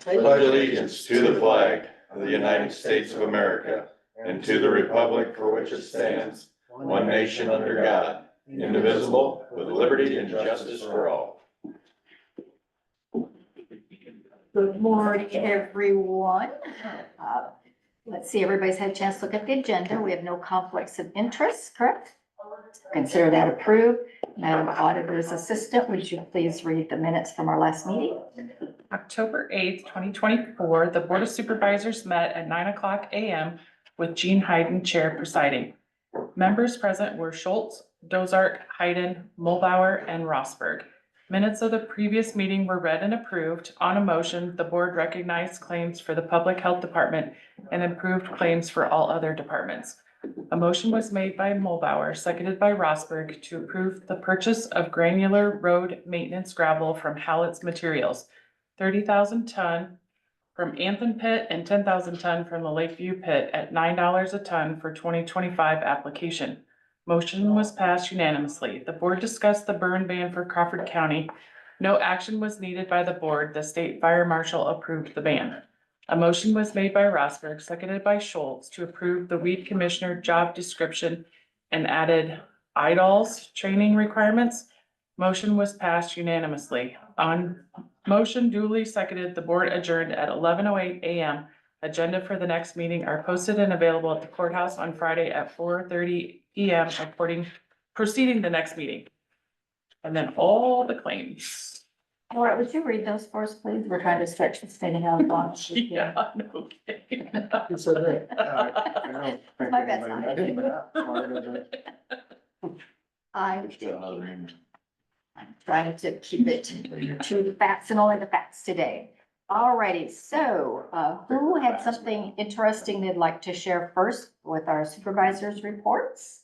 pledge allegiance to the flag of the United States of America and to the republic for which it stands, one nation under God, indivisible, with liberty and justice for all. Good morning, everyone. Let's see, everybody's had a chance to look at the agenda. We have no conflicts of interest, correct? Consider that approved. Madam Auditor's Assistant, would you please read the minutes from our last meeting? October 8th, 2024, the Board of Supervisors met at 9:00 a.m. with Jean Hayden, Chair, presiding. Members present were Schultz, Dozark, Hayden, Mulbauer, and Rosberg. Minutes of the previous meeting were read and approved. On a motion, the board recognized claims for the Public Health Department and approved claims for all other departments. A motion was made by Mulbauer, seconded by Rosberg, to approve the purchase of granular road maintenance gravel from Hallett's Materials, 30,000 ton from Anthem Pit and 10,000 ton from the Lakeview Pit at $9 a ton for 2025 application. Motion was passed unanimously. The board discussed the burn ban for Crawford County. No action was needed by the board. The state fire marshal approved the ban. A motion was made by Rosberg, seconded by Schultz, to approve the weed commissioner job description and added IDOLS training requirements. Motion was passed unanimously. On motion duly seconded, the board adjourned at 11:08 a.m. Agenda for the next meeting are posted and available at the courthouse on Friday at 4:30 p.m. Proceeding the next meeting. And then all the claims. All right, would you read those for us, please? We're trying to stretch this thing out as long as we can. Yeah, no kidding. My best. I'm trying to keep it to the facts and only the facts today. All righty, so who had something interesting they'd like to share first with our supervisors' reports?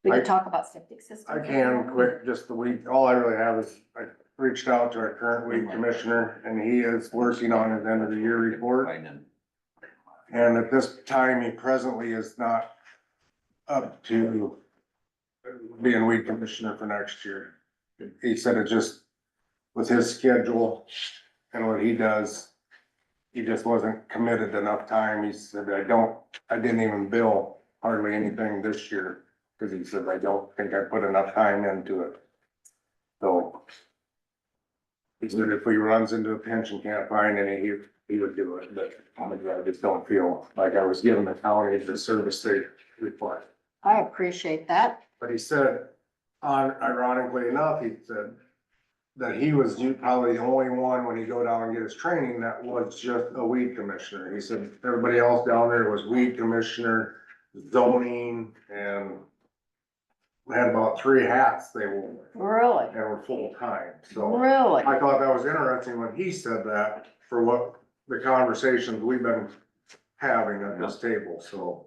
We can talk about septic systems. I can quick, just the week, all I really have is, I reached out to our current weed commissioner and he is working on his end of the year report. And at this time, he presently is not up to being weed commissioner for next year. He said it just, with his schedule and what he does, he just wasn't committed enough time. He said, I didn't even bill hardly anything this year. Cause he said, I don't think I put enough time into it. So he said if he runs into a pinch and can't find any, he would do it, but I just don't feel like I was giving the county the service they require. I appreciate that. But he said, ironically enough, he said that he was probably the only one when he go down and get his training that was just a weed commissioner. He said everybody else down there was weed commissioner, zoning, and had about 3 hats they wore. Really? And were full time, so. Really? I thought that was interesting when he said that for what the conversations we've been having at this table, so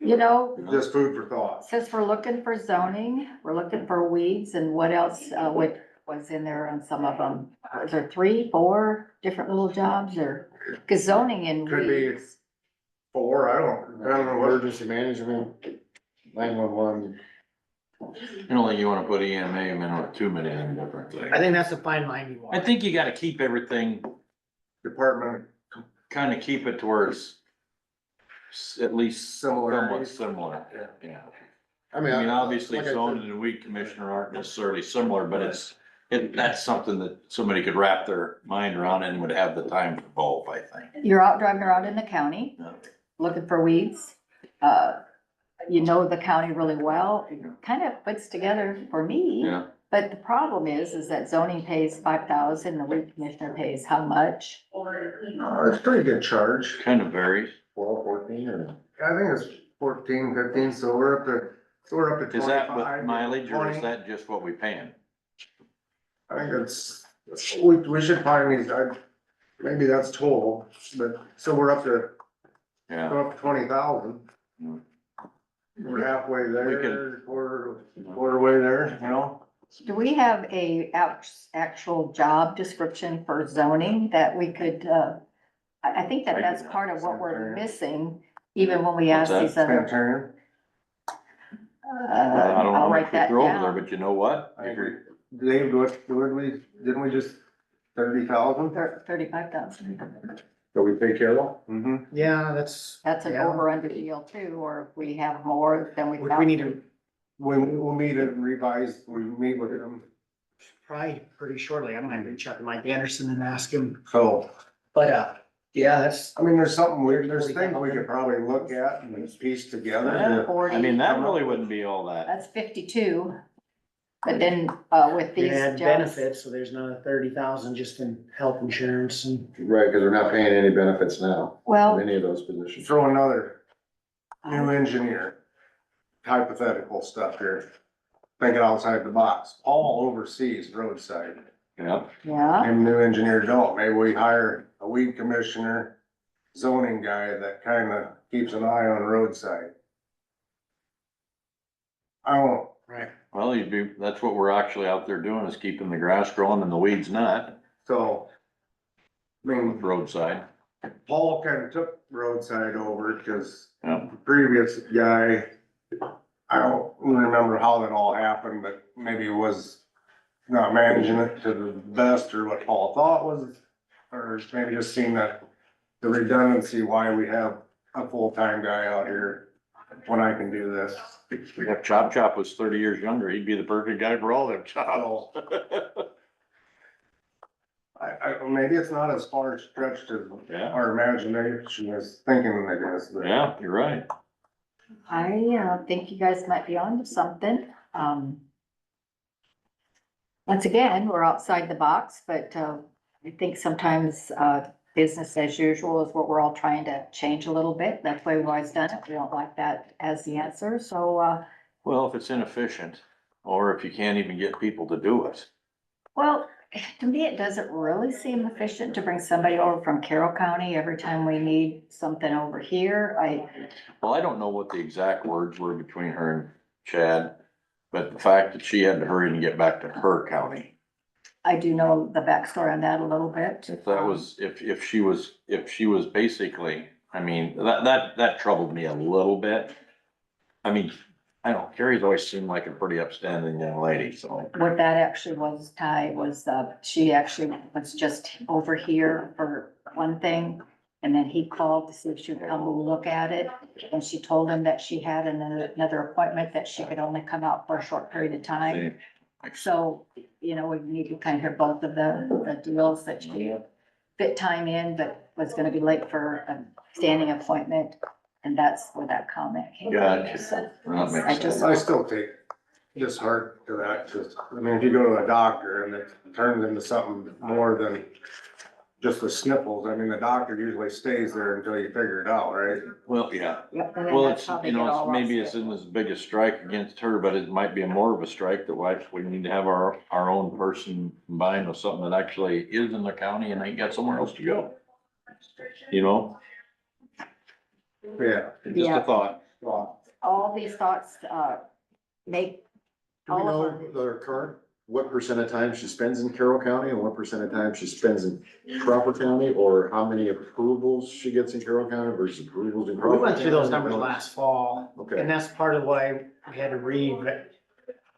You know, just food for thought. since we're looking for zoning, we're looking for weeds and what else, what was in there on some of them? Is there 3, 4 different little jobs or, cause zoning and Could be weeds. 4, I don't know what. Emergency management, 911. I don't think you wanna put EMA in with too many different things. I think that's a fine line you want. I think you gotta keep everything, Department kinda keep it to where it's at least somewhat Similarities. similar, yeah. I I mean, mean, obviously like I said, zoning and weed commissioner aren't necessarily similar, but that's something that somebody could wrap their mind around and would have the time for both, I think. You're out driving around in the county, Yeah. looking for weeds. You know the county really well, it kind of puts together for me. Yeah, But the problem is that zoning pays 5,000, the weed commissioner pays how much? It's a pretty good charge. kind of varies. 12, 14, or I think it's 14, 15, so we're up to Is that 25. with mileage or is 20. that just what we paying? I think we should find these, maybe that's total, but, so we're up to Yeah, 20,000. Mm. We're halfway there, We quarter way there, you know? Do we have a actual job description for zoning that we could, I think that that's part of what we're missing, even when we ask What's these other. Sanitarian. I don't I'll know write if we that throw over there, down. but you know what? I agree. Dave, didn't we just 30,000. 35,000. So we pay Carol? Mm-hmm. Yeah, that's. That's an yeah. over under deal too, or if we have more than we Which thought. we need to We'll meet and revise, we meet with them, probably pretty shortly. I'm gonna reach out to Mike Anderson and ask him. so, But, yeah, that's, I mean, there's something weird, there's things we could probably look at and piece together. to- 40. I mean, that really wouldn't be all that. That's 52. But then, with we these had jobs, benefits, so there's another 30,000 just in health insurance and. Right, because we're not paying any benefits now, in well, any of those positions. Throw another new engineer, hypothetical stuff here, thinking outside the box, Paul oversees roadside. Yeah, yeah, And new engineer don't, maybe we hire a weed commissioner, zoning guy that kinda keeps an eye on roadside. I don't, Right. well, that's what we're actually out there doing, is keeping the grass growing and the weeds not, so, I mean, roadside. Paul kinda took roadside over, cause Yeah. the previous guy, I don't remember how that all happened, but maybe it was not managing it to the best, or what Paul thought was, or maybe just seeing that the redundancy, why we have a full-time guy out here when I can do this. If Chop was 30 years younger, he'd be the perfect guy for all them jobs. So, maybe it's not as far stretched as Yeah, our imagination is thinking it is, but. yeah, you're right. I, think you guys might be onto something. Once again, we're outside the box, but, I think sometimes, business as usual is what we're all trying to change a little bit. That's why we've always done it. We don't like that as the answer, so, Well, if it's inefficient, or if you can't even get people to do it. well, to me, it doesn't really seem efficient to bring somebody over from Carroll County every time we need something over here. Well, I don't know what the exact words were between her and Chad, but the fact that she had to hurry and get back to her county. I do know the backstory on that a little bit. If that was, if she was basically, I mean, that troubled me a little bit. I mean, I don't know, Carrie's always seemed like a pretty upstanding young lady, so. What that actually was, Ty, was, she actually was just over here for one thing. And then he called to see if she would come look at it. And she told him that she had another appointment, that she could only come out for a short period of time. So, you know, we need to kind of hear both of the deals, that she fit time in, but was gonna be late for a standing appointment. And that's where that comment came Gotcha. from. So That makes I just, I still take disheart to that, cause, I mean, if you go to a doctor and it turns into something more than just the sniffles, I mean, the doctor usually stays there until you figure it out, right? Well, yeah. yep, and then Well, that's it's, how they you get know, all it's, maybe upset. it's in as big a strike against her, but it might be a more of a strike that we need to have our own person combined with something that actually is in the county and ain't got somewhere else to go. You know, Yeah. just Yeah. a thought. All these thoughts, make Do we all know of our, the current, what percent of time she spends in Carroll County and what percent of time she spends in Crawford County? Or how many approvals she gets in Carroll County versus approvals in We Crawford? went through those County? numbers last fall, Okay. and that's part of why we had to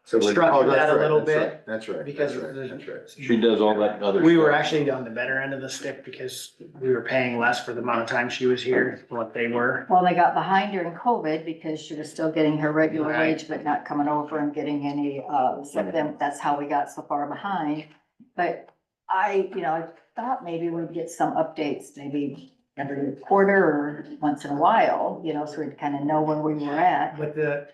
So we- structure oh, that's that a right, little that's right, bit, That's right. because that's right, the- that's right. She does all that other. we were stuff. actually on the better end of the stick because we were paying less for the amount of time she was here, than what they were. well, they got behind during COVID because she was still getting her regular Right. wage, but not coming over and getting any, so then that's how we got so far behind. But I thought maybe we'd get some updates, maybe every quarter or once in a while, so we'd kind of know where we were at. But the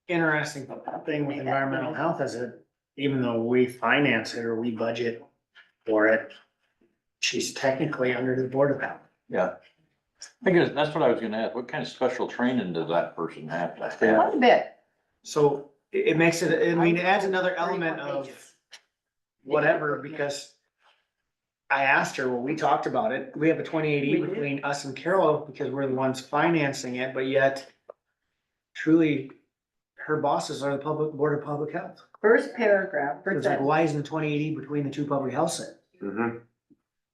interesting thing with environmental health is that even though we finance it or we budget for it, she's technically under the Board of Health. Yeah. I guess that's what I was gonna ask. What kind of special training does that person have to have? Quite a bit. So it makes it, I mean, it adds another element of whatever, because I asked her, well, we talked about it, we have a 2080 We did. between us and Carol because we're the ones financing it, but yet truly her bosses are the Board of Public Health. First paragraph, It's like, why isn't 2080 between the two public health centers? Mm-hmm.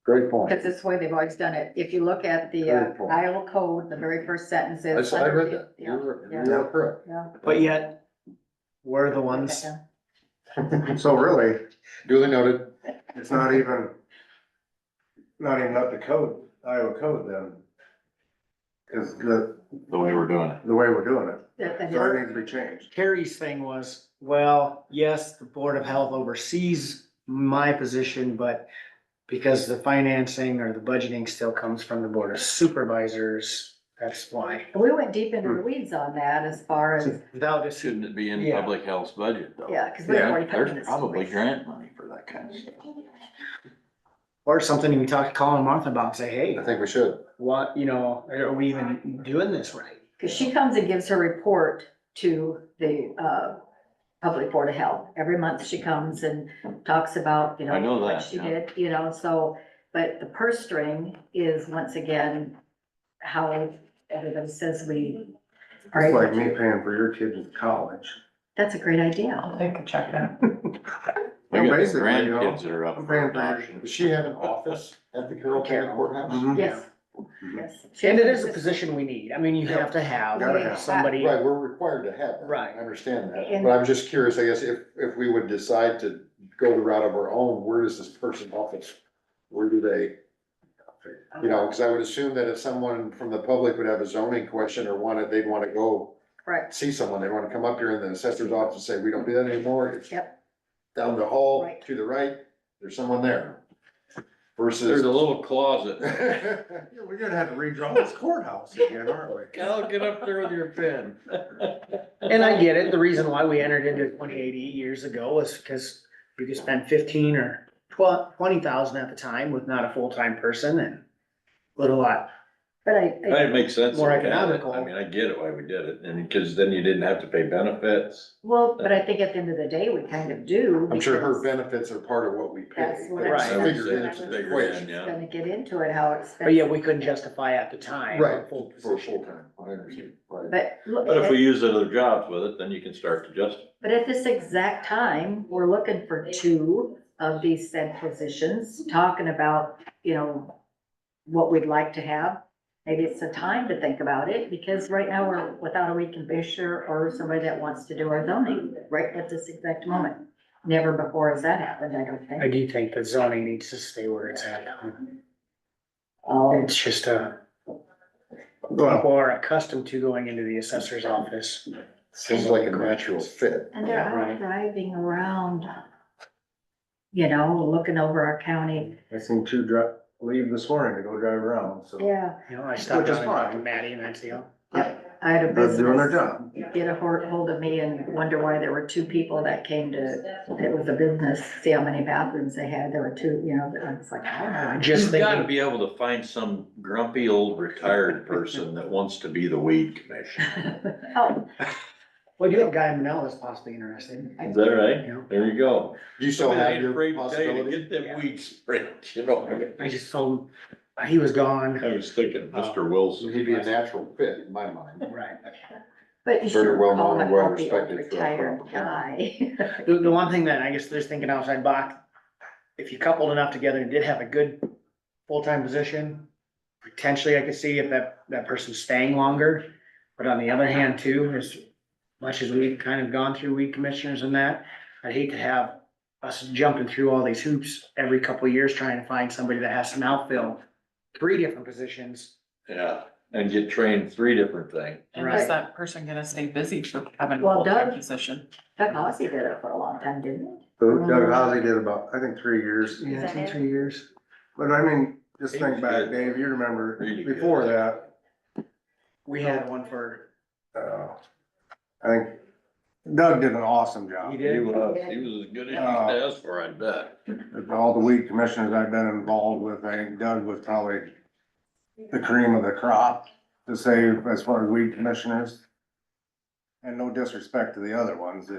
Great point. because it's the way they've always done it. If you look at the Good point. Iowa code, the very first sentence I is. saw, I read that. Yeah, You are correct. yeah. But yet, we're the ones, So really, Duly noted. it's not even not even up to code, Iowa code then. Cause the way we're doing it. way we're doing it, And so it needs to be changed. Carrie's thing was, well, yes, the Board of Health oversees my position, but because the financing or the budgeting still comes from the Board of Supervisors, that's why. we went deep into the weeds on that as far as, Without this, Shouldn't it be in Yeah. public health's budget though? yeah, cause we've Yeah, already. put There's this probably waste. grant money for that kind of stuff. or something we talked to Colin and Martha about, say, hey, I think we should. what, are we even doing this right? Cause she comes and gives her report to the, Public Board of Health. Every month she comes and talks about, I know what that, she yeah. did, so, but the purse string is once again, how everybody says we are It's able like me to. paying for your kids' college. That's a great idea. I'll take a check then. We got basically, grandkids that are up I'm for paying for adoption. Does she have an office at the Carroll County Courthouse? Mhm. Yes, yes. And it is a position we need. I mean, you have to have Gotta have. somebody. Right, we're required to have that. Right. I understand that, And- but I'm just curious, I guess, if we would decide to go the route of our own, where does this person office? Where do they? You know, cause I would assume that if someone from the public would have a zoning question or they'd wanna go Right, see someone, they wanna come up here in the assessor's office and say, we don't do that anymore. It's Yep. down the hall, Right. to the right, there's someone there. There's Versus. a little closet. Yeah, we're gonna have to redraw this courthouse again, aren't we? Cal, get up there with your pen. And I get it. The reason why we entered into 2080 years ago was because you could spend 15 or 20,000 at the time with not a full-time person and a little lot. but It makes sense. More to look at it. economical. I mean, I get it why we did it, and because then you didn't have to pay benefits. well, but I think at the end of the day, we kind of do. I'm sure her because benefits are part of what we pay. That's what Right. I'm. I would that's say what I it's a was big just win, yeah. Gonna get into it, how expensive. But yeah, we couldn't justify at the time. a Right, full for position. full-time, I understand, right. But look, But if we use other jobs with it, then you can start to just, but at this exact time, we're looking for two of these said positions, talking about, what we'd like to have. Maybe it's a time to think about it, because right now we're without a weed commissioner or somebody that wants to do our zoning right at this exact moment. Never before has that happened, I don't I think. do think that zoning needs to stay where it's at. Oh, It's just Well, people are accustomed to going into the assessor's office. Seems like a natural fit. and they're out Right. driving around, looking over our county. I seen two leave this morning to go drive around, so. Yeah, I stopped Which is down fine. and Maddie and that's the. yep. I had a They're doing their business job. get a hold of me and wonder why there were two people that came to, it was a business, see how many bathrooms they had. There were two, I was like, I don't know. Just you've gotta thinking, be able to find some grumpy old retired person that wants to be the weed commissioner. Oh, well, you have a guy in Manila that's possibly interested. Is that right? You know, There you go. Do you still Somebody have ain't your afraid to tell you to possibility? get them weeds sprayed, I just told him, he was gone. I was thinking Mr. Wilson. He'd be a natural fit in my mind. Right. but you Very should well call known him and well a grumpy old respected for retired our guy. The one thing that I guess there's thinking outside box, if you coupled enough together and did have a good full-time position, potentially I could see if that person's staying longer. But on the other hand too, as much as we've kind of gone through weed commissioners and that, I'd hate to have us jumping through all these hoops every couple of years trying to find somebody that has to now fill 3 different positions. Yeah, and get trained 3 different things. And Right. is that person gonna stay busy for having a Well, full-time Doug- position? Doug Hossie did it for a long time, didn't he? So Doug Hosey did about, I think, 3 years. Yeah, Is that 2, 3 years. But I mean, just He think was back, good. Dave, you remember Really good. before that, We had one for, I think Doug did an awesome job. he He did. was as good as you could ask for, I bet. Of all the weed commissioners I've been involved with, I think Doug was probably the cream of the crop, to say, as far as weed commissioners. And no disrespect to the other ones. He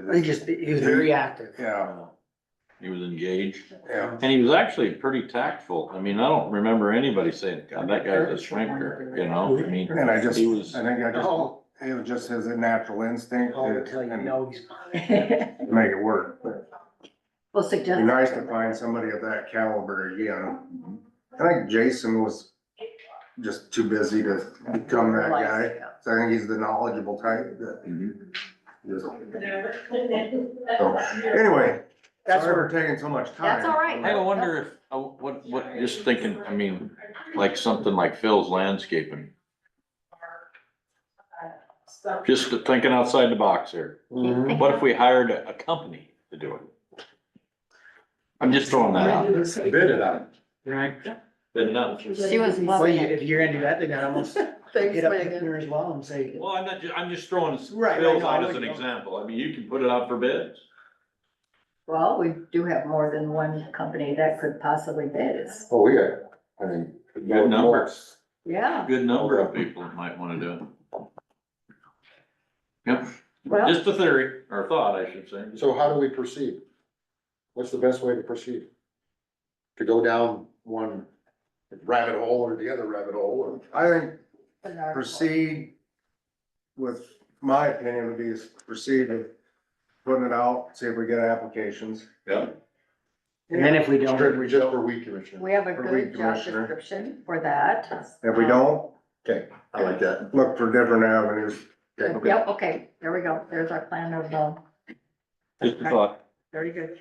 was very active. Yeah, He was engaged, yeah. and he was actually pretty tactful. I mean, I don't remember anybody saying, God, that guy's a shrinker, I mean. And I just, He was, I think Oh. it was just his natural instinct Oh, to until you and know he's. make it work. But Well, it'd suggest. be nice to find somebody of that caliber again. I think Jason was just too busy to become that guy. So I think he's the knowledgeable type that just. So, anyway, That's Sorry where, for taking so much time. That's all right. I wonder if, what, just thinking, I mean, like something like Phil's landscaping. Just thinking outside the box here. Mhm. What if we hired a company to do it? I'm just throwing that out. Bid it out. right, Good enough. She was well, loving it. if you're gonna do that, then I'd almost hit up Hickner as well and say, Well, I'm just throwing Right, Phil's no, I out know as an you don't. example. I mean, you can put it out for bids. Well, we do have more than one company that could possibly bid. Oh, we got, I mean. Good numbers. Yeah, Good number of people that might wanna do it. Yep, well, just a theory, or thought, I should say. So how do we proceed? What's the best way to proceed? To go down one rabbit hole or the other rabbit hole, or? I think proceed with, my opinion would be is proceed with putting it out, see if we get applications. Yeah. and then if we don't, Strictly just for weed commissioner. we have a For weed good job commissioner. description for that. If we don't, Okay, I like that. look for different avenues. Okay. Yep, okay, there we go. There's our plan of, Just a thought, very good.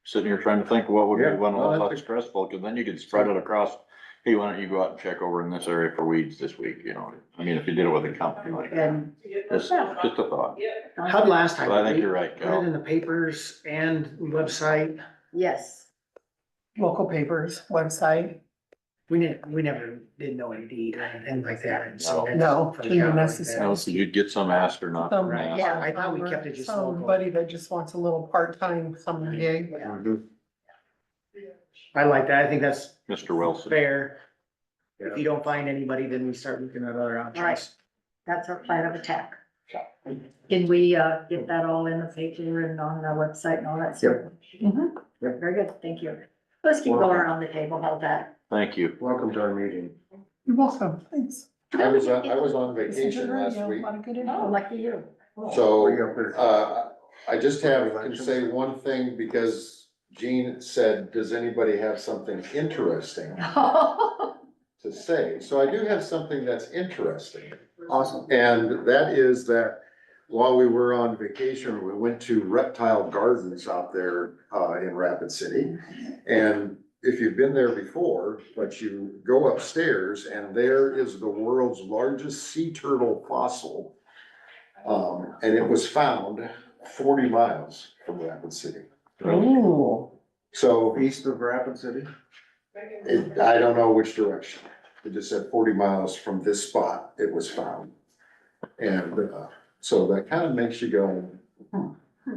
sitting here trying to think of what would be Yeah, one a no, lot that's less stressful, cause then you could spread it across. Hey, why don't you go out and check over in this area for weeds this week, you know? I mean, if you did it with a company like that, And just a thought. how'd last time? But I think We you're right, Put it Cal. in the papers and website, yes, Local papers, website. we never did no Indeed or anything like that, and so. No, for the didn't county like necessary. that. No, so you'd get some asked or not. Some, Right. yeah, I thought we kept it just local. somebody that just wants a little part-time, some gig. yeah. I like that, I think that's Mr. Wilson. fair. If you don't find anybody, then we start looking at other options. Right. That's our plan of attack. Can we, get that all in the paper and on the website and all that stuff? Mhm. Very good, thank you. Let's keep going around the table, how's that? Thank you. Welcome to our meeting. You're welcome, thanks. I was on Listen to vacation the last radio, week, a lot of good Oh, info. lucky you. so, Were you up there? I just can say one thing because Jean said, does anybody have something interesting to say? So I do have something that's interesting. Awesome. And that is that while we were on vacation, we went to Reptile Gardens out there, in Rapid City. And if you've been there before, but you go upstairs and there is the world's largest sea turtle fossil. And it was found 40 miles from Rapid City. Ooh. So East of Rapid City? I don't know which direction. It just said 40 miles from this spot, it was found. And, so that kind of makes you go,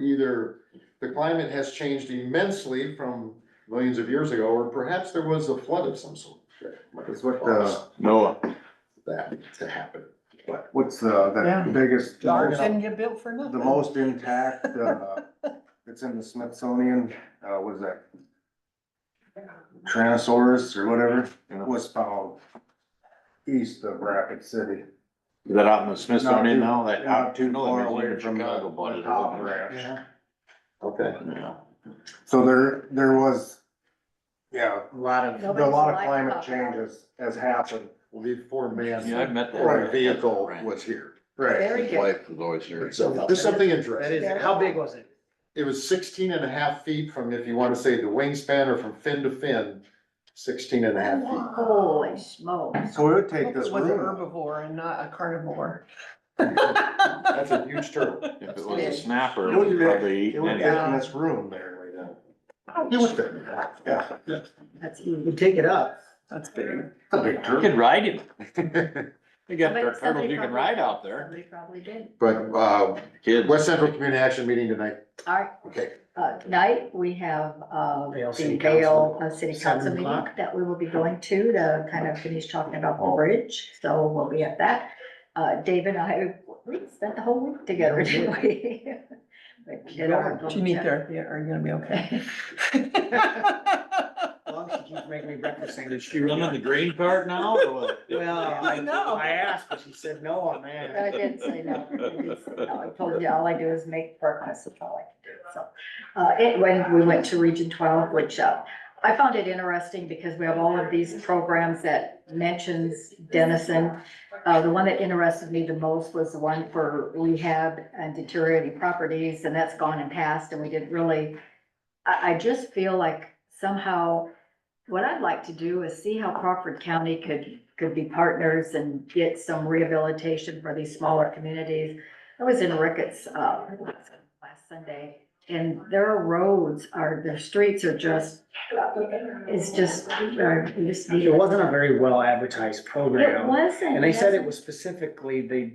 either the climate has changed immensely from millions of years ago, or perhaps there was a flood of some sort. That's what, Noah. That to happen, but what's, Yeah. that biggest, the Ours didn't get built for nothing. most intact, it's in the Smithsonian, was that Tyrannosaurus or whatever, was found east of Rapid City. Is that out in the Smithsonian now? That Not too no, the far museum away in from Chicago the bought it. top branch. Yeah. okay. Yeah. So there was, yeah, A lot of, a lot of climate changes has happened. Before man Yeah, I've met that. or a vehicle was here. Very His good. wife was always here. So just something that interesting. is, how big was it? It was 16 and a half feet from, if you want to say the wingspan or from fin to fin, 16 and a half feet. Holy smokes. So it would take It this was an room. herbivore and not a carnivore. That's a huge turtle. If it was a snapper, It it would would fit, probably it eat would any. fit in this room there right now. It would fit, yeah. That's You huge. take it up. That's big. It's a big You turtle. could ride him. You got Somebody- turtles somebody you can probably- ride out there. Somebody probably did. But, Kids. West Central Community Action meeting tonight. All right, Okay. tonight, we have, Vale the City Vale Council, City Council 7 meeting o'clock. that we will be going to kind of finish talking about the bridge, so we'll be at that. Dave and I, we spent the whole week together, didn't we? We did our Do you need therapy? Are you gonna be okay? As long as she keeps making me breakfast sandwich. You running the green card now or what? Well, I know. I asked, but she said no on I that. did say no. I did say no. I told you, all I do is make breakfast, that's all I can do, so. When we went to Region 12, which, I found it interesting because we have all of these programs that mentions Denison. The one that interested me the most was the one for rehab and deteriorating properties, and that's gone and passed, and we didn't really I just feel like somehow, what I'd like to do is see how Crawford County could be partners and get some rehabilitation for these smaller communities. I was in Ricketts, last Sunday, and their roads their streets are just, it's just, you just need. It wasn't a very well advertised It program. wasn't. And they said it was specifically, they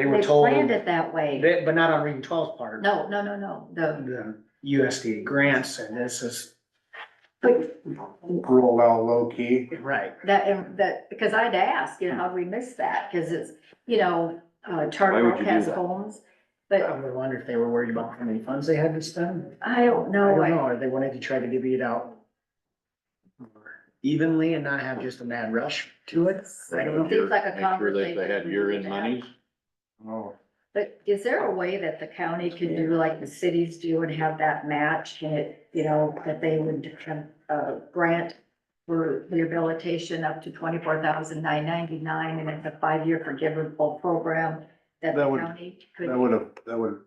were They told, planned it that way. but not on Region 12's part. No, The USDA grants, and this is, but Rolled out low key. right. that, because I'd asked, how do we miss that? Cause it's, Why Charter would Oak you do has that? homes, I but would wonder if they were worried about how many funds they had to spend. I don't I know. don't know, or they wanted to try to divvy it out evenly and not have just a mad rush to it. I don't know. Seems like a Make sure that conversation. they had we year-end need to have. monies. Oh, But is there a way that the county could do like the cities do and have that match and it, that they would grant for rehabilitation up to 24,999 and it's a 5-year forgivable program that the That would- county could? that would.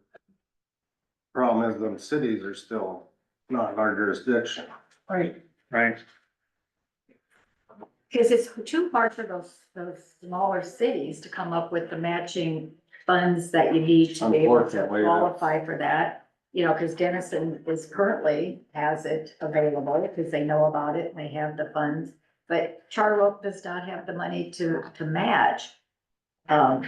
Problem is, them cities are still not in our jurisdiction. Right. Right. Cause it's too hard for those smaller cities to come up with the matching funds that you need to be able to Unfortunately, qualify for that. Cause Denison currently has it available, cause they know about it and they have the funds. But Charter Oak does not have the money to match. I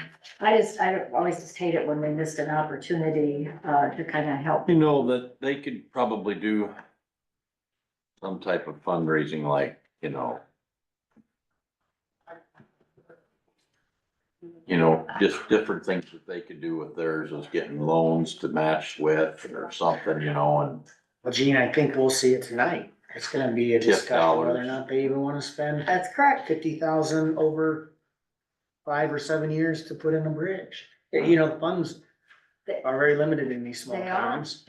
always just hate it when we missed an opportunity, to kind of help. You know, that they could probably do some type of fundraising like, just different things that they could do with theirs is getting loans to match with or something, and Well, Gene, I think we'll see it tonight. It's gonna be a Tip discussion whether or dollars. not they even wanna spend That's correct. 50,000 over 5 or 7 years to put in a bridge. Funds They- are very limited in these small They are. towns.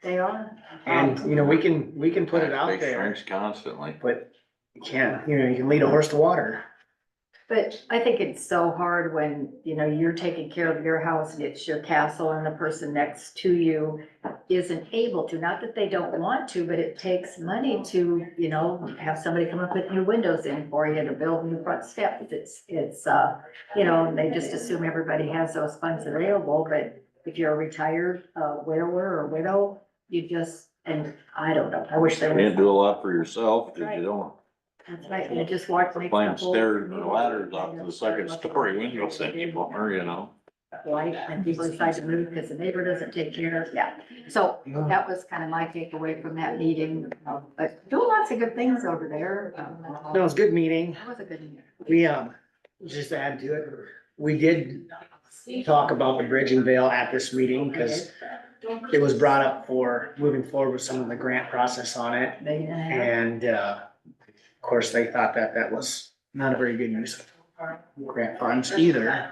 They are. And, we can put it out Big there, shrinks constantly. but you can't, you can lead a horse to water. But I think it's so hard when, you're taking care of your house and it's your castle and the person next to you isn't able to, not that they don't want to, but it takes money to, have somebody come and put new windows in for you to build new front steps. It's, and they just assume everybody has those funds available, but if you're a retired, widower or widow, and I don't know, I wish there was. Can't do a lot for yourself, cause Right. you don't That's right, you just watch. climb stairs or ladders up to the second story windows anymore, Life, and people decide to move because the neighbor doesn't take care of, yeah. So that was kind of my takeaway from that meeting, but doing lots of good things over there. No, it was a good meeting. That was a good meeting. We, just to add to it, we did talk about the bridge and Vale at this meeting, because it was brought up for moving forward with some of the grant process on it. And, of course, they thought that was not a very good use of grant funds either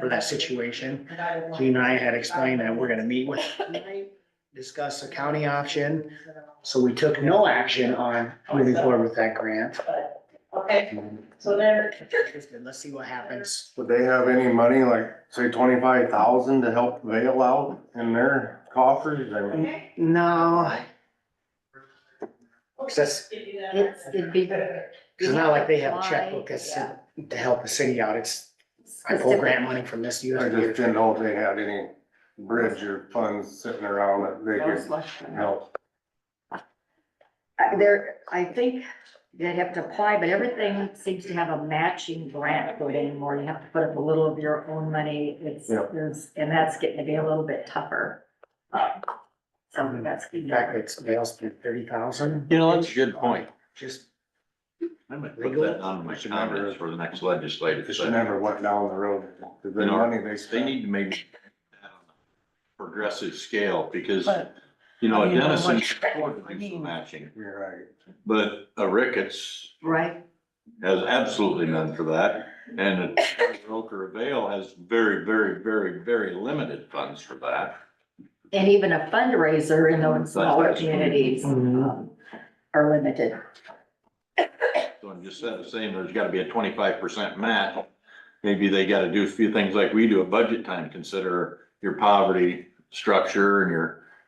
for that situation. Gene and I had explained that we're gonna meet with, discuss a county option. So we took no action on moving forward with that grant. Okay, so there. Let's see what happens. Would they have any money, like, say 25,000 to help Vail out in their coffers? I mean, No. 'Cause It'd be. it's not like they have a checkbook that's to help the city out. I pull grant money from this I USDA. just didn't know if they had any bridge or funds sitting around that they could help. I think they'd have to apply, but everything seems to have a matching grant for it anymore. You have to put up a little of your own money. Yep. And that's getting to be a little bit tougher. So that's. In fact, it's Vale's 30,000. That's a good point. Just, I might put that on my comments for the next legislative It session. never went down the road. The You know, money they They spent. need to maybe have a progressive scale, because, But, a I mean, how Denison much- can afford to do some matching, You're right. but a Ricketts Right. has absolutely none for that. And a Charter or a Vale has very, very, very, very limited funds for that. And even a fundraiser in those smaller communities are limited. So I'm just saying there's gotta be a 25% match. Maybe they gotta do a few things like we do at budget time, consider your poverty structure and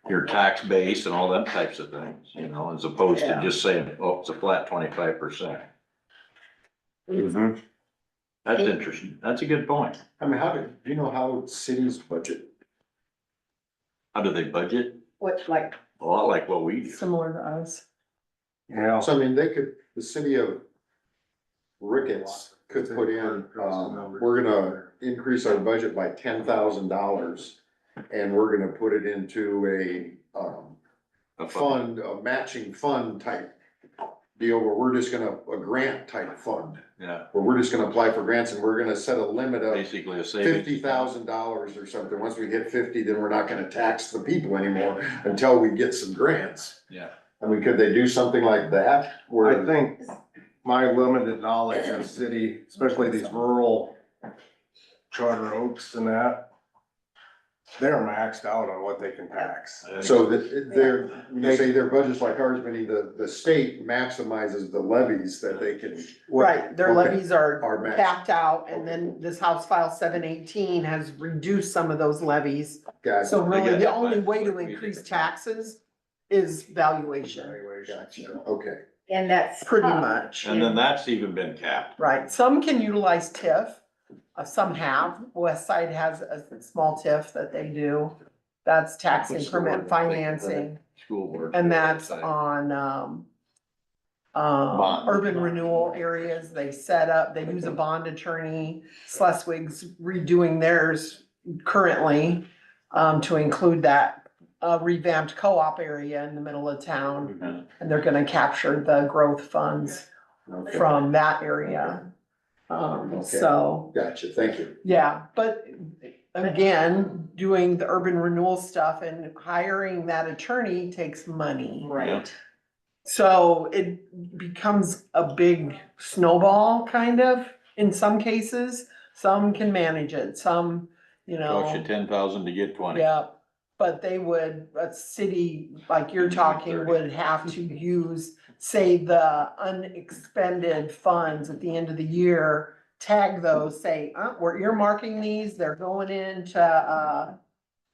your tax base and all them types of things, you know, as opposed to Yeah. just saying, oh, it's a flat 25%. Mhm. That's interesting. That's a good point. I mean, do you know how cities budget? How do they budget? What, like, A lot like what we do. Similar to us. Yeah. So I mean, the city of Ricketts could put in, we're gonna increase our budget by $10,000. And we're gonna put it into A fund, a matching fund type deal where we're just gonna, a grant type fund. Yeah, Where we're just gonna apply for grants and we're gonna set a limit of basically a savings. $50,000 or something. Once we hit 50, then we're not gonna tax the people anymore until we get some grants. Yeah. I mean, could they do something like that? I Where, think my limited knowledge of city, especially these rural charter oaks and that, they're maxed out on what they can tax. so that they're, when you say their budget's like ours, meaning the state maximizes the levies that they can. right, their Okay. levies Are are maxed. capped out, and then this House File 718 has reduced some of those levies. Gotcha. So really, got the that only by- way to like we did. increase taxes is valuation, Gotcha, okay. And that's. pretty tough. much. And then that's even been capped. Right, some can utilize TIF, some have, West Side has a small TIF that they do. That's tax What's the increment word? financing, School board. and that's on, Bond. urban renewal areas, they set up, they use a bond attorney. Schleswig's redoing theirs currently, to include that, revamped co-op area in the middle of town. Yeah. And they're gonna capture the growth funds Okay. from that area. So, Gotcha, thank you. yeah, but again, doing the urban renewal stuff and hiring that attorney takes money. Right. So it becomes a big snowball, kind of, in some cases. Some can manage it, some, you Cost you know, 10,000 to get 20. yeah. But they would, a city like you're talking would have to use, say, the unexpended funds at the end of the year, tag those, say, we're earmarking these, they're going into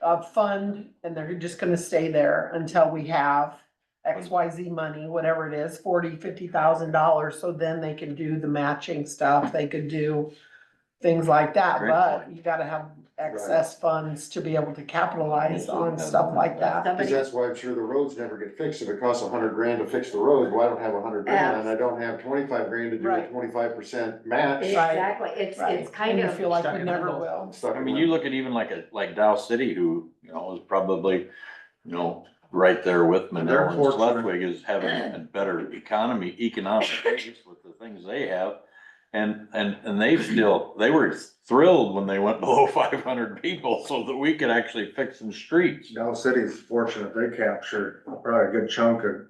a fund, and they're just gonna stay there until we have XYZ money, whatever it is, $40,000, $50,000, so then they can do the matching stuff, they could do things like that, Great but point. you gotta have excess funds to be able to capitalize on stuff like that. Cause Somebody, that's why I'm sure the roads never get fixed. If it costs $100,000 to fix the road, well, I don't have $100,000 and I don't have $25,000 to do a Right. 25% match. exactly, it's Right, kind and you of. feel like stuck we in never limbo. will. Stuck I in mean, limbo. you look at even like Dow City, who, you know, is probably, you know, right there with They're Manila and fortunate. Schleswig is having a better economic base with the things they have. And they were thrilled when they went below 500 people so that we could actually fix some streets. Dow City's fortunate, they captured probably a good chunk of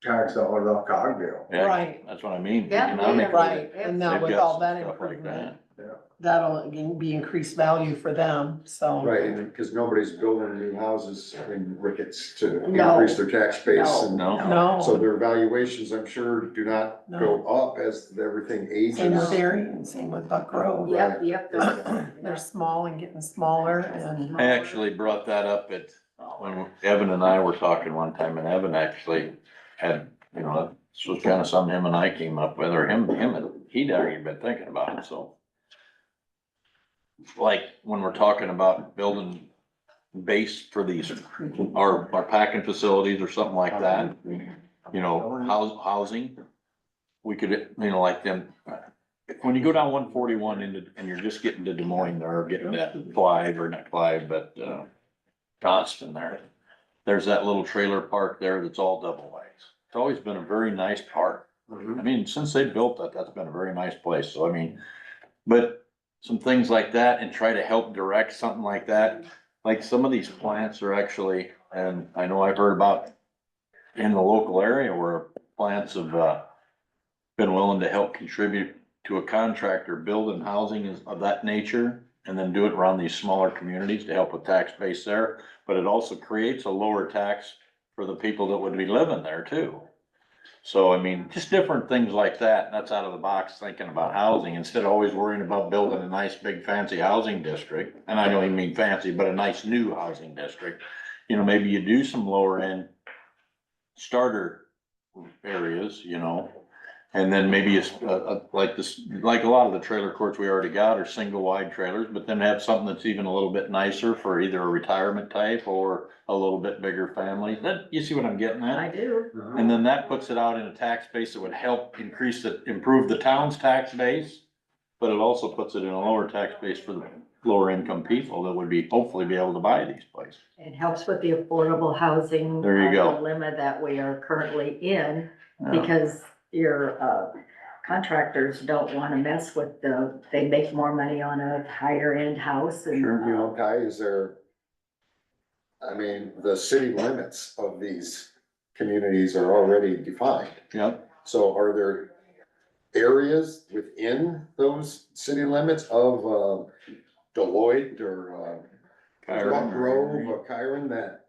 tax dollars off Cogdale. Yeah, Right. That's what I mean. Yeah, economically, Right, and now they've with got all some that stuff like improvement, that. that'll again be increased value for them, so. Right, and cause nobody's building new houses in Ricketts to No. increase their tax base. and No, So No, their valuations, I'm sure, do not go up as everything same with ages. Darien, same with Buck Grove. Yep, yep. They're small and getting smaller and. I actually brought that up when Evan and I were talking one time, and Evan actually had, you know, this was kind of something him and I came up with, or he'd already been thinking about it, so. Like, when we're talking about building base for these, our packing facilities or something like that, you know, housing. We could, you know, like them, when you go down 141 and you're just getting to Des Moines there, or getting to Clive, or not Clive, but, Johnston there. There's that little trailer park there that's all double wides. It's always been a very nice park. I mean, since they built that, that's been a very nice place, so I mean, but some things like that and try to help direct something like that. Like some of these plants are actually, and I know I've heard about in the local area where plants have, been willing to help contribute to a contractor building housing of that nature, and then do it around these smaller communities to help with tax base there. But it also creates a lower tax for the people that would be living there too. So, I mean, just different things like that. That's out of the box thinking about housing, instead of always worrying about building a nice, big, fancy housing district. And I don't even mean fancy, but a nice new housing district. you know, maybe you do some lower end starter areas, you know, and then maybe it's, like this, like a lot of the trailer courts we already got are single wide trailers, but then have something that's even a little bit nicer for either a retirement type or a little bit bigger family. That, you see what I'm getting I at? do. And then that puts it out in a tax base that would help improve the town's tax base. But it also puts it in a lower tax base for the lower income people that would hopefully be able to buy these places. It helps with the affordable housing. There you go. Dilemma that we are currently in, Yeah. because your, contractors don't wanna mess with they make more money on a higher end house and. Sure. You know, Ty, is there, I mean, the city limits of these communities are already defined. Yep. So are there areas within those city limits of Deloitte or Kyron. Grove or Kyron that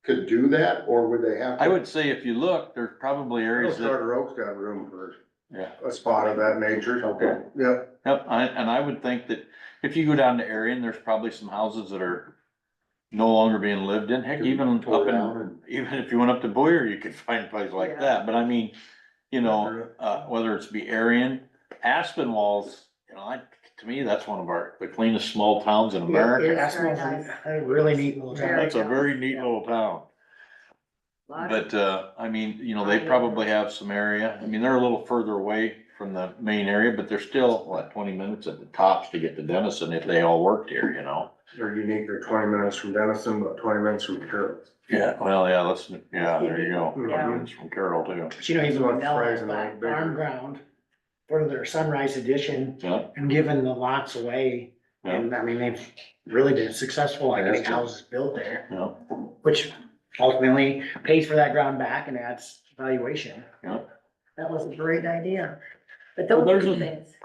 could do that, or would they have to? I would say if you look, there's probably areas that, Charter Oak's got room for yeah. a spot of that nature. Okay. Yep. Yep, and I would think that if you go down to Arion, there's probably some houses that are no longer being lived in. Heck, even Tore up down in, and- even if you went up to Boyer, you could find a place like Yeah. that. But I mean, you know, whether it's be Arion, Aspinwall's, you know, to me, that's one of the cleanest small towns in America. It's That's very one nice. a really neat little town. That's a very neat little town. Lot of- But, I mean, you know, they probably have some area. I mean, they're a little further away from the main area, but they're still, what, 20 minutes at the tops to get to Denison if they all worked here, you know? They're unique, they're 20 minutes from Denison, but 20 minutes from Carroll. Yeah, well, yeah, there you go. Yeah. It's from Carroll too. But you know, even So with it's Mel, surprising that how big it farm is. ground for their Sunrise Edition Yeah, and giving the lots away. yeah, And I mean, they've really been successful at getting Fantastic. houses built there, yeah, which ultimately pays for that ground back and adds valuation. yeah. That was a great idea. But Well, those there's are a- things.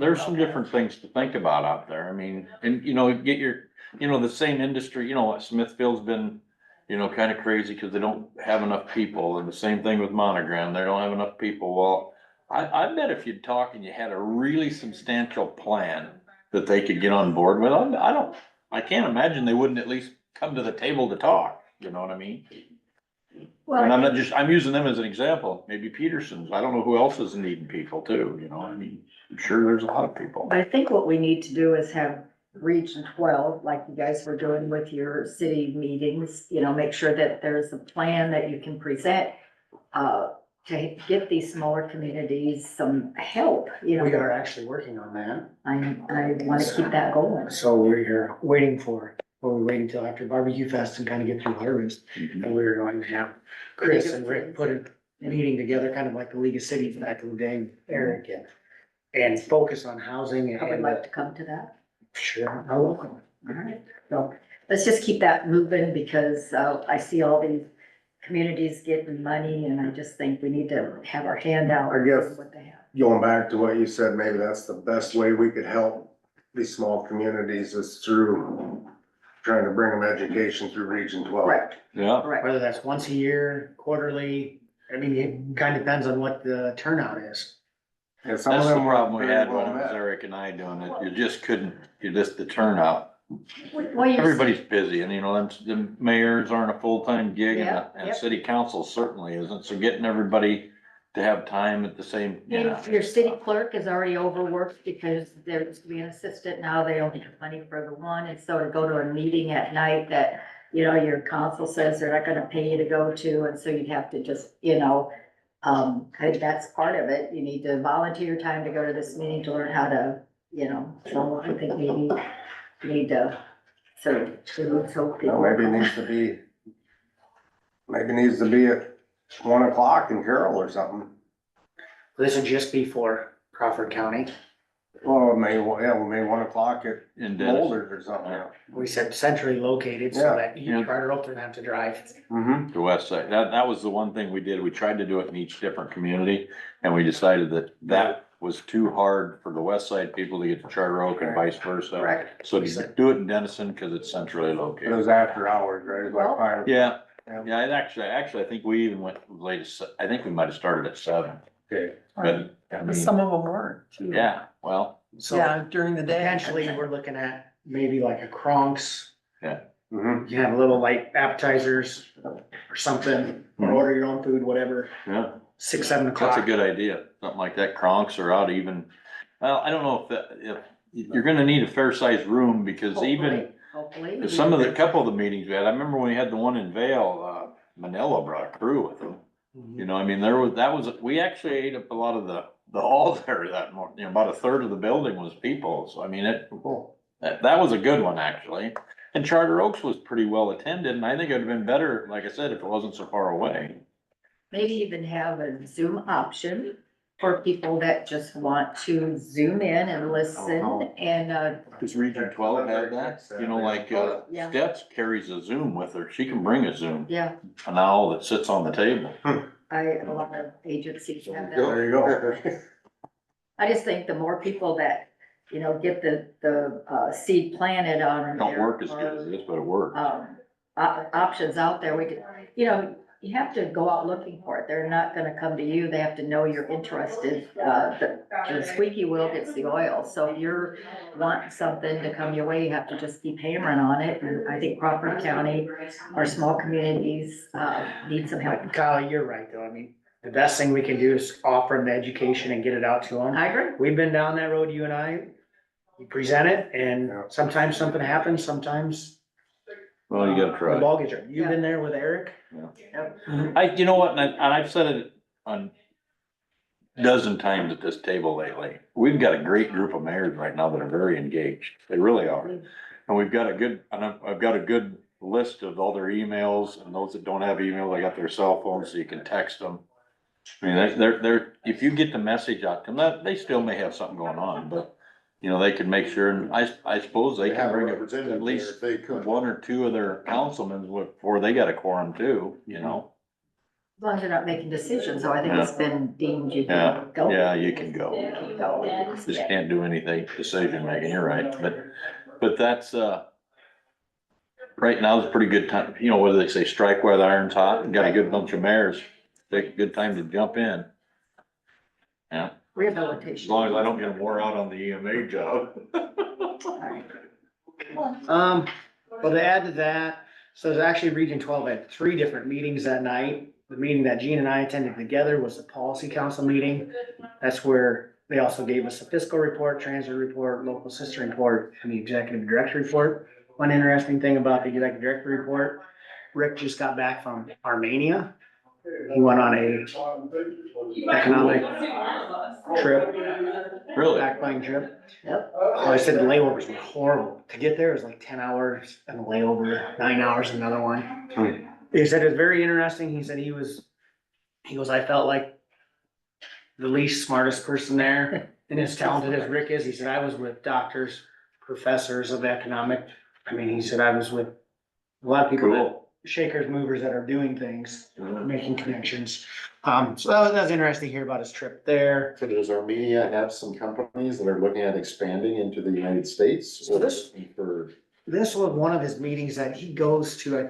There's some different things to think about out there. I mean, and you know, the same industry, you know, what Smithfield's been, you know, kind of crazy because they don't have enough people, and the same thing with Monogram, they don't have enough people. Well, I bet if you'd talk and you had a really substantial plan that they could get on board with, I can't imagine they wouldn't at least come to the table to talk, you know what I mean? And I'm Well, I'm using them as an example, maybe Peterson's, I don't know who else is needing people too, you know, I mean, I'm sure there's a lot of people. I think what we need to do is have Region 12, like you guys were doing with your city meetings, you know, make sure that there's a plan that you can present, to get these smaller communities some help, you know. We are actually working on that. I wanna keep that going. So we're waiting till after barbecue fest and kind of get through harvest. Mhm. And we were going to have Chris and Rick put a meeting together, kind of like the League of Cities back in the day, Eric, and focus on housing I would and, like to come to that. sure, I will. All right, so let's just keep that moving because, I see all these communities getting money and I just think we need to have our hand out. I guess- What they have. Going back to what you said, maybe that's the best way we could help these small communities is through trying to bring them education through Region 12. Correct, Yeah, correct. Whether that's once a year, quarterly, I mean, it kind of depends on what the turnout is. And some of that's the them were problem we very had well when it was met. Eric and I doing it, the turnout. Well, you're. Everybody's busy and you know, the mayors aren't a full-time gig and, Yeah, and yep. city council certainly isn't, so getting everybody to have time at the same, you know. Your city clerk is already overworked because there's to be an assistant now, they only have money for the one, and so to go to a meeting at night that, you know, your council says they're not gonna pay you to go to, and so you'd have to just, you know, I think that's part of it, you need to volunteer time to go to this meeting to learn how to, you know, so I think maybe you need to sort of, so. Well, maybe it needs to be at 1 o'clock in Carroll or something. This would just be for Crawford County. Well, maybe 1 o'clock at In Denison. Boulders or something, yeah. We said centrally located so Yeah. that Yeah. you, Charter Oak, didn't have to drive. Mm-hmm. The west side, that was the one thing we did, we tried to do it in each different community, and we decided that was too hard for the west side people to get to Charter Oak and vice versa. Correct. So to do it in Denison, cause it's centrally It located. was after hours, right? It was like 5 o'clock. Yeah, Yeah. yeah, it actually, I think we even went late, I think we might have started at 7, Okay. but, I mean, Some of them weren't too. yeah, well, So Yeah, during the day. potentially, we're looking at maybe like a Kronk's. Yeah. Mhm. You can have a little light appetizers or something, or order your own food, whatever, Yeah, 6, 7 that's o'clock. a good idea. Something like that, Kronks or out even, well, I don't know if you're gonna need a fair sized room because even Hopefully. some of the, couple of the meetings we had, I remember when we had the one in Vale, Manila brought a crew with them. You know, I mean, we actually ate up a lot of the hall there that morning, you know, about a third of the building was people, so I mean, that was a good one, actually. And Charter Oaks was pretty well attended, and I think it'd have been better, like I said, if it wasn't so far away. Maybe even have a Zoom option for people that just want to zoom in and listen and, Does Region 12 have that? You know, like, Yeah. Stets carries a Zoom with her, she can bring a Zoom, yeah, an owl that sits on the table. a lot of agencies have that. There you go. I just think the more people that, you know, get the seed planted on. Don't their- work as good as this, but it works. Options out there, we could, you know, you have to go out looking for it. They're not gonna come to you. They have to know you're interested. The squeaky wheel gets the oil. So if you're wanting something to come your way, you have to just keep hammering on it. And I think Crawford County, our small communities, need some help. Kyle, you're right, though. I mean, the best thing we can do is offer them the education and get it out to them. I agree. We've been down that road, you and I. You present it, and Yeah. sometimes something happens, sometimes Well, you gotta the try. ball gets dropped. You've been there with Eric. You know what, and I've said it on a dozen times at this table lately. We've got a great group of mayors right now that are very engaged. They really are. And we've got I've got a good list of all their emails, and those that don't have email, they got their cell phones, so you can text them. I mean, they're, if you get the message out to them, they still may have something going on, but, you know, they can make sure, and I suppose they They can have a bring representative at there least if they could. one or two of their councilmen before they got a quorum too, you know? As long as you're not making decisions, so I think it's been deemed you Yeah, can go. yeah, you can go. You can go. Just can't do anything, decision making, you're right, but that's, right now is a pretty good time, you know, whether they say strike while the iron's hot, and got a good bunch of mayors, take a good time to jump in. Yeah, as Rehabilitation. long as I don't get wore out on the EMA job. Alright. Well, to add to that, so there's actually Region 12 had 3 different meetings that night. The meeting that Gene and I attended together was the policy council meeting. That's where they also gave us a fiscal report, transit report, local system report, and the executive director report. One interesting thing about the executive director report, Rick just got back from Armenia. He went on a economic trip, Really? backpacking trip. Yep. Oh, I said the layovers were horrible. To get there, it was like 10 hours and the layover, 9 hours, another one. He said it's very interesting. He said he goes, I felt like the least smartest person there. And as talented as Rick is, he said, I was with doctors, professors of economic. I mean, he said, I was with a lot of people, that shakers, movers that are doing things, making connections. So that was interesting to hear about his trip there. So does Armenia have some companies that are looking at expanding into the United States? So this- For, This was one of his meetings that he goes to. I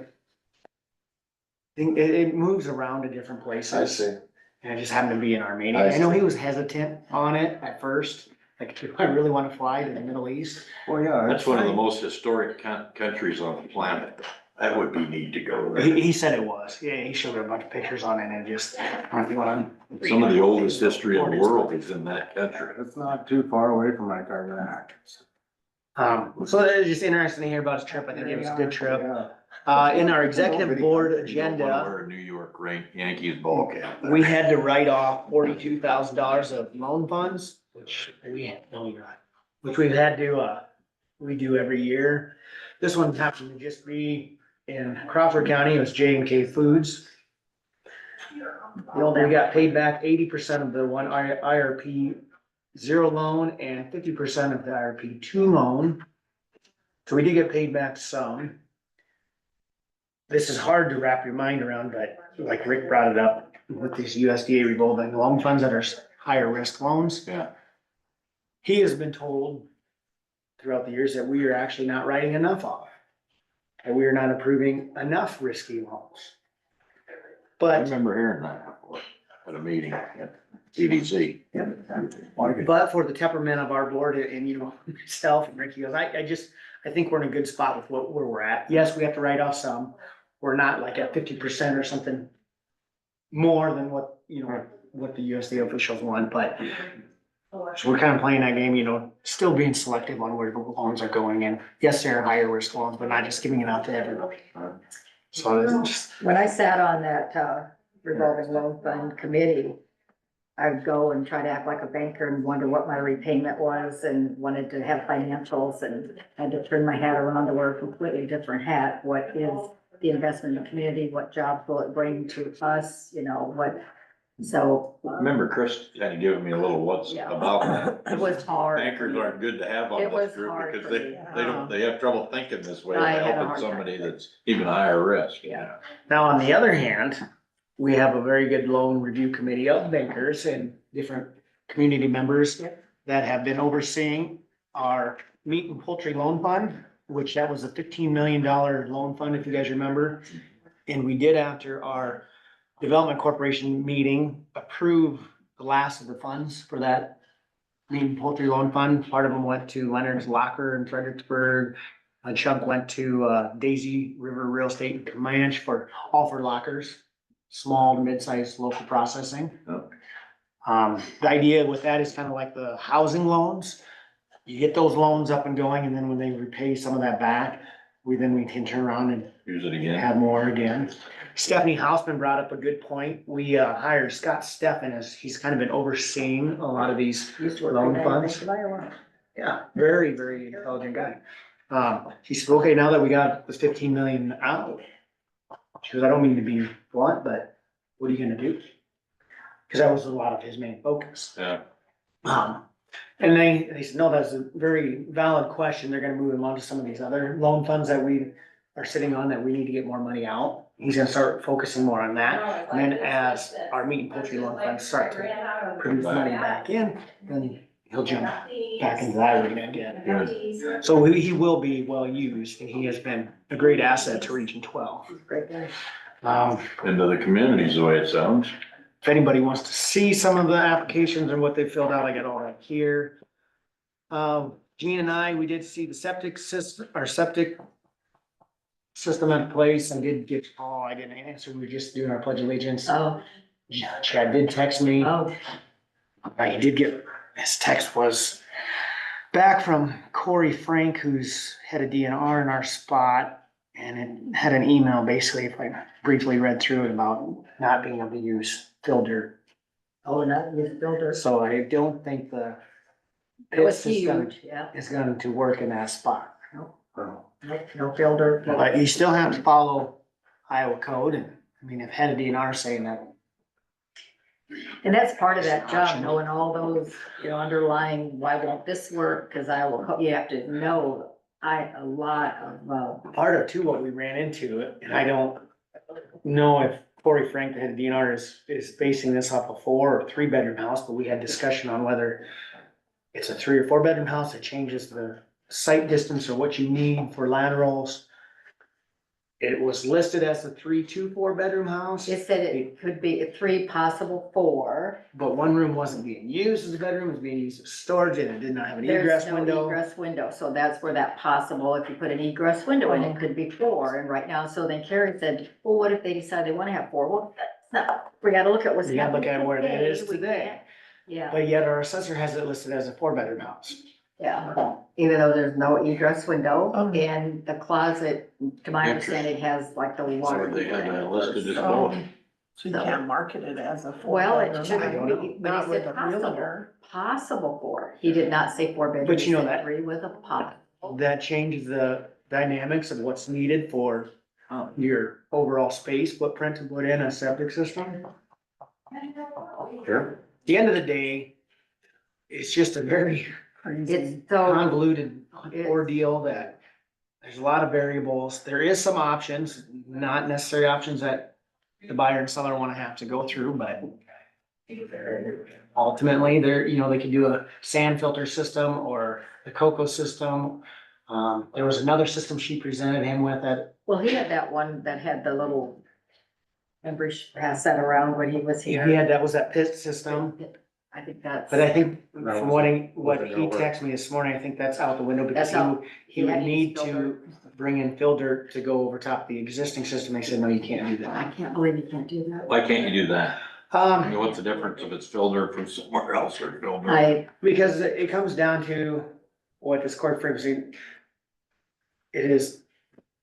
think it moves around to different places. I see. And it just happened to be in Armenia. I I know see. he was hesitant on it at first, like, do I really wanna fly to the Middle East? Well, yeah. That's one of the most historic countries on the planet. That would be neat to go there. He said it was, yeah, he showed a bunch of pictures on it and it just, I don't know. Some of the oldest history in the world is in that country. It's not too far away from like Iraq. So it was just interesting to hear about his trip. I think it was a good trip. Yeah. In our executive board You don't wanna agenda, wear a New York Yankees ball cap. we had to write off $42,000 of loan funds, which we've had to, we do every year. This one happened to just be in Crawford County. It was J&K Foods. We got paid back 80% of the one IRP 0 loan and 50% of the IRP 2 loan. So we did get paid back some. This is hard to wrap your mind around, but like Rick brought it up with these USDA revolving loan funds that are higher risk loans. Yeah. He has been told throughout the years that we are actually not writing enough off. And we are not approving enough risky loans. I But remember hearing that before at a meeting. EDC. But for the temperament of our board and, you know, myself and Ricky goes, I think we're in a good spot with where we're at. Yes, we have to write off some. We're not like at 50% or something more than what, you know, what the USDA officials want, but so we're kind of playing that game, you know, still being selective on where the loans are going in. Yes, there are higher risk loans, but not just giving it out to everybody. So it's just, When I sat on that revolving loan fund committee, I would go and try to act like a banker and wonder what my repayment was and wanted to have financials and had to turn my hat around to wear a completely different hat. What is the investment in the community? What jobs will it bring to us? You know, what, so. Remember Chris kind of giving me a little what's Yeah. about that. It was hard. Bankers aren't good to have on It was this group hard because for me. they have trouble thinking this way, I had a helping hard time. somebody that's even higher risk. Yeah. now, on the other hand, we have a very good loan review committee of bankers and different community members that have been overseeing our meat and poultry loan fund, which that was a $15 million loan fund, if you guys remember. And we did, after our development corporation meeting, approve the last of the funds for that meat and poultry loan fund. Part of them went to Leonard's Locker in Fredericksburg. A chunk went to Daisy River Real Estate in Comanche for lockers, small to mid-sized local processing. The idea with that is kind of like the housing loans. You get those loans up and going, and then when they repay some of that back, we can turn around and Use it again. have more again. Stephanie Hausman brought up a good point. We hired Scott Steffen as he's kind of been overseeing a lot of these loan funds. Yeah, very, very intelligent guy. He said, okay, now that we got this 15 million out, she goes, I don't mean to be blunt, but what are you gonna do? Cause that was a lot of his main focus. Yeah. And they said, no, that's a very valid question. They're gonna move him on to some of these other loan funds that we are sitting on that we need to get more money out. He's gonna start focusing more on that. And then as our meat and poultry loan funds start to produce money back in, then he'll jump back into that arena again. So he will be well used, and he has been a great asset to Region 12. Into the communities, the way it sounds. If anybody wants to see some of the applications and what they filled out, I got all that here. Gene and I, we did see the septic system in place. I did get, I didn't answer. We were just doing our pledge of allegiance. Oh, Chad did text me. oh, He did get, his text was back from Corey Frank, who's head of DNR in our spot. And it had an email, basically, if I briefly read through it, about not being able to use filter. oh, not use builder. So I don't think the It was pits huge, yeah. is going to work in that spot. No builder. But you still have to follow Iowa code, and I mean, if head of DNR saying that, And that's part of that It's job, optional. knowing all those, you know, underlying, why won't this work? Cause you have to know, a lot of, part of too what we ran into, and I don't know if Corey Frank, the head of DNR, is basing this off a 4 or 3 bedroom house, but we had discussion on whether it's a 3 or 4 bedroom house that changes the site distance or what you need for laterals. It was listed as a 3, 2, 4 bedroom house, it said it could be a 3, possible 4. but one room wasn't being used as a bedroom, it was being used as storage, and it did not have an There's egress no window. egress window, so that's where that possible, if you put an egress window in, it could be 4, and right now, so then Carrie said, well, what if they decide they wanna have 4? Well, that's not, we gotta look at what's You gotta look happening at where it is We today. can't- Yeah, But yet our assessor has it listed as a 4 bedroom house. yeah, even though there's no egress window, Oh. and the closet, to my Interesting. understanding, has like the water. So they had that listed as So well. so you can't market it as a four Well, it bedroom. should I don't know. be, but Not he with said a realtor. possible 4. He did not say 4 bedrooms. But you know he said that- 3 with a pot. That changes the dynamics of what's needed for your overall space footprint to put in a septic system. Sure. At the end of the day, it's just a very Crazy. It's so, convoluted ordeal that there's a lot of variables. There is some options, not necessary options that the buyer and seller wanna have to go through, but ultimately, they could do a sand filter system or the cocoa system. There was another system she presented him with that, well, he had that one that had the little Remember, he passed that around when he was He here. had, that was that pit system, I think that's. but I think from what he Was it texted me this morning, I think that's out the window because That's out. he would Yeah, need he's to bring in fill dirt to go over top the existing system. They said, no, you can't do I that. can't believe you can't do that. Why can't you do that? I mean, Um, what's the difference if it's filter from somewhere else or filter? because it comes down to what this court frequency. It is,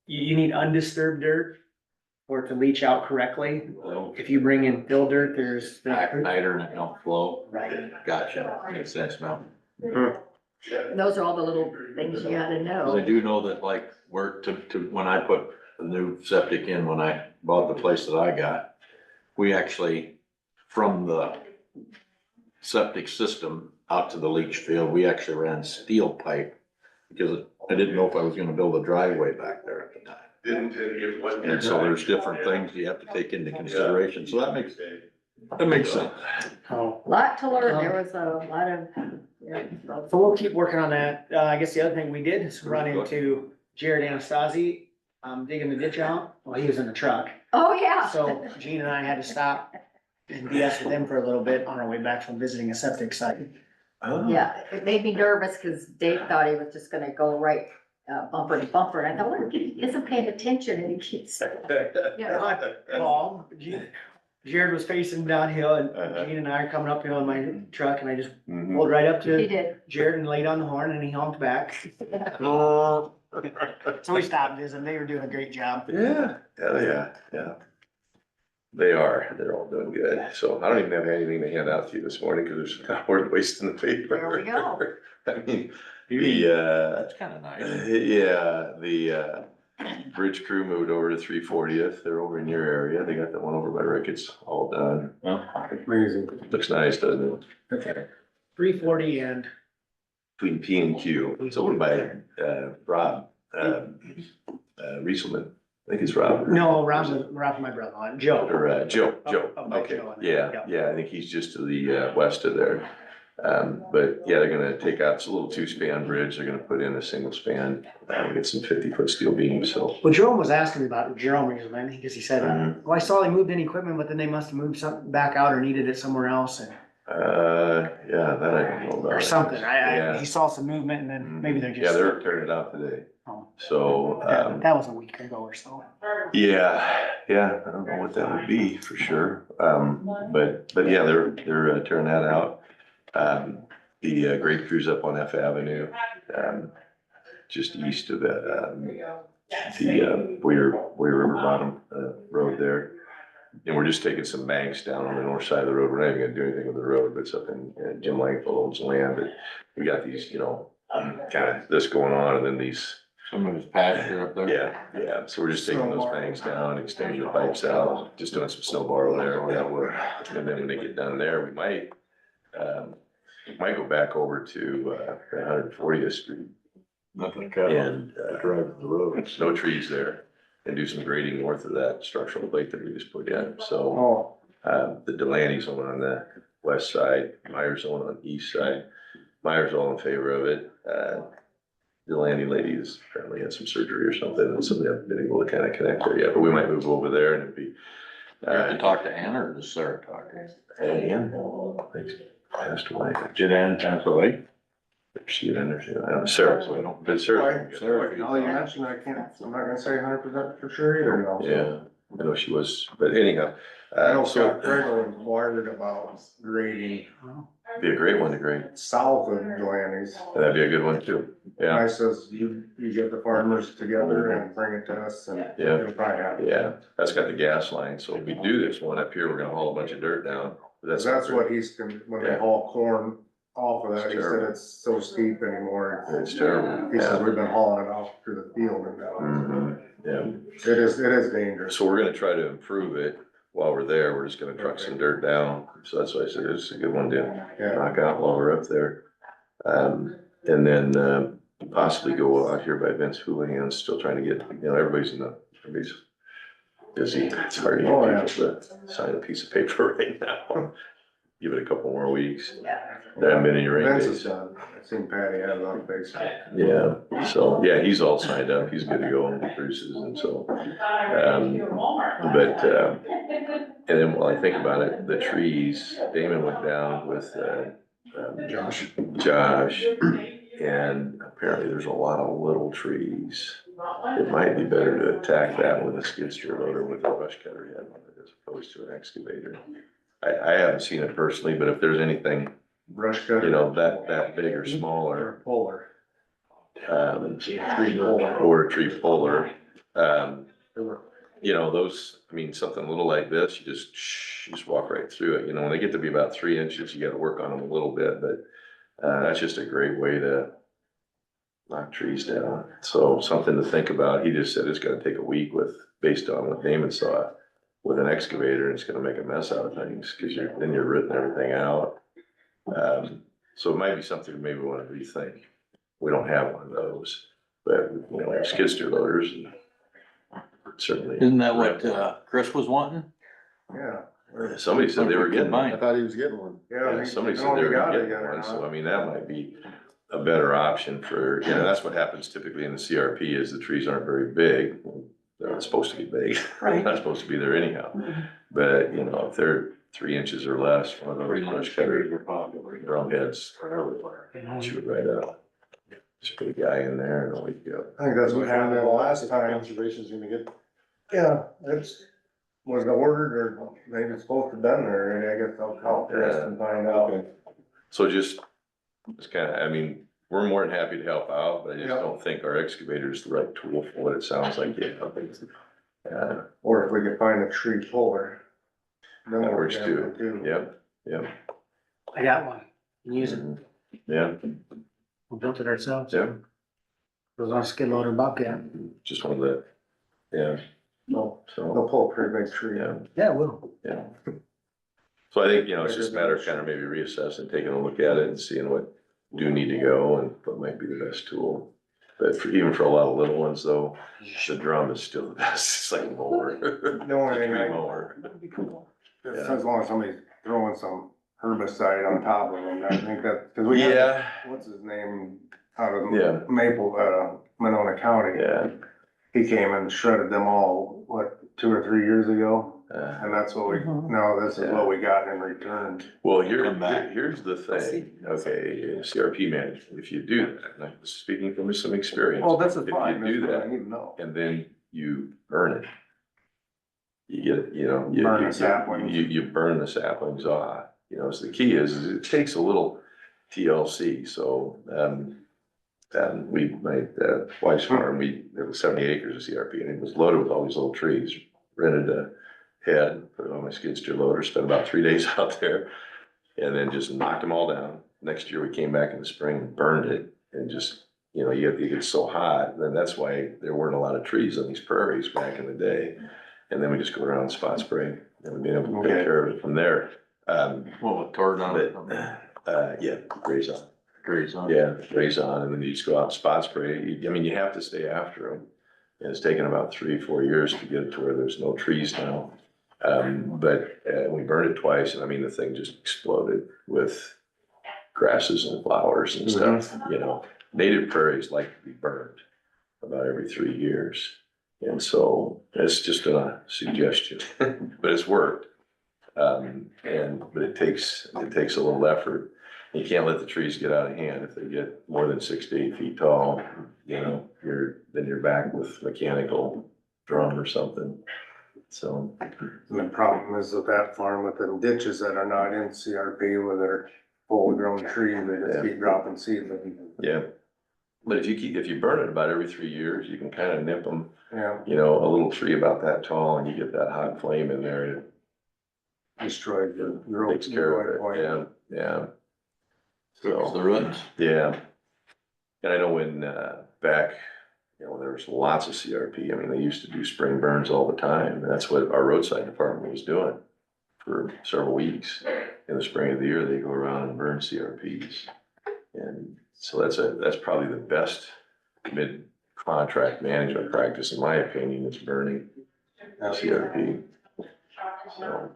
you need undisturbed dirt for it to leach out correctly. Well, If you bring in fill dirt, there's. pack tighter and it don't flow. Right. Gotcha, makes sense now. Those are all the little things you gotta Cause I know. do know that like, when I put the new septic in, when I bought the place that I got, we actually, from the septic system out to the leach field, we actually ran steel pipe because I didn't know if I was gonna build a driveway back there at the time. And so there's different things you have to take into consideration, so that makes sense. Oh. Lot to learn. There was a lot of, yeah. So we'll keep working on that. I guess the other thing we did is run into Jared Anastasi, digging the ditch out. Well, he was in the truck. Oh, yeah. So Gene and I had to stop and BS with him for a little bit on our way back from visiting a septic site. Yeah, it made me nervous because Dave thought he was just gonna go right, bumper to bumper. And I thought, what if he isn't paying attention and he keeps, you know. Paul, Jared was facing downhill Uh-huh. and Gene and I are coming uphill in my truck and I just Mhm. pulled right up He to did. Jared and laid on the horn and he honked back. Oh. So we stopped visiting. They were doing a great job. Yeah, hell yeah, yeah. They are, they're all doing good. So I don't even have anything to hand out to you this morning because there's we're wasting the paper. There we go. I mean, That's kinda nice. yeah, the bridge crew moved over to 340th. They're over in your area. They got that one over by Ricketts all done. Amazing. Looks nice, doesn't it? 340 and Between P and Q. It's over by, Rob, Rieselman. I think it's Rob. no, Rob's my brother-in-law, Joe. Or, Joe, Up by okay, Joe, I think. yeah, Yep. yeah, I think he's just to the, west of there. But yeah, they're gonna take out, it's a little 2-span bridge, they're gonna put in a single span, get some 50-foot steel beams, so. Well, Jerome was asking me about Jerome Rieselman, because he said, Mhm. well, I saw they moved in equipment, but then they must have moved something back out or needed it somewhere else and, Yeah, that I don't know about. or something. Yeah. He saw some movement and then maybe they're Yeah, just. they're tearing it out today, Oh. so, That was a week ago or so. yeah, I don't know what that would be for sure. But yeah, they're tearing that out. The grade crew's up on F Avenue, just east of the Boyer River Bottom, road there. And we're just taking some banks down on the north side of the road. We're not even gonna do anything with the road, but it's up in, Jim Langfeld owns the land, but we got these, kind of this going on and then these. Some of his pasture up there. Yeah, so we're just taking those banks down, extending the pipes out, just doing some snow borrow there, and that work. And then when they get done there, we might go back over to 140th Street Nothing cut on and drive the road. no trees there and do some grading north of that structural plate that we just put in. So the Delaney's on the west side, Myers on the east side. Myers all in favor of it. Delaney lady has apparently had some surgery or something, and so they haven't been able to kind of connect there yet, but we might move over there and it'd be. You have to talk to Anna or does Sarah talk to her? And thanks, passed away. Did Ann pass away? She had energy, I don't know, Sarah, so I don't, but Sarah. Now that you mentioned, I'm not gonna say 100% for sure either, you know. Yeah, I know she was, but anyhow, I know so Scott Craig inquired about grading be a great one to grade. south of Delaney's. That'd be a good one too. And Yeah, I says, you get the farmers together and bring it to us and Yeah. it'll probably happen. yeah, that's got the gas line, so if we do this one up here, we're gonna haul a bunch of dirt down. Cause that's what when they Yeah. haul corn off of that, It's he said terrible. it's so steep anymore. It's terrible. He says, Yeah. we've been hauling it out through the field and now, Mhm, yeah. it is dangerous. So we're gonna try to improve it while we're there. We're just gonna truck some dirt down. So that's why I said it's a good one to Yeah, knock out while we're up there. And then, possibly go out here by Vince Houlihan's, still trying to get, everybody's busy. It's hard to Oh, get yeah. people to sign a piece of paper right now. give it a couple more weeks. There haven't been any rain Vince is days. done. I seen Patty had it on Facebook. Yeah, so, yeah, he's all signed up, he's good to go on Bruce's, and so, and then while I think about it, the trees, Damon went down with, Josh. Josh, and apparently there's a lot of little trees. It might be better to attack that with a skid steer loader with a brush cutter head on it as opposed to an excavator. I haven't seen it personally, but if there's anything, Brush cutter. you know, that big or smaller, Or puller. tree puller or a tree puller, you know, those, I mean, something little like this, you just walk right through it. You know, when they get to be about 3 inches, you gotta work on them a little bit, but that's just a great way to knock trees down. So something to think about. He just said it's gonna take a week based on what Damon saw with an excavator, and it's gonna make a mess out of things, cause then you're ripping everything out. So it might be something to maybe wanna rethink. We don't have one of those, but you know, we have skid steer loaders and certainly. Isn't that what, Chris was wanting? Yeah. Somebody said they were getting I one. thought he was getting one. Yeah, somebody said they were getting one, so I mean, that might be a better option for, you know, that's what happens typically in the CRP is the trees aren't very big. They're not supposed to be big. They're not supposed to be there anyhow. But, you know, if they're 3 inches or less, one of those brush cutters, drum heads, shoot right up. Just put a guy in there and away you go. I think that's what happened the last time. Conservation's gonna get. Yeah, was it ordered or maybe it's supposed to be done there, I guess I'll call Chris and find out. So just, it's kind of, I mean, we're more than happy to help out, but I just Yeah. don't think our excavator is the right tool for what it sounds like. Or if we could find a tree puller. Then That we're works down too. Yep, yep. I got one. Can use it. Yeah, We built it ourselves. yeah, Goes on a skid loader bobcat. just one of the, yeah, No, so, they'll pull a pretty big tree. yeah, Yeah, it will. yeah. So I think, you know, it's just a matter of kind of maybe reassessing, taking a look at it and seeing what do need to go and what might be the best tool. But even for a lot of little ones though, the drum is still the best, it's like a mower. The only thing Tree I, mower. just as long as somebody's throwing some herbicide on top of them, I think that, cause we had, Yeah, what's his name, out Yeah. of Maple, Monona County. yeah. He came and shredded them all, what, 2 or 3 years ago? And that's what we, Mhm. no, this is Yeah. what we got in return. Well, Come back. here's the thing, okay, CRP management, if you do that, and I'm speaking from some experience. Well, this is If you fine, do that's what I that, need to know. and then you burn it. You get, you know. Burn the saplings. You burn the saplings off, you know, so the key is it takes a little TLC, so, my wife's farm, it was 70 acres of CRP, and it was loaded with all these little trees. Rented a head, put it on my skid steer loader, spent about 3 days out there, and then just knocked them all down. Next year, we came back in the spring and burned it, and just, you know, it gets so hot, and that's why there weren't a lot of trees on these prairies back in the day. And then we just go around and spot spray, and we've been able to take care of it from there. Well, tore down. Yeah, graze on. Graze on. Yeah, graze on, and then you just go out and spot spray. I mean, you have to stay after them. And it's taken about 3-4 years to get it to where there's no trees now. But we burned it twice, and I mean, the thing just exploded with grasses and flowers and stuff, you know. Native prairies like to be burned about every 3 years. And so it's just a suggestion, but it's worked. But it takes a little effort. You can't let the trees get out of hand. If they get more than 6 to 8 feet tall, you know, then you're back with mechanical drum or something. So. And the problem is with that farm with them ditches that are not in CRP where they're full grown trees, they just keep dropping seedlings. Yeah. But if you burn it about every 3 years, you can kind of nip them, Yeah, you know, a little tree about that tall, and you get that hot flame in there, and it destroyed the growth. takes care of it. Yeah, yeah. Fix the roots. Yeah. And I know when, back, you know, there was lots of CRP. I mean, they used to do spring burns all the time. And that's what our roadside department was doing for several weeks. In the spring of the year, they go around and burn CRPs. And so that's probably the best mid-contract management practice, in my opinion, is burning CRP. So.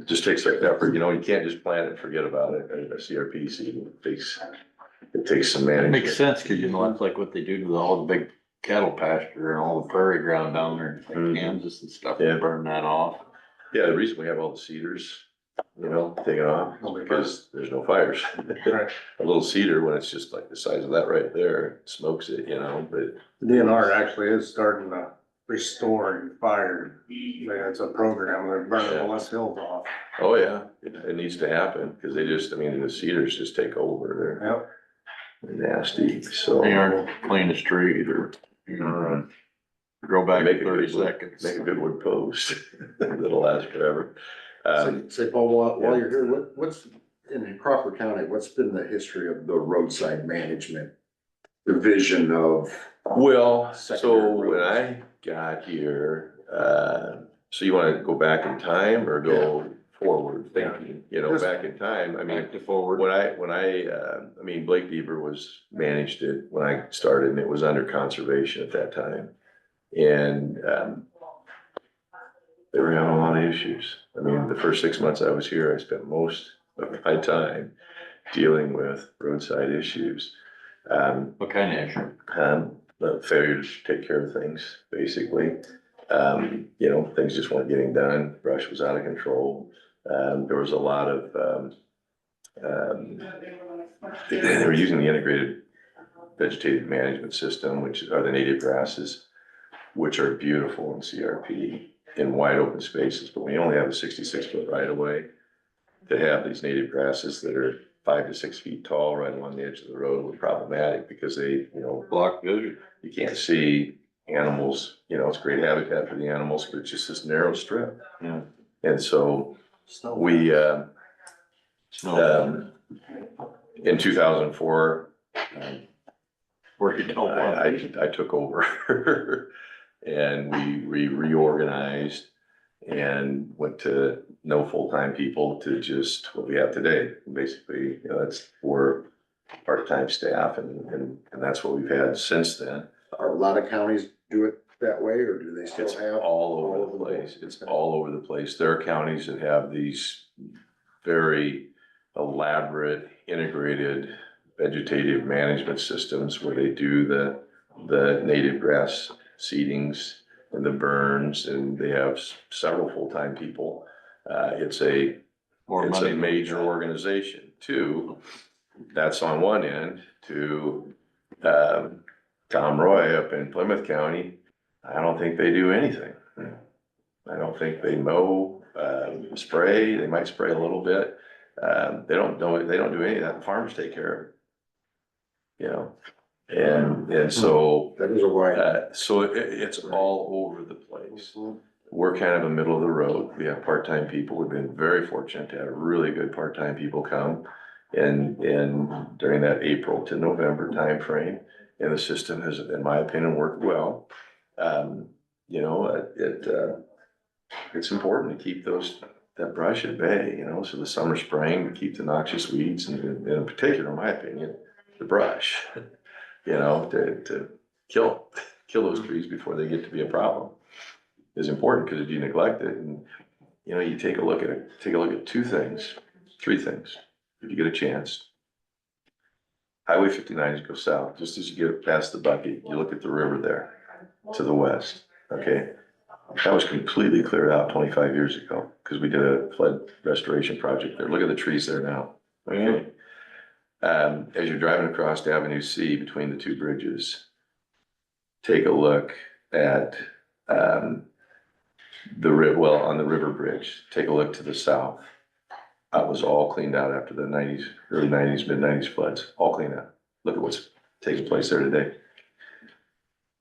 just takes effort, you know, you can't just plant it and forget about it. A CRP seed it takes some It management. makes sense, cause you know, that's like what they do to all the big cattle pasture and all the prairie ground down there in Kansas and stuff, they Yeah. burn that off. Yeah, the reason we have all the cedars, you know, taken off, is because there's no fires. Right. A little cedar, when it's just like the size of that right there, smokes it, you know, but. DNR actually is starting to restore fire. It's a program, they're burning the less hills off. Oh, yeah, it needs to happen, cause they just, I mean, the cedars just take over, Yep. they're nasty, so. They aren't clean as tree either. Grow back Make in a 30 good wood- seconds. Make a good wood post, that'll last forever. Say, Paul, while you're here, what's, in Crawford County, what's been the history of the roadside management division of? Well, so Secondary when roads. I got here, so you wanna go back in time or go forward thinking, you know, Just- back in time, I mean. Back to forward. I mean, Blake Deaver managed it when I started and it was under conservation at that time. And, they were having a lot of issues. I mean, the first 6 months I was here, I spent most of my time dealing with roadside issues. What kind of issue? The failure to take care of things, basically. You know, things just weren't getting done, brush was out of control. There was a lot of, they were using the integrated vegetative management system, which are the native grasses, which are beautiful in CRP in wide open spaces, but we only have a 66-foot right of way to have these native grasses that are 5 to 6 feet tall right along the edge of the road were problematic because they, you know, Block vision. you can't see animals, you know, it's great habitat for the animals, but it's just this narrow strip. Yeah. And so we, Snow. in 2004, Where you don't want. I took over and we reorganized and went to no full-time people to just what we have today. Basically, you know, that's 4 part-time staff and that's what we've had since then. Are a lot of counties do it that way, or do they still It's have? all over the place. It's all over the place. There are counties that have these very elaborate integrated vegetative management systems where they do the native grass seedings and the burns, and they have several full-time people. It's a major organization. Two, that's on one end. To Tom Roy up in Plymouth County, I don't think they do anything. I don't think they mow, spray. They might spray a little bit. They don't do any of that. The farmers take care of it. You know, and so, That is a wide. so it's all over the place. We're kind of a middle of the road. We have part-time people. We've been very fortunate to have really good part-time people come and during that April to November timeframe. And the system has, in my opinion, worked well. You know, it's important to keep that brush at bay, you know, so the summer spraying to keep the noxious weeds and in particular, in my opinion, the brush, you know, to kill those trees before they get to be a problem is important, because if you neglect it and, you know, you take a look at 3 things, if you get a chance. Highway 59 goes south, just as you get past the bucket, you look at the river there to the west, okay? That was completely cleared out 25 years ago, because we did a flood restoration project there. Look at the trees there now, okay? As you're driving across Avenue C between the 2 bridges, take a look at, on the river bridge, take a look to the south. That was all cleaned out after the 90s, early 90s, mid 90s floods, all cleaned out. Look at what's taking place there today.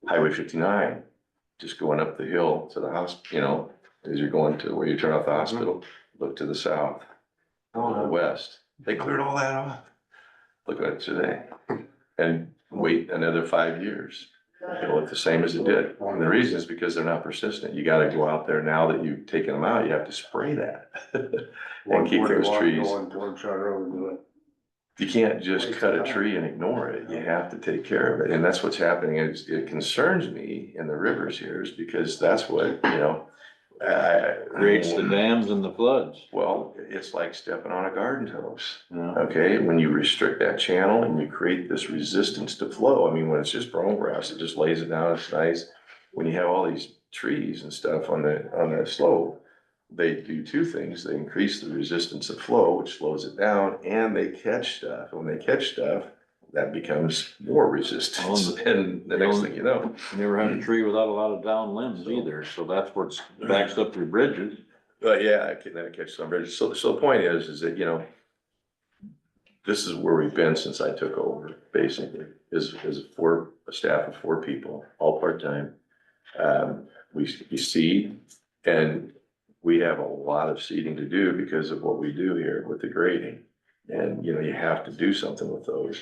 Highway 59, just going up the hill to the hospital, you know, as you're going to where you turn off the hospital, look to the south, to the west. They cleared all that off. Look at it today. And wait another 5 years. It'll look the same as it did. And the reason is because they're not persistent. You gotta go out there now that you've taken them out, you have to spray that. And keep those trees. You can't just cut a tree and ignore it. You have to take care of it. And that's what's happening. It concerns me in the rivers here is because that's what, you know, Creates the dams and the floods. Well, it's like stepping on a garden hose. Yeah. Okay, when you restrict that channel and you create this resistance to flow, I mean, when it's just brome grass, it just lays it down, it's nice. When you have all these trees and stuff on the slope, they do two things. They increase the resistance of flow, which slows it down, and they catch stuff. And when they catch stuff, that becomes more resistance. And the next thing you know. You never had a tree without a lot of down limbs either, so that's what backs up your bridges. But yeah, then it catches on bridges. So the point is that, you know, this is where we've been since I took over, basically, is a staff of 4 people, all part-time. We seed, and we have a lot of seeding to do because of what we do here with the grading. And, you know, you have to do something with those.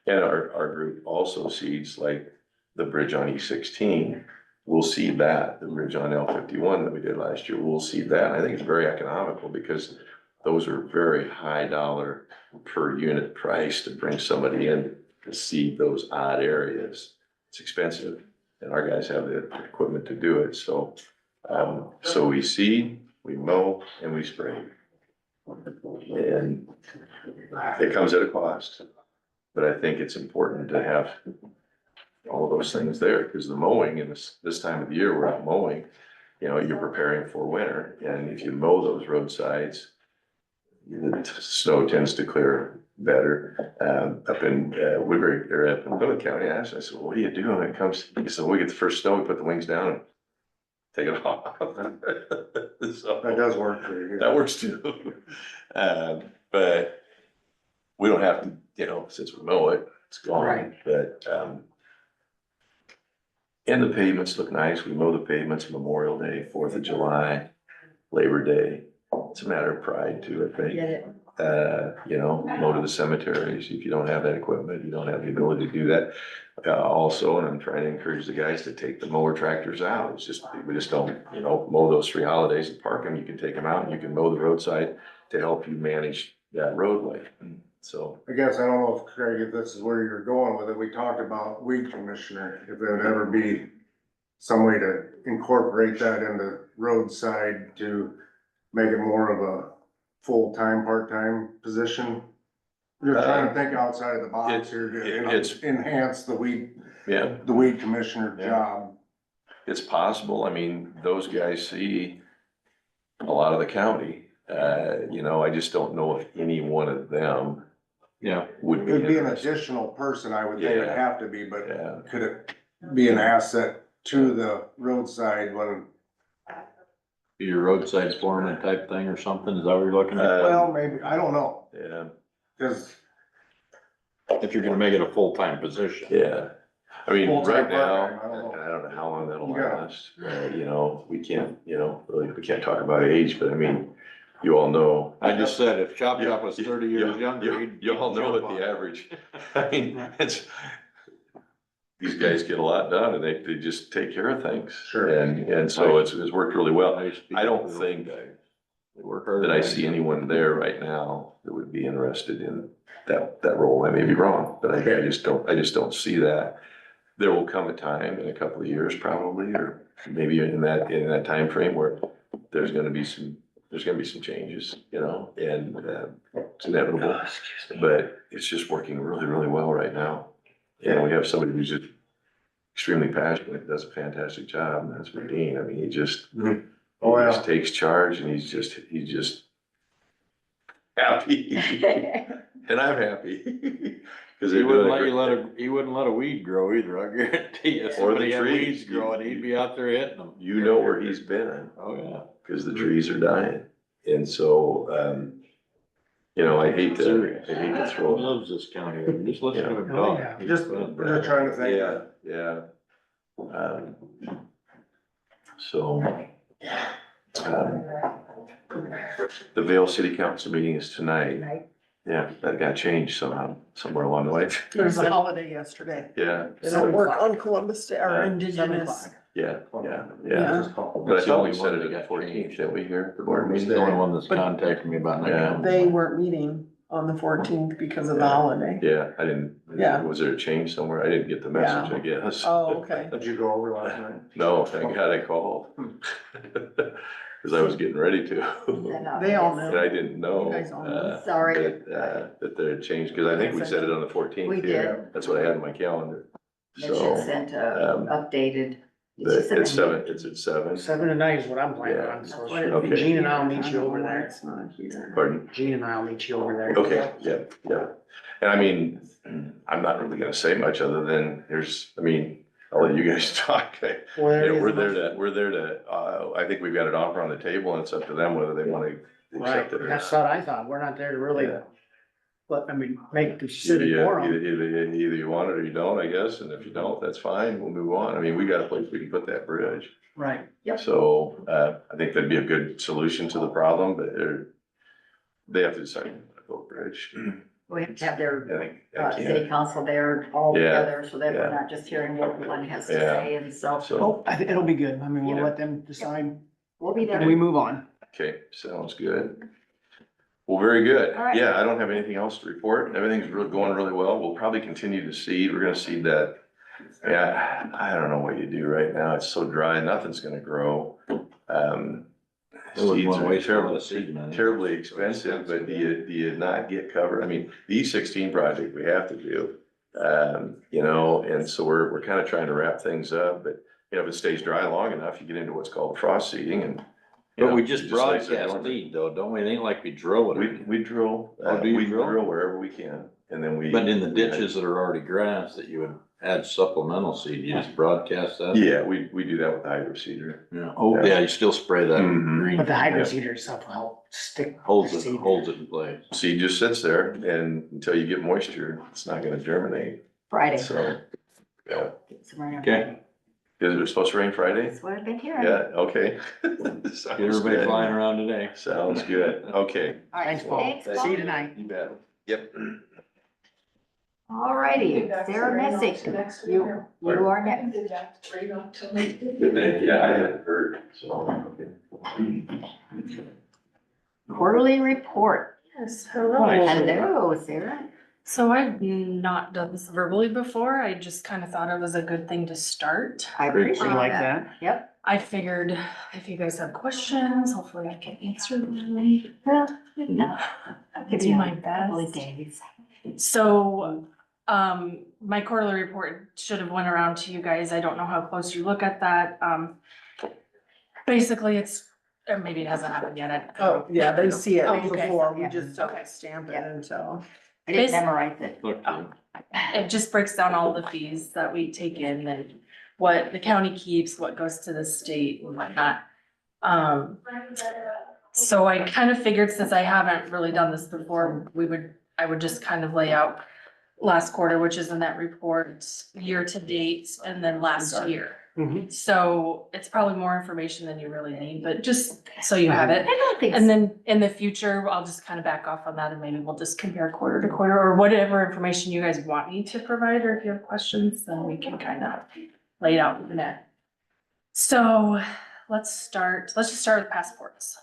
And our group also seeds like the bridge on E16. We'll seed that, the bridge on L51 that we did last year, we'll seed that. And I think it's very economical because those are very high dollar per unit price to bring somebody in to seed those odd areas. It's expensive and our guys have the equipment to do it. So, so we seed, we mow and we spray. And it comes at a cost. But I think it's important to have all of those things there, because the mowing in this time of the year, we're out mowing, you know, you're preparing for winter. And if you mow those roadsides, the snow tends to clear better. Up in Woodbury, or up in Plymouth County, I said, well, what do you do when it comes? He said, we get the first snow, we put the wings down and take it off. So, That does work for you. that works too. But we don't have to, you know, since we mow it, it's gone. Right. But, and the pavements look nice. We mow the pavements Memorial Day, 4th of July, Labor Day. It's a matter of pride too, I think. Get it? You know, mow to the cemeteries. If you don't have that equipment, you don't have the ability to do that. Also, and I'm trying to encourage the guys to take the mower tractors out. It's just, we just don't, you know, mow those 3 holidays and park them. You can take them out and you can mow the roadside to help you manage that roadway. So. I guess, I don't know if Craig, if this is where you're going with it, we talked about weed commissioner, if there would ever be some way to incorporate that into roadside to make it more of a full-time, part-time position. You're trying to think outside of the box here to enhance the weed commissioner job. It's possible. I mean, those guys see a lot of the county. You know, I just don't know if any one of them would be. It'd be an interested. additional person, I would think it'd Yeah. have to be, but Yeah. could it be an asset to the roadside when? Be your roadside foreman type thing or something, is that what you're looking at? Well, maybe, I don't know, Yeah, cause If you're gonna make it a full-time position. yeah. I mean, Full-time, right now, part-time, I don't know. and I don't know how long that'll Yeah. last. You know, we can't, you know, really, we can't talk about age, but I mean, you all know. I just said if Chop Chop was 30 years younger, he'd. You all know what the average, I mean, these guys get a lot done and they just take care of things. Sure. And so it's worked really well. I don't think They work hard. that I see anyone there right now that would be interested in that role. I may be wrong, but I just don't see that. There will come a time in a couple of years probably, or maybe in that time frame where there's gonna be some changes, you know, and it's inevitable. But it's just working really, really well right now. And we have somebody who's just extremely passionate, does a fantastic job, and that's Dean. I mean, he just takes charge and he's just happy. And I'm happy. Cause He wouldn't let a weed grow either, I guarantee you. Or the Somebody had trees. weeds growing, he'd be out there hitting them. You know where he's been, Oh, yeah. cause the trees are dying. And so, you know, I hate to He throw. loves this county, just listen to him Oh, talk. yeah. just trying to think. Yeah. So, the Vale City Council meeting is tonight. Yeah, that got changed somehow, somewhere along the way. There was a holiday yesterday. Yeah, They don't work on Columbus Day or Indigenous. yeah. Yeah. But I That's the thought only we one said that it got at 14th, changed. didn't we, here, the board He's meeting? the only one that's contacted me about Yeah. that. They weren't meeting on the 14th because of the holiday. Yeah, I didn't, Yeah. was there a change somewhere? I didn't get the message, I guess. Oh, okay. Did you go over last night? No, thank God I called. Cause I was getting ready to. They all And know. I didn't know. You guys all know. Sorry. That they had changed, cause I think we said it on the 14th. We here. That's what I had in my calendar. They should So, send um, updated. it's 7, it's at 7. 7 to 9 is what I'm planning Yeah. on, so That's what it Okay. Gene and I'll meet you I don't over know why there. it's not here. Pardon? Gene and I'll meet you over there. Okay, yeah, yeah. And I mean, I'm not really gonna say much other than I'll let you guys talk. Well, there it is. We're there to, I think we've got an offer on the table and it's up to them whether they wanna Right, accept it or that's not. what I thought. We're not there to really, Yeah. make the Either city you, more. either you want it or you don't, I guess, and if you don't, that's fine, we'll move on. I mean, we got a place we can put that bridge. Right. So, I think that'd be a good solution to the problem, but they have to decide on the bridge. We have to have their I think, I city can't, council there all Yeah, together, so that we're yeah. not just hearing what one has to Yeah. say, and so so, Oh, I think it'll be good. I mean, we'll Yeah. let them decide we'll be and there. we move on. okay, sounds good. Well, very good. All right. Yeah, I don't have anything else to report. Everything's going really well. We'll probably continue to seed. We're gonna seed that. Yeah, I don't know what you do right now. It's so dry, nothing's gonna grow. Seeds are terribly expensive, but do you not get covered? I mean, the E16 project we have to do. And so we're kind of trying to wrap things up, but if it stays dry long enough, you get into what's called frost seeding and. But we just it lays there broadcast dormant. seed though, don't we? It ain't like we drill it. We drill, Oh, do you we drill? drill wherever we can, and then we. But in the ditches that are already grass that you would add supplemental seed, you just broadcast that? Yeah, we do that with the hydro seeder. Yeah, oh, yeah, you still spray that Mhm. green. But the hydro seeder itself will help stick. Holds the it, seed. holds it in place. Seed just sits there and until you get moisture, it's not gonna germinate, Friday. so. Yeah, It's around Okay. Friday. is it supposed to rain Friday? That's what I've been hearing. Yeah, okay. Get Sounds everybody good. flying around today. Sounds good, okay. All right, Thanks, Paul. thanks, See you Paul. tonight. You bet. Yep. All righty, Sarah Messick, you are next. Yeah, I haven't heard, so. Quarterly report. Yes, hello. Hello, Sarah. So I've not done this verbally before. I just kind of thought it was a good thing to start. I appreciate We like that. that. Yep. I figured if you guys have questions, hopefully I can answer them. I'll do my Couple of best. days. So, my quarterly report should have went around to you guys. I don't know how close you look at that. Basically it's, or maybe it hasn't happened yet. Oh, yeah, they see it Oh, okay. before, we Yeah. just don't stamp it Yeah. until. I didn't Basi- memorize it. Look, It just breaks down all the fees that we take in and what the county keeps, what goes to the state and whatnot. So I kind of figured since I haven't really done this before, I would just kind of lay out last quarter, which is in that report, year to date, and then last year. Mhm. So it's probably more information than you really need, but just so you have I it. don't think. And then in the future, I'll just kind of back off on that and maybe we'll just compare quarter to quarter or whatever information you guys want me to provide, or if you have questions, then we can kind of lay it out in the net. So let's just start with passports.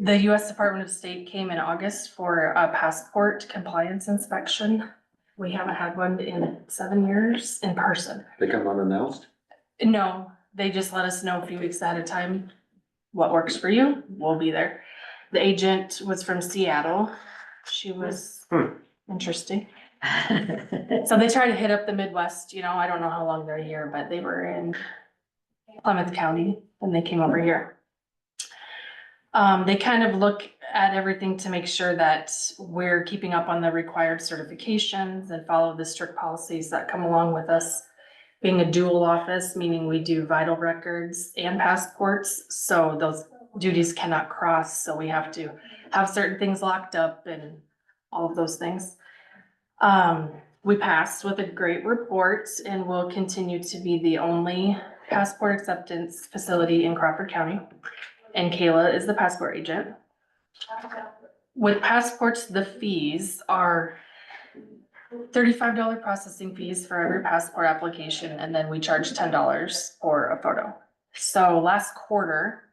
The US Department of State came in August for a passport compliance inspection. We haven't had one in 7 years in person. They come unannounced? No, they just let us know a few weeks ahead of time what works for you. We'll be there. The agent was from Seattle. She was interesting. So they try to hit up the Midwest, I don't know how long they're here, but they were in Plymouth County when they came over here. They kind of look at everything to make sure that we're keeping up on the required certifications and follow the strict policies that come along with us being a dual office, meaning we do vital records and passports. So those duties cannot cross. So we have to have certain things locked up and all of those things. We passed with a great report and will continue to be the only passport acceptance facility in Crawford County. And Kayla is the passport agent. With passports, the fees are $35 processing fees for every passport application, and then we charge $10 for a photo. So last quarter,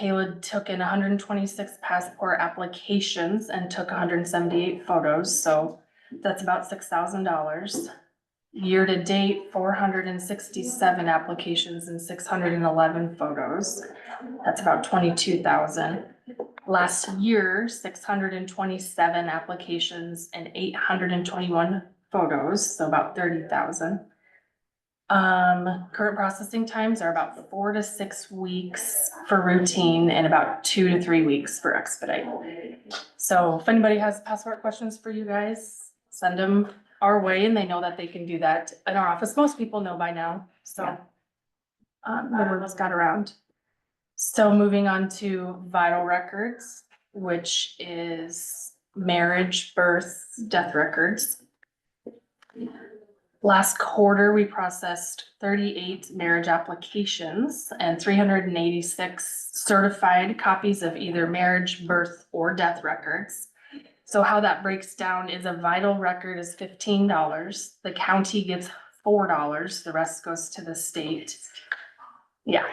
Kayla took in 126 passport applications and took 178 photos, so that's about $6,000. Year to date, 467 applications and 611 photos. That's about 22,000. Last year, 627 applications and 821 photos, so about 30,000. Current processing times are about 4 to 6 weeks for routine and about 2 to 3 weeks for expedite. So if anybody has passport questions for you guys, send them our way, and they know that they can do that in our office. Most people know by now, so. The word's got around. So moving on to vital records, which is marriage, birth, death records. Last quarter, we processed 38 marriage applications and 386 certified copies of either marriage, birth, or death records. So how that breaks down is a vital record is $15. The county gets $4. The rest goes to the state. Yeah.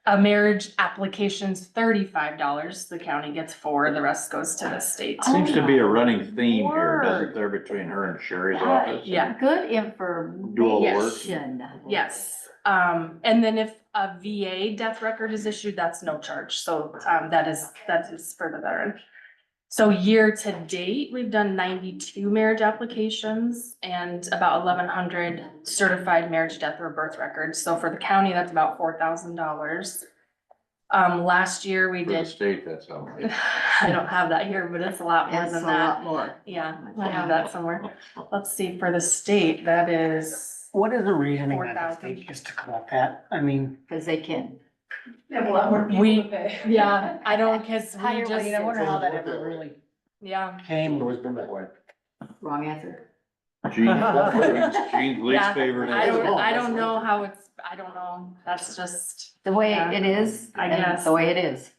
A marriage application's $35. The county gets $4. The rest goes to the state. Seems to be a running theme here, Word. doesn't there, between her and Sherry's office? Yeah. Good Dual work. information. Yes. And then if a VA death record is issued, that's no charge. So, that is for the veteran. So year to date, we've done 92 marriage applications and about 1,100 certified marriage, death, or birth records. So for the county, that's about $4,000. Last year we For the did, state, that's how many. I don't have that here, but it's a lot more That's a than that. lot more. Yeah, I have that somewhere. Let's see, for the state, that is, What is the reasoning that 4,000. they think is to collect that? I mean, Cause they can. They have a lot more people We- to pay. yeah, I don't, cause we Higher just, I wonder how that ever really yeah. came. It's always been that way. Wrong answer. Gene's least Yeah, favorite. I don't know how it's, I don't know, that's just, The way Yeah. it is. I and guess. The way it is.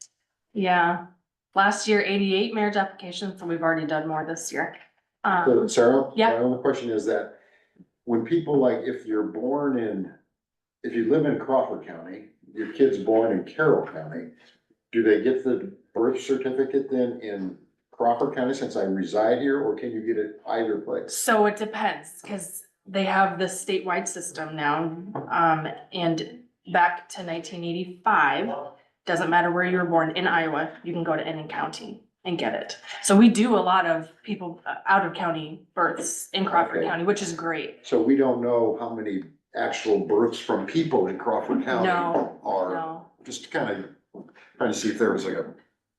yeah. Last year, 88 marriage applications, so we've already done more this year. So Sarah? yeah. My only question is that when people like, if you're born in, if you live in Crawford County, your kid's born in Carroll County, do they get the birth certificate then in Crawford County since I reside here, or can you get it either place? So it depends, cause they have the statewide system now, and back to 1985, doesn't matter where you were born in Iowa, you can go to any county and get it. So we do a lot of people out of county births in Crawford Okay. County, which is great. So we don't know how many actual births from people in Crawford County No, are, no, just kind of trying to see if there was like a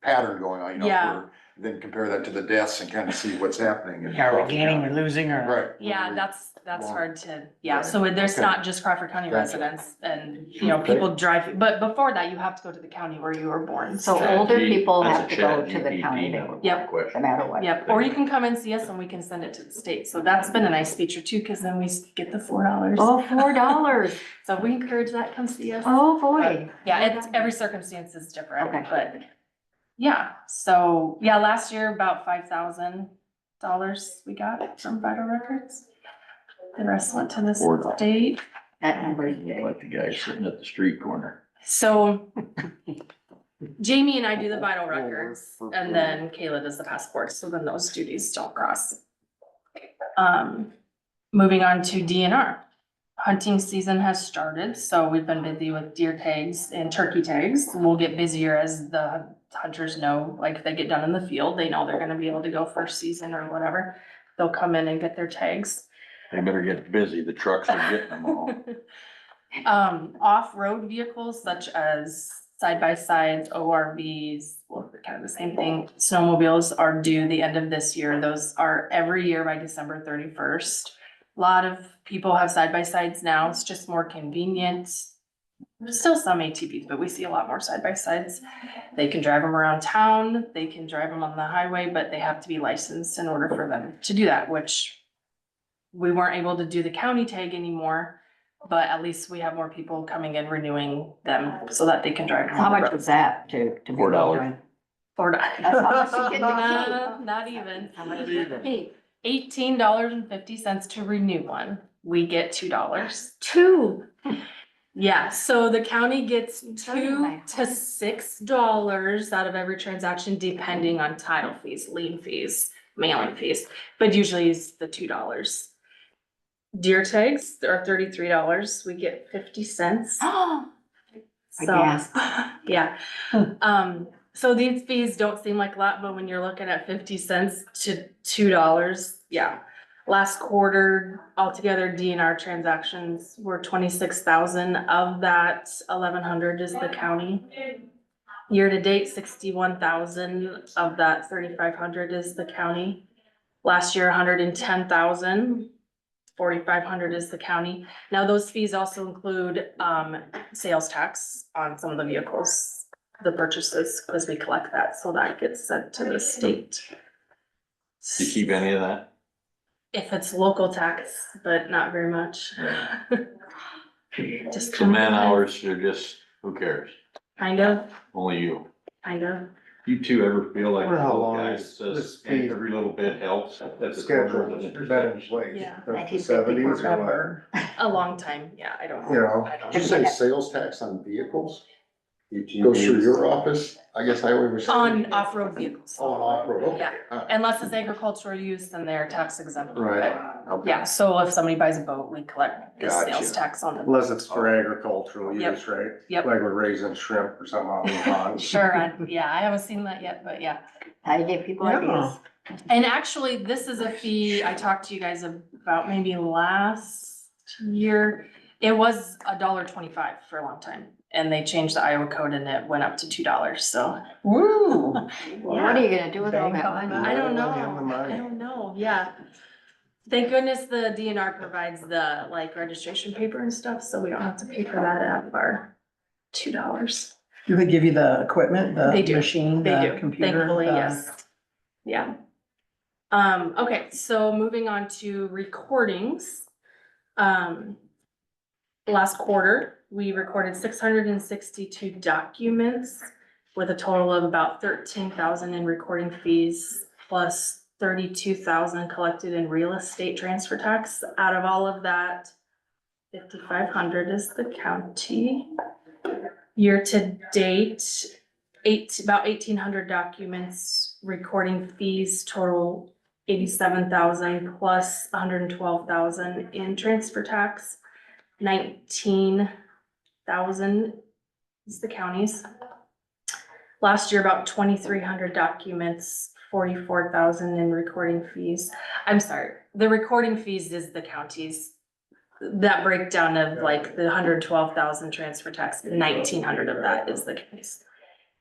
pattern going on, you know, Yeah. where, then compare that to the deaths and kind of see what's happening. in Are we Crawford gaining or County. losing or? Right. yeah, that's Well, hard to, yeah, right, so there's okay. not just Crawford County Gotcha. residents and, you know, people drive, but before that, you have to go to the county where you were born. So Chat older G- people that's a have to go Chat to the GPT county, number no Yep. question. matter what. Yep, or you can come and see us and we can send it to the state, so that's been a nice feature too, cause then we get the $4. Oh, $4. So we encourage that, come see us. Oh, boy. Yeah, it's, every circumstance is different, Okay. but, yeah, so, yeah, last year about $5,000 we got from Vital Records. The rest went to the $4. state. That number is big. Like the guy sitting at the street corner. So Jamie and I do the vital records and then Kayla does the passports, so then those duties don't cross. Moving on to DNR. Hunting season has started, so we've been busy with deer tags and turkey tags. We'll get busier as the hunters know, like if they get done in the field, they know they're gonna be able to go first season or whatever. They'll come in and get their tags. They better get busy, the trucks are getting them all. Off-road vehicles such as side-by-sides, ORVs, well, they're kind of the same thing. Snowmobiles are due the end of this year. Those are every year by December 31st. A lot of people have side-by-sides now. It's just more convenient. There's still some ATVs, but we see a lot more side-by-sides. They can drive them around town, they can drive them on the highway, but they have to be licensed in order for them to do that, which we weren't able to do the county tag anymore, but at least we have more people coming in renewing them so that they can drive. them How on the much road. was that to? be $4. $4. That's how much you get to keep. Not even. How much is it keep? $18.50 to renew one. We get $2. Two. Yeah, so the county gets Sorry, my $2 to $6 out of every transaction, depending on title fees, lien fees, mailing fees, but usually it's the $2. Deer tags are $33, we get 50 cents. I So, gasped. yeah. So these fees don't seem like a lot, but when you're looking at 50 cents to $2, yeah. Last quarter, altogether DNR transactions were 26,000. Of that, 1,100 is the county. Year to date, 61,000. Of that, 3,500 is the county. Last year, 110,000. 4,500 is the county. Now, those fees also include, sales tax on some of the vehicles, the purchases, because we collect that, so that gets sent to the state. Do you keep any of that? If it's local tax, but not very much. Just So kind man of, hours are just, who cares? kind of, Only you. kind of. You two ever feel like, Well, how oh, long guys, is says this fee? every little bit helps. That's a Schedule, quarter of an it's been in place. Yeah. Since the seventies or Forever. A long time, yeah, I don't what? You know, I don't Did you know. say sales tax on vehicles? Goes through your office? I guess I always. On off-road vehicles, Oh, on off-road, okay. Yeah. All right. unless it's agricultural use, then they're tax exempt. right, Yeah, so if somebody buys a boat, we collect the Gotcha. sales tax on the unless it's for agricultural Yep. use, right? Yep. Like we're raising shrimp or something out in the pond. Sure, yeah, I haven't seen that yet, but yeah. How you give people Yeah. ideas. And actually, this is a fee I talked to you guys about maybe last year. It was $1.25 for a long time, and they changed the Iowa code and it went up to $2, so. Woo. What are you gonna do with all Bank that on money? that. I don't know, Money on the money. I don't know, yeah. Thank goodness the DNR provides the like registration paper and stuff, so we don't have to pay for that out of our $2. Do they give you the equipment, They the do. machine, They the do, computer? thankfully, the- yes. Yeah. Okay, so moving on to recordings. Last quarter, we recorded 662 documents with a total of about 13,000 in recording fees, plus 32,000 collected in real estate transfer tax. Out of all of that, 5,500 is the county. Year to date, about 1,800 documents, recording fees total 87,000 plus 112,000 in transfer tax. 19,000 is the county's. Last year, about 2,300 documents, 44,000 in recording fees. I'm sorry, the recording fees is the county's. That breakdown of like the 112,000 transfer tax, 1,900 of that is the county's.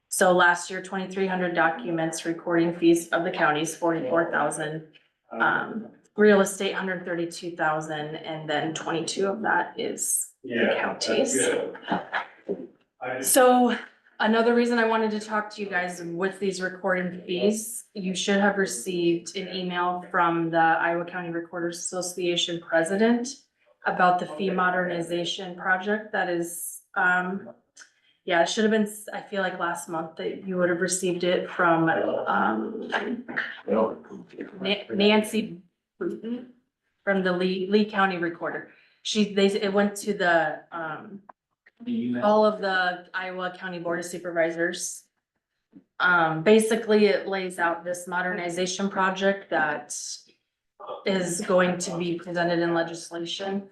So last year, 2,300 documents, recording fees of the counties, 44,000. Real estate, 132,000, and then 22 of that is the counties. So another reason I wanted to talk to you guys with these recording fees, you should have received an email from the Iowa County Recorders Association president about the fee modernization project that is, yeah, it should have been, I feel like last month that you would have received it from, Nancy Bruton from the Lee County Recorder. It went to the, all of the Iowa County Board of Supervisors. Basically, it lays out this modernization project that is going to be presented in legislation.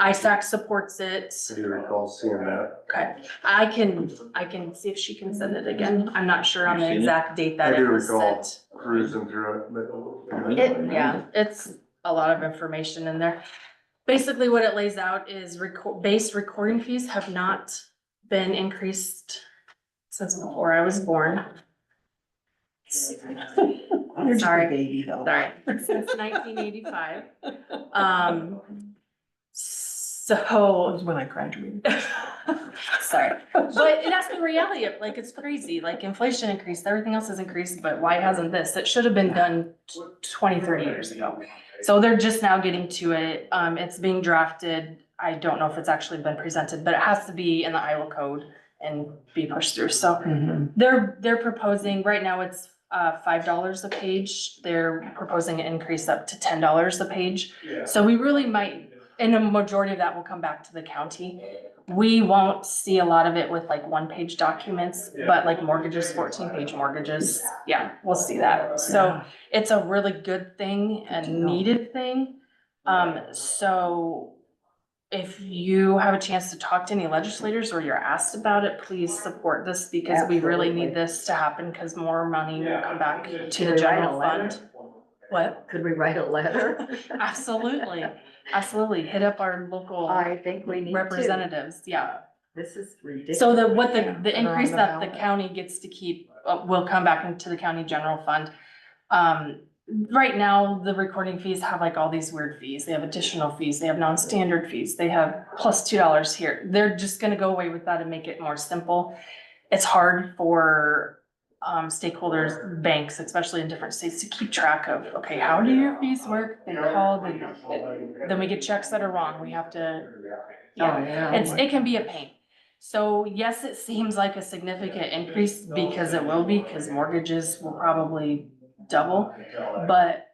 ISAC supports it. Do you recall seeing that? Okay, I can see if she can send it again. I'm not sure on the You've seen it? exact date that I it do was recall sent. cruising through it, but. Yeah, it's a lot of information in there. Basically, what it lays out is base recording fees have not been increased since before I was born. You're just a Sorry. baby though. Sorry, since 1985. So That was when I graduated. sorry, but that's the reality of, like, it's crazy, like inflation increased, everything else has increased, but why hasn't this? It should have been done 20, 30 years ago. So they're just now getting to it. It's being drafted. I don't know if it's actually been presented, but it has to be in the Iowa code and be pushed through. So Mhm. they're proposing, right now it's $5 a page. They're proposing an increase up to $10 a page. So we really might and a majority of that will come back to the county. We won't see a lot of it with like one-page documents, but like mortgages, 14-page mortgages, yeah, we'll see that. So it's a really good thing, a needed thing. So if you have a chance to talk to any legislators or you're asked about it, please support this because we really need this to happen because more money will come back to the general fund. What? Could we write a letter? Absolutely, absolutely. Hit up our local I think we need to. representatives, yeah. This is ridiculous. So the Put her increase on the that the ballot. county gets to keep, will come back into the county general fund. Right now, the recording fees have like all these weird fees. They have additional fees, they have non-standard fees, they have plus $2 here. They're just gonna go away with that and make it more simple. It's hard for stakeholders, banks, especially in different states, to keep track of, okay, how do your fees work? They call, then we get checks that are wrong. We have to, yeah, it can be a pain. So yes, it seems like a significant increase because it will be, because mortgages will probably double, but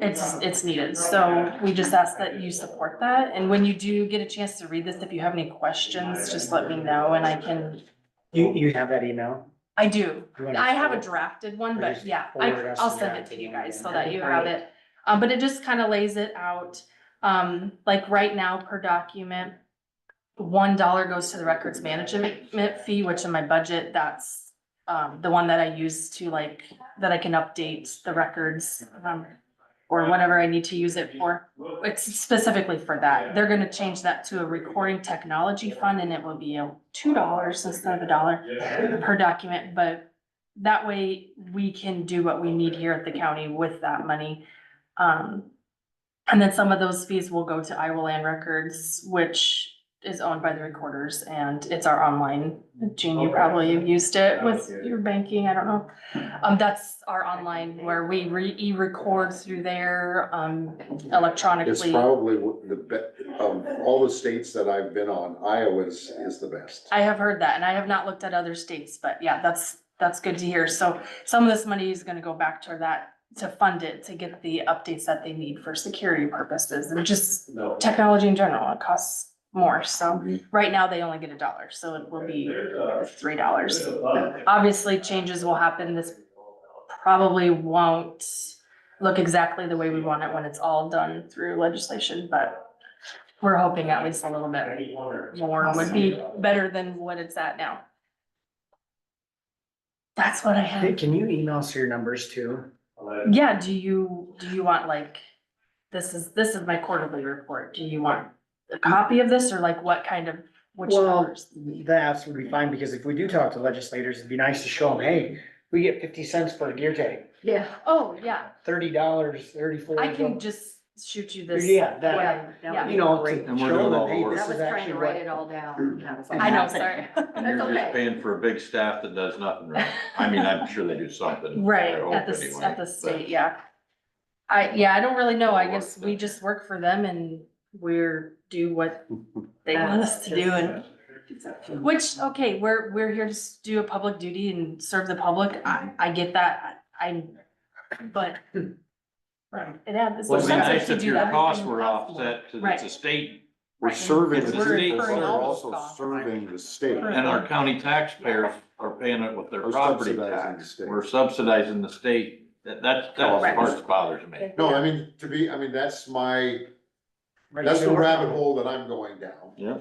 it's needed. So we just ask that you support that. And when you do get a chance to read this, if you have any questions, just let me know and I can. You have that email? I do. You wanna I have a forward- drafted one, or but just yeah, forward us I'll the send it to drafted you one? guys so That'd that be you great. have it. But it just kind of lays it out, like right now per document, $1 goes to the records management fee, which in my budget, that's the one that I use to like, that I can update the records, or whatever I need to use it for. It's specifically for that. They're gonna change that to a recording technology fund and it will be $2 instead of $1 per document, but that way we can do what we need here at the county with that money. And then some of those fees will go to Iowa Land Records, which is owned by the recorders, and it's our online. Gene, you probably have used it with your banking, I don't know. That's our online where we e-record through there, It's electronically. probably of all the states that I've been on, Iowa's is the best. I have heard that, and I have not looked at other states, but yeah, that's good to hear. So some of this money is gonna go back to that, to fund it, to get the updates that they need for security purposes and just technology in general. It costs more. So right now they only get $1, so it will be $3. Obviously, changes will happen. This probably won't look exactly the way we want it when it's all done through legislation, but we're hoping at least a little bit more would be better than what it's at now. That's what I Hey, have. can you email us your numbers too? Yeah, do you want like, this is my quarterly report. Do you want a copy of this or like what kind of, which Well, numbers? that would be fine, because if we do talk to legislators, it'd be nice to show them, hey, we get 50 cents for a gear tag, Yeah. Oh, yeah, $30, 34. I can just shoot you this. Yeah, that, Yeah. you know, to And we're show doing them, all the hey, work. this I was is trying actually to write what. it all down. I know, sorry. And you're That's just okay. paying for a big staff that does nothing right. I mean, I'm sure they do something. Right, I hope at the anyway, state, yeah. I don't really know. I guess we just work for them and we're do what they want us to do and. Which, okay, we're here to do a public duty and serve the public. I get that. But. Right, it has. Well, it'd be nice to if do your everything costs were possible. offset, cause Right. it's a state, We're Right. serving It's the a state people, but we're service. also serving the state. and our county taxpayers are paying it with their We're property subsidizing the tax. state. We're subsidizing the state. That's the Right. part that bothers me. No, I mean, that's the rabbit hole that I'm going down. Yeah.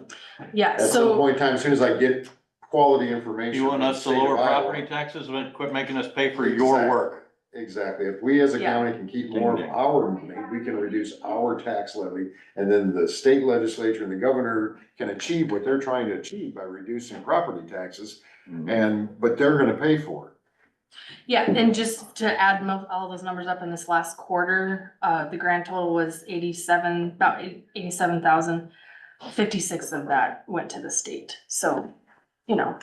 Yeah, At some so, point in time, as soon as I get quality information. You want from the us to state of lower Iowa- property taxes and quit making us pay for your work? Exactly. If we as a Yeah. county can keep more of our money, we can reduce our tax levy. And then the state legislature and the governor can achieve what they're trying to achieve by reducing property taxes. But they're gonna pay for it. yeah, and just to add all those numbers up in this last quarter, the grand total was about 87,000. 56 of that went to the state. So, you know,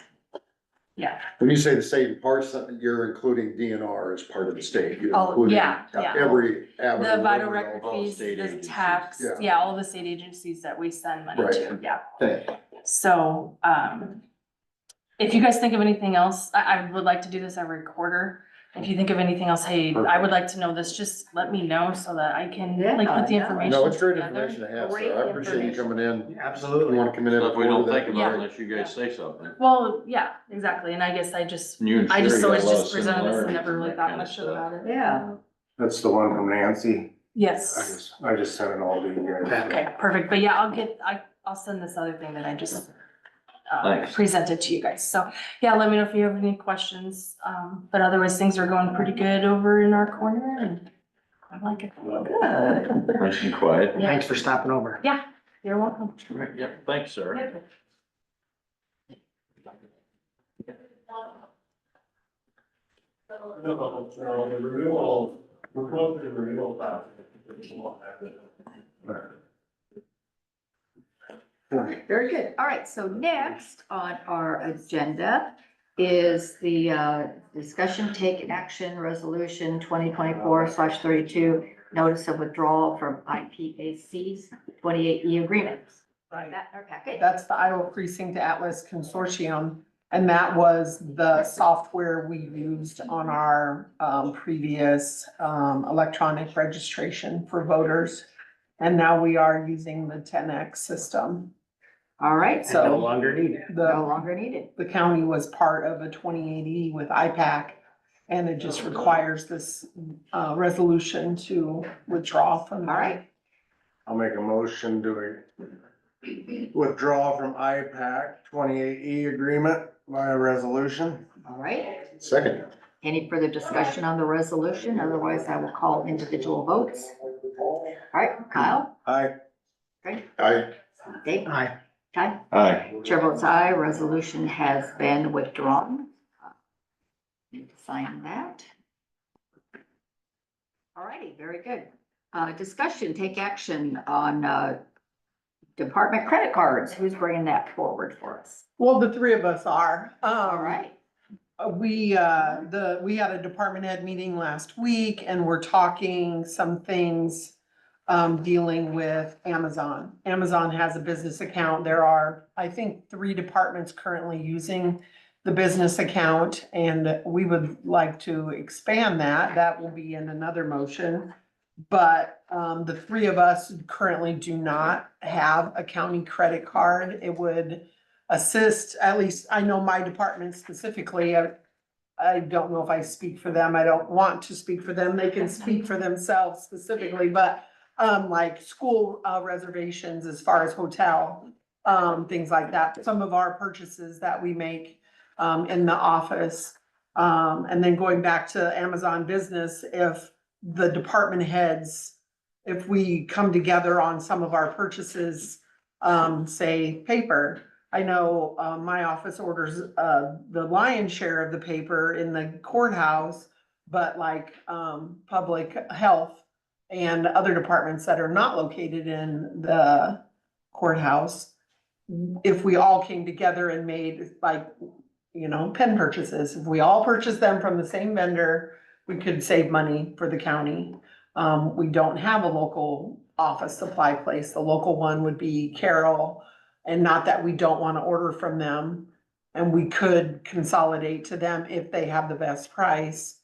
yeah. When you say the state parts, you're including DNR as part of the state. You're Oh, including yeah. Every avenue. The vital all record those fees, state the agencies. tax, Yeah. yeah, all the state agencies that we send money Right. to, yeah. things. So, if you guys think of anything else, I would like to do this every quarter. if you think of anything else, hey, I would like to know this, just let me know so that I can like put the Yeah, information No, it's great together. information to have, Great so I appreciate you coming in. If you Absolutely. wanna come in and. Stuff we don't forward think that, about great. unless you guys say something. Well, yeah, exactly, and I guess I just You and Sherry got always a lot of just presented this and similarities never in really that thought kind of much stuff. about it. Yeah. That's the one from Nancy. Yes, I just sent it all to you guys. okay, perfect, but yeah, I'll send this other thing that I just Thanks. presented to you guys, so, yeah, let me know if you have any questions, but otherwise, things are going pretty good over in our corner, and I like it. Good. Nice and quiet. Thanks for stopping over. Yeah, you're welcome. Yep, thanks, sir. Very good. All right, so next on our agenda is the discussion take action resolution 2024/32, notice of withdrawal from IPAC's 28E agreements. Right. That in our packet. That's the Iowa Precinct Atlas Consortium, and that was the software we used on our previous electronic registration for voters. And now we are using the 10X system. All right, So no so longer needed. no longer needed. The county was part of a 28E with IPAC, and it just requires this resolution to withdraw from. All right, I'll make a motion to withdraw from IPAC 28E agreement via resolution. all right. Second. Any further discussion on the resolution? Otherwise, I will call individual votes. All right, Kyle, Aye. I, Dave, Aye. Ty, Hi. chair votes aye, resolution has been withdrawn. Need to sign that. All righty, very good. Discussion, take action on department credit cards. Who's bringing that forward for us? Well, the three of us are. All right, We had a department head meeting last week, and we're talking some things dealing with Amazon. Amazon has a business account. There are, I think, 3 departments currently using the business account, and we would like to expand that. That will be in another motion. But the 3 of us currently do not have a county credit card. It would assist, at least I know my department specifically. I don't know if I speak for them. I don't want to speak for them. They can speak for themselves specifically, but like school reservations as far as hotel, things like that. Some of our purchases that we make in the office. And then going back to Amazon Business, if the department heads, if we come together on some of our purchases, say paper. I know my office orders the lion's share of the paper in the courthouse, but like public health and other departments that are not located in the courthouse, if we all came together and made like, pen purchases, if we all purchased them from the same vendor, we could save money for the county. We don't have a local office supply place. The local one would be Carroll, and not that we don't want to order from them. And we could consolidate to them if they have the best price.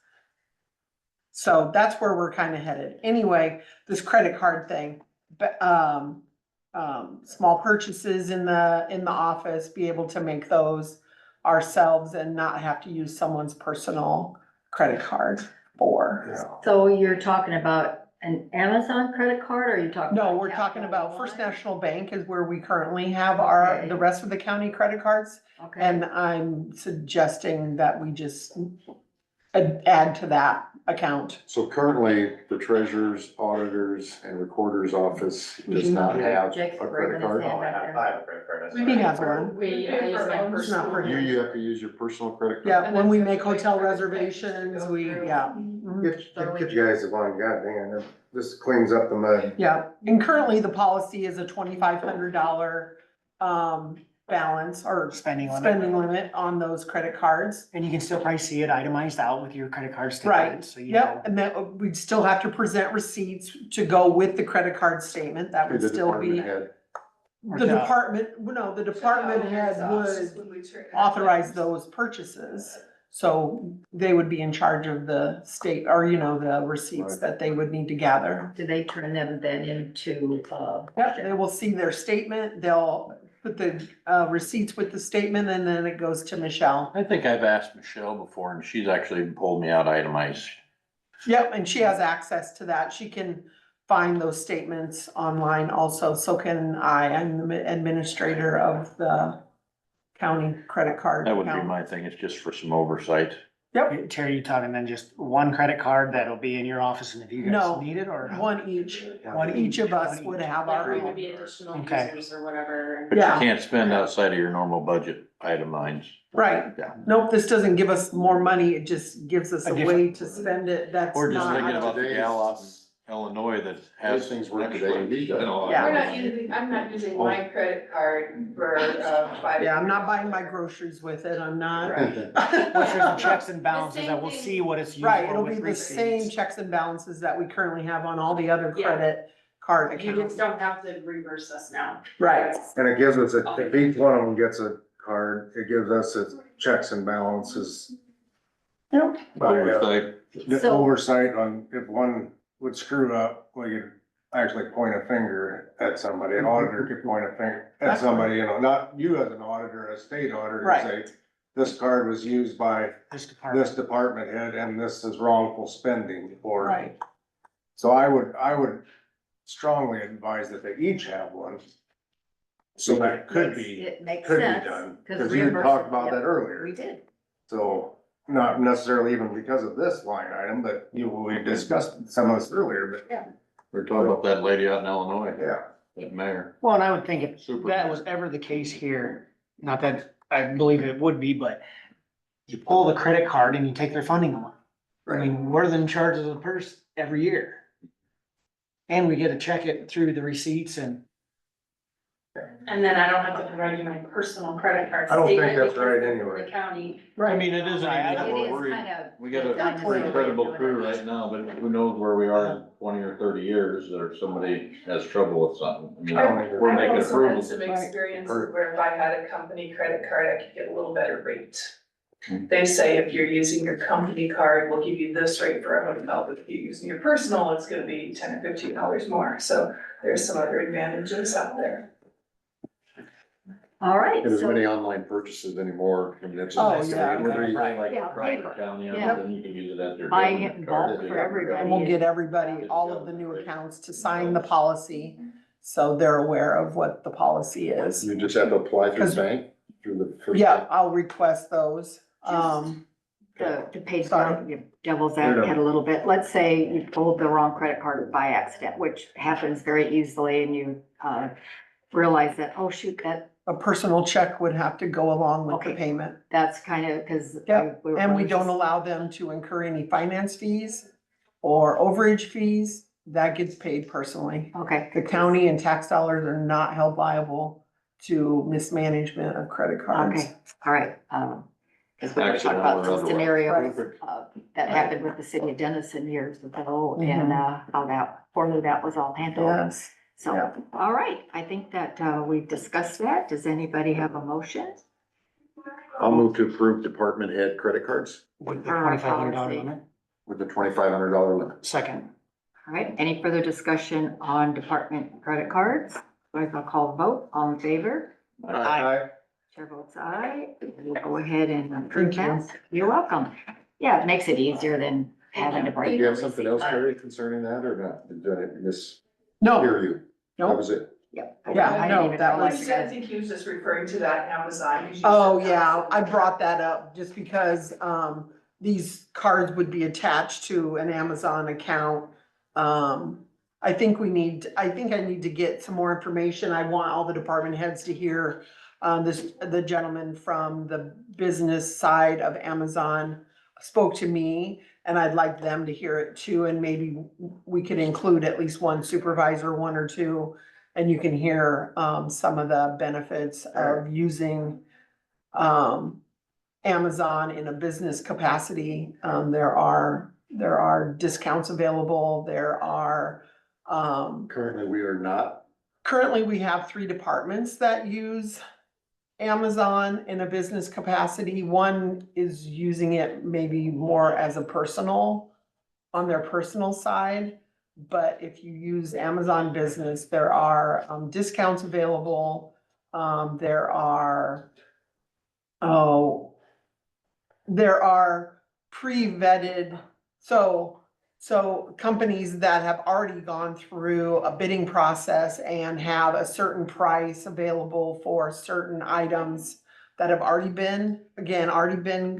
So that's where we're kind of headed. Anyway, this credit card thing, but, small purchases in the office, be able to make those ourselves and not have to use someone's personal credit card for. so you're talking about an Amazon credit card, or are you talking? No, we're talking about First National Bank is where we currently have our, the rest of the county credit cards. Okay, And I'm suggesting that we just add to that account. so currently, the treasurer's, auditors, and recorder's office does not have a Jake's credit bringing his card. hand back there. He has one. I use my It's not for him. You have to use your personal credit card. Yeah, when we make hotel reservations, yeah. Mhm. Get you guys one, goddamn, this cleans up the mud. Yeah, and currently the policy is a $2,500 balance or Spending limit. spending limit on those credit cards. And you can still probably see it itemized out with your credit card Right, statement, so you know. yep, and then we'd still have to present receipts to go with the credit card statement. That would The still be. department head. The department, no, the department head would authorize those purchases. So they would be in charge of the state, or the receipts that they would need to gather. Do they turn them then into, Yep, they will see their statement, they'll put the receipts with the statement, and then it goes to Michelle. I think I've asked Michelle before and she's actually pulled me out itemized. Yep, and she has access to that, she can find those statements online also, so can I. I'm the administrator of the county credit card That would be account. my thing. It's just for some oversight. Yep, Terry, you talking then just one credit card that'll be in your office and if you No, guys need it or? one each, One each of us one would each. have Like our there would own. be additional Okay. users or whatever. But you Yeah. can't spend outside of your normal budget item lines. Right, Yeah. nope, this doesn't give us more money, it just gives us a way to spend it, that's We're just not. thinking about the Today's- gal out in Illinois that has Those things work today. Yeah. I'm not using my credit card for, 5. Yeah, I'm not buying my groceries with it, I'm not. Once there's the checks and balances, I will see what it's used Right, for it'll be with the same receipts. checks and balances that we currently have on all the other Yeah. credit card You accounts. just don't have to reverse us now. Right, And it gives us, if each one of them gets a card, it gives us its checks and balances. Yep. oversight. The So- oversight on if one would screw up, we could actually point a finger at somebody, an auditor could point a finger at somebody, not you as an auditor, a state auditor, and Right. say, this card was used by This department. this department head and this is wrongful spending, or. right, So I would strongly advise that they each have one. So that could be, It makes could be sense. done, 'Cause cause you had reimbursement, talked about yep, that earlier. We did. So, not necessarily even because of this line item, but we discussed some of this earlier, but We were talking about that lady out in Illinois, yeah. the mayor. Well, and I would think if Super. that was ever the case here, not that I believe it would be, but you pull the credit card and you take their funding away. I mean, we're in charge of the purse every year. And we get to check it through the receipts and And then I don't have to provide you my personal credit card I don't think statement that's right because anyway. The county. I mean, it isn't Right, even that It we're is worried. kind of. We got a dinosaur pretty way of credible doing crew it. right now, but who knows where we are in 20 or 30 years, or somebody has trouble with something. I mean, we're I've making also had approvals. some experiences where if I had a company credit card, I could get a little better rate. They say if you're using your company card, we'll give you this rate for a hotel, but if you're using your personal, it's gonna be $10 or $15 more. So there's some other advantages out there. All right, There's so, many online purchases anymore, I mean, it's. Oh, just- yeah. Like Yeah, Crawford paper. County, Yeah. then you can use it at their. Buying it in government bulk card. for everybody. and we'll get everybody, all of the new accounts to sign the policy, so they're aware of what the policy is. You just have to apply through the bank, through the. first Yeah, bank? I'll request those, to pay Sorry. devil's advocate a little bit, let's say you pulled the wrong credit card by accident, which happens very easily, and you, realize that, oh shoot, a personal check would have to go along with the Okay. payment. that's kind of, cause. Yep, and we don't allow them to incur any finance fees or overage fees, that gets paid personally. Okay, The county and tax dollars are not held liable to mismanagement of credit cards. okay, all right, cause we were talking Accidental about or some otherwise. scenarios, that happened with the city of Denison years ago, and, how that, poorly that was all handled. Yes, So, Yeah. all right, I think that, we've discussed that. Does anybody have a motion? I'll move to approve department head credit cards with the For our $2,500 policy. limit. with the $2,500 limit. Second. All right, any further discussion on department credit cards? I'll call the vote, all in favor? Aye. Chair votes aye. We'll go ahead and approve Thank you. that. You're welcome. Yeah, it makes it easier than having to Do break. you have something else, Terry, concerning that or not? Did I mishear no, you? That no, was it? Yep. Yeah, I no, didn't even that realize was- you I guys- think he was just referring to that Amazon. 'Cause you oh said yeah, Amazon. I brought that up just because, these cards would be attached to an Amazon account. I think I need to get some more information. I want all the department heads to hear, the gentleman from the business side of Amazon spoke to me, and I'd like them to hear it too, and maybe we could include at least one supervisor, one or two, and you can hear, some of the benefits of using, Amazon in a business capacity. There are discounts available, Currently, we are not. currently we have 3 departments that use Amazon in a business capacity, one is using it maybe more as a personal, on their personal side. But if you use Amazon Business, there are discounts available. There are, there are pre-vetted, so companies that have already gone through a bidding process and have a certain price available for certain items that have already been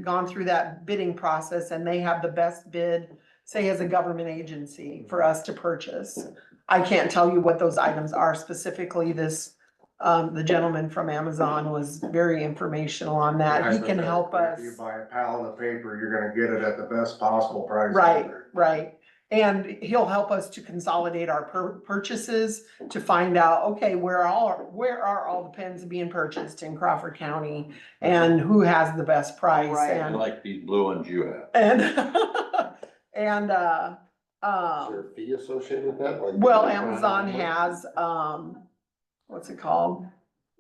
gone through that bidding process, and they have the best bid, say as a government agency, for us to purchase. I can't tell you what those items are specifically. The gentleman from Amazon was very informational on that. He can help us. If you buy a pallet of paper, you're gonna get it at the best possible price. Right, right. And he'll help us to consolidate our purchases, to find out, okay, where are all the pens being purchased in Crawford County? And who has the best price? Right. I like these blue ones you have. And, Is there a fee associated with that? Like- well, Amazon has, what's it called?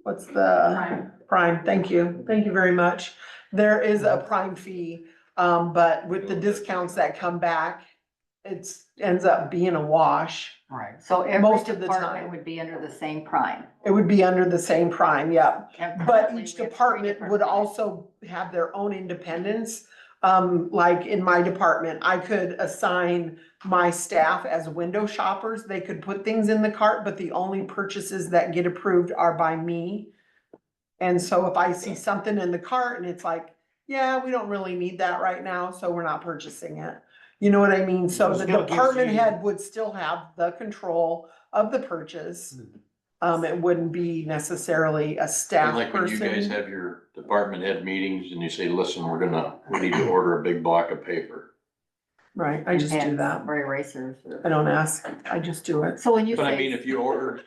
What's the? Prime, thank you very much. There is a Prime fee, but with the discounts that come back, ends up being a wash. Right. So every Most of the department time. would be under the same Prime. It would be under the same Prime, yep. And But currently each we have three department different would primes. also have their own independence. Like in my department, I could assign my staff as window shoppers. They could put things in the cart, but the only purchases that get approved are by me. And so if I see something in the cart and it's like, yeah, we don't really need that right now, so we're not purchasing it. You know what I mean? So It the still gives department you- head would still have the control of the purchase. It wouldn't be necessarily a staff Like when you guys person. have your department head meetings and you say, listen, we need to order a big block of paper. Right, I just do Pens that. Or erasers. I don't ask, I just do it. So when you But I say. mean, if you order,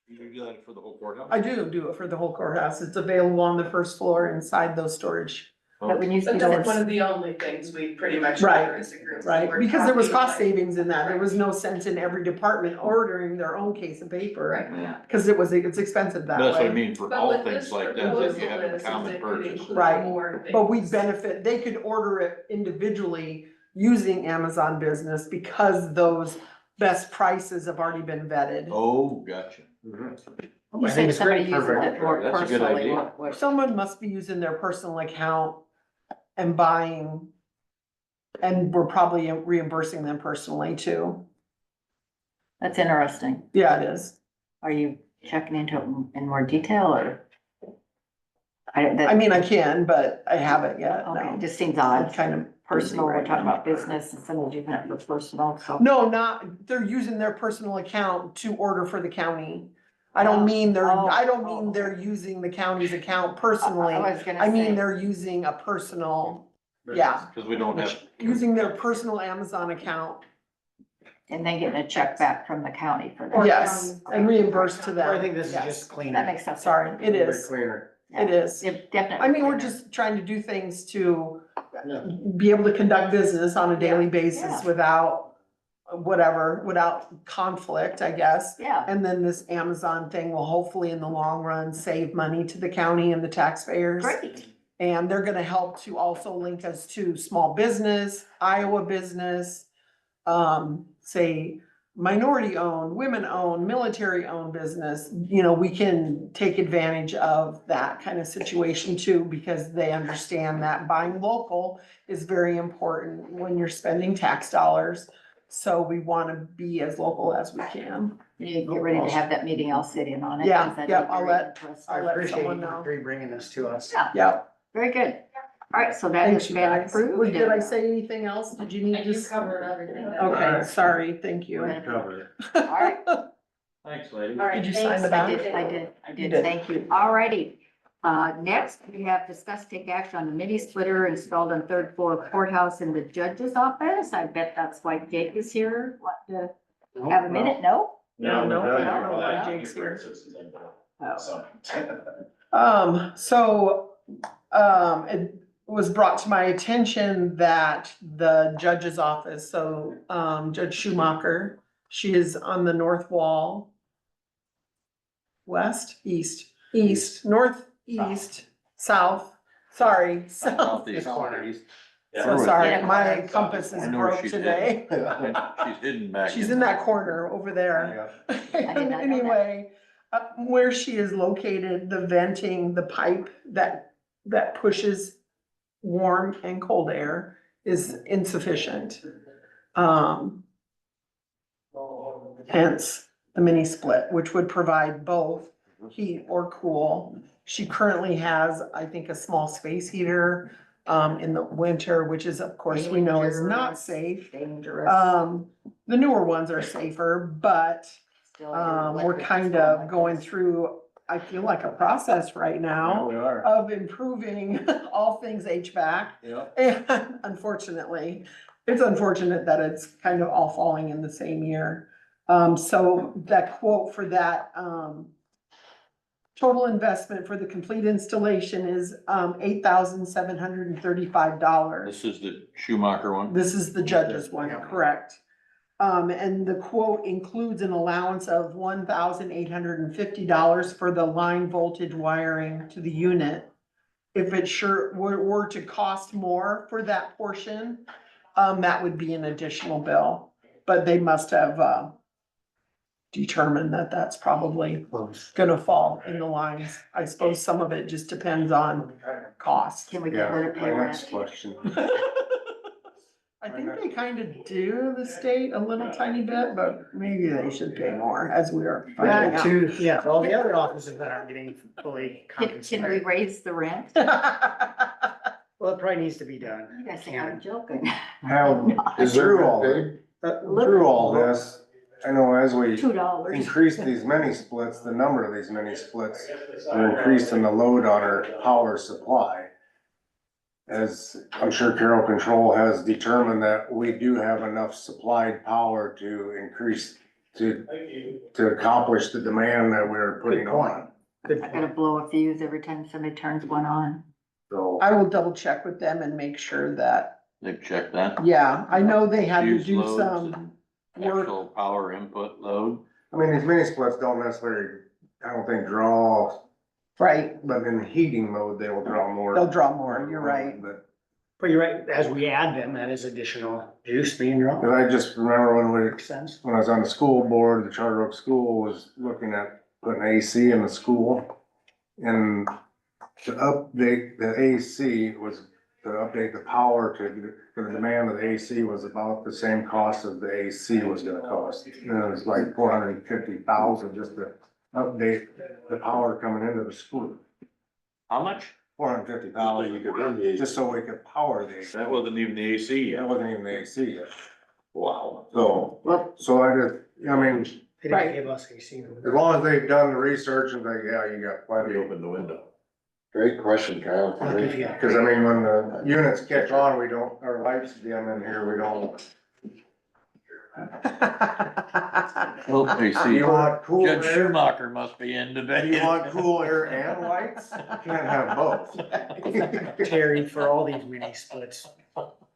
you do that for the whole courthouse? I do it for the whole courthouse. It's available on the first floor inside those storage. But when you. But you know, that's one of the only things we pretty much Right, order as a group. Right, We're because there was talking cost like- savings in that. There was no sense in every department ordering their own case of paper. Right. Yeah. Cause it's expensive that That's what I way. mean, for But all what things this like that, if you have proposal a is common it could purchase. include Right. more But we things. benefit, they could order it individually using Amazon Business because those best prices have already been vetted. Oh, gotcha. You I said think it's somebody great uses for- it more That's a good personally. idea. what- Someone must be using their personal account and buying, and we're probably reimbursing them personally too. That's interesting. Yeah, it is. Are you checking into it in more detail or? I mean, I can, but I haven't yet, Okay, no. it just seems I'm odd. kind of. Personal, we're right talking now. about business and someone's using it for personal, so. No, they're using their personal account to order for the county. I don't mean they're using the county's account personally. I was gonna I mean, say, they're using a personal, yeah, Cause we don't have, using their personal Amazon account. and then getting a check back from the county for that. Yes, and reimbursed to them. I think this is Yes. just cleaner. That makes sense. Sorry, it Bit is, cleaner. it is. It definitely. I mean, we're just trying to do things to be able to conduct business on a daily basis Yeah. without conflict, I guess. Yeah, And then this Amazon thing will hopefully in the long run save money to the county and the taxpayers. great. And they're gonna help to also link us to small business, Iowa business, say minority owned, women owned, military owned business. You know, we can take advantage of that kind of situation too, because they understand that buying local is very important when you're spending tax dollars. So we wanna be as local as we can. You get ready to have that meeting, I'll sit in on it. Yeah, 'cause that'd yeah, be I'll very let- interesting. I I'll let appreciate someone know. you bringing this to us. Yeah, Yep. very good. All right, so that Thanks, has you been guys. approved. Did I say anything else? Did you need to? covered everything. Okay, sorry, thank you. Covered. All right. thanks, lady. All right, Did you sign thanks. the back? I You did, did. thank you. All righty. Next, we have discussed take action on the mini splitter installed on third floor courthouse in the judge's office. I bet that's why Jake is here. Want to have a minute? No? No, no, I don't know why Jake's here. It was brought to my attention that the judge's office, Judge Schumacher, she is on the north wall. East, south, sorry, south. Southeast. So sorry, Yeah. my compass is I know where broke she's today. She's hidden back. She's in that corner over there. I did not know that. Anyway, where she is located, the venting, the pipe that pushes warm and cold air is insufficient. Hence the mini split, which would provide both heat or cool. She currently has, I think, a small space heater in the winter, which is, of course, we know is not safe. Dangerous. The newer ones are safer, but Still, your we're electric kind is going of like going this. through, I feel like a process right now We are. of improving all things HVAC. Yep. And unfortunately, it's unfortunate that it's kind of all falling in the same year. So that quote for that, total investment for the complete installation is, $8,735. This is the Schumacher one? This is the judge's one, correct? And the quote includes an allowance of $1,850 for the line voltage wiring to the unit. If it sure were to cost more for that portion, that would be an additional bill. But they must have, determined that that's probably gonna fall in the lines. I suppose some of it just depends on cost. Can we get her to pay My rent? next question. I think they kind of do, the state, a little tiny bit, but maybe they should pay more as we are finding That out. too, yeah, all the other offices that aren't getting fully Can we compensated. raise the rent? Well, it probably needs to be done. You guys think I'm joking? Have, Is there through all, paid? through all this, I know as we $2. increase these mini splits, the number of these mini splits, we're increasing the load on our power supply. As I'm sure Carroll Control has determined that we do have enough supplied power to increase, to accomplish the demand that we're putting on. Good I gotta point. blow a fuse every time somebody turns one on. So, I will double check with them and make sure that, They've checked that. yeah, I know they had to Fuse do loads some work. Actual power input load. I mean, these mini splits don't necessarily, I don't think, draw, Right, but in the heating mode, they will draw more. they'll draw more, you're right. But, But you're right, as we add them, that is additional juice being drawn. cause I just remember Makes sense. when I was on the school board, the Charter Oak School was looking at putting AC in the school. And to update the AC was, to update the power to, for the demand of the AC was about the same cost as the AC was gonna cost. And it was like $450,000 just to update the power coming into the school. How much? $450,000, could run the AC. just so we could power the AC. That wasn't even the AC That yet. wasn't even the AC yet. Wow. So, Well, so I just, I mean, They Right. didn't give us AC. as long as they've done the research and like, yeah, you got plenty. Open the window. Great question, Kyle. Look, if you- Cause I mean, when the units kick on, we don't, our lights dim in here, we don't. Well, AC. You want cool Judge air, Schumacher must be in today. you want cool air and lights? You can't have both. Terry, for all these mini splits,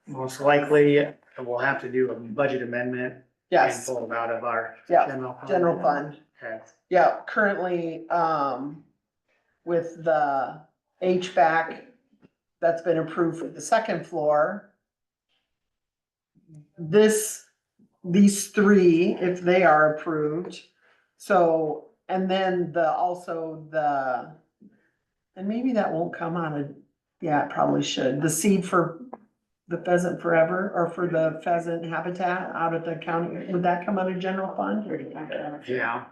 most likely we'll have to do a budget amendment. And Yes, pull them out of our yeah, general fund. general fund. Okay. Yeah, currently, with the HVAC that's been approved for the second floor. These three, if they are approved, so, and then and maybe that won't come on yeah, it probably should, the seed for the Pheasant Forever, or for the pheasant habitat out of the county, would that come out of general fund? Yeah,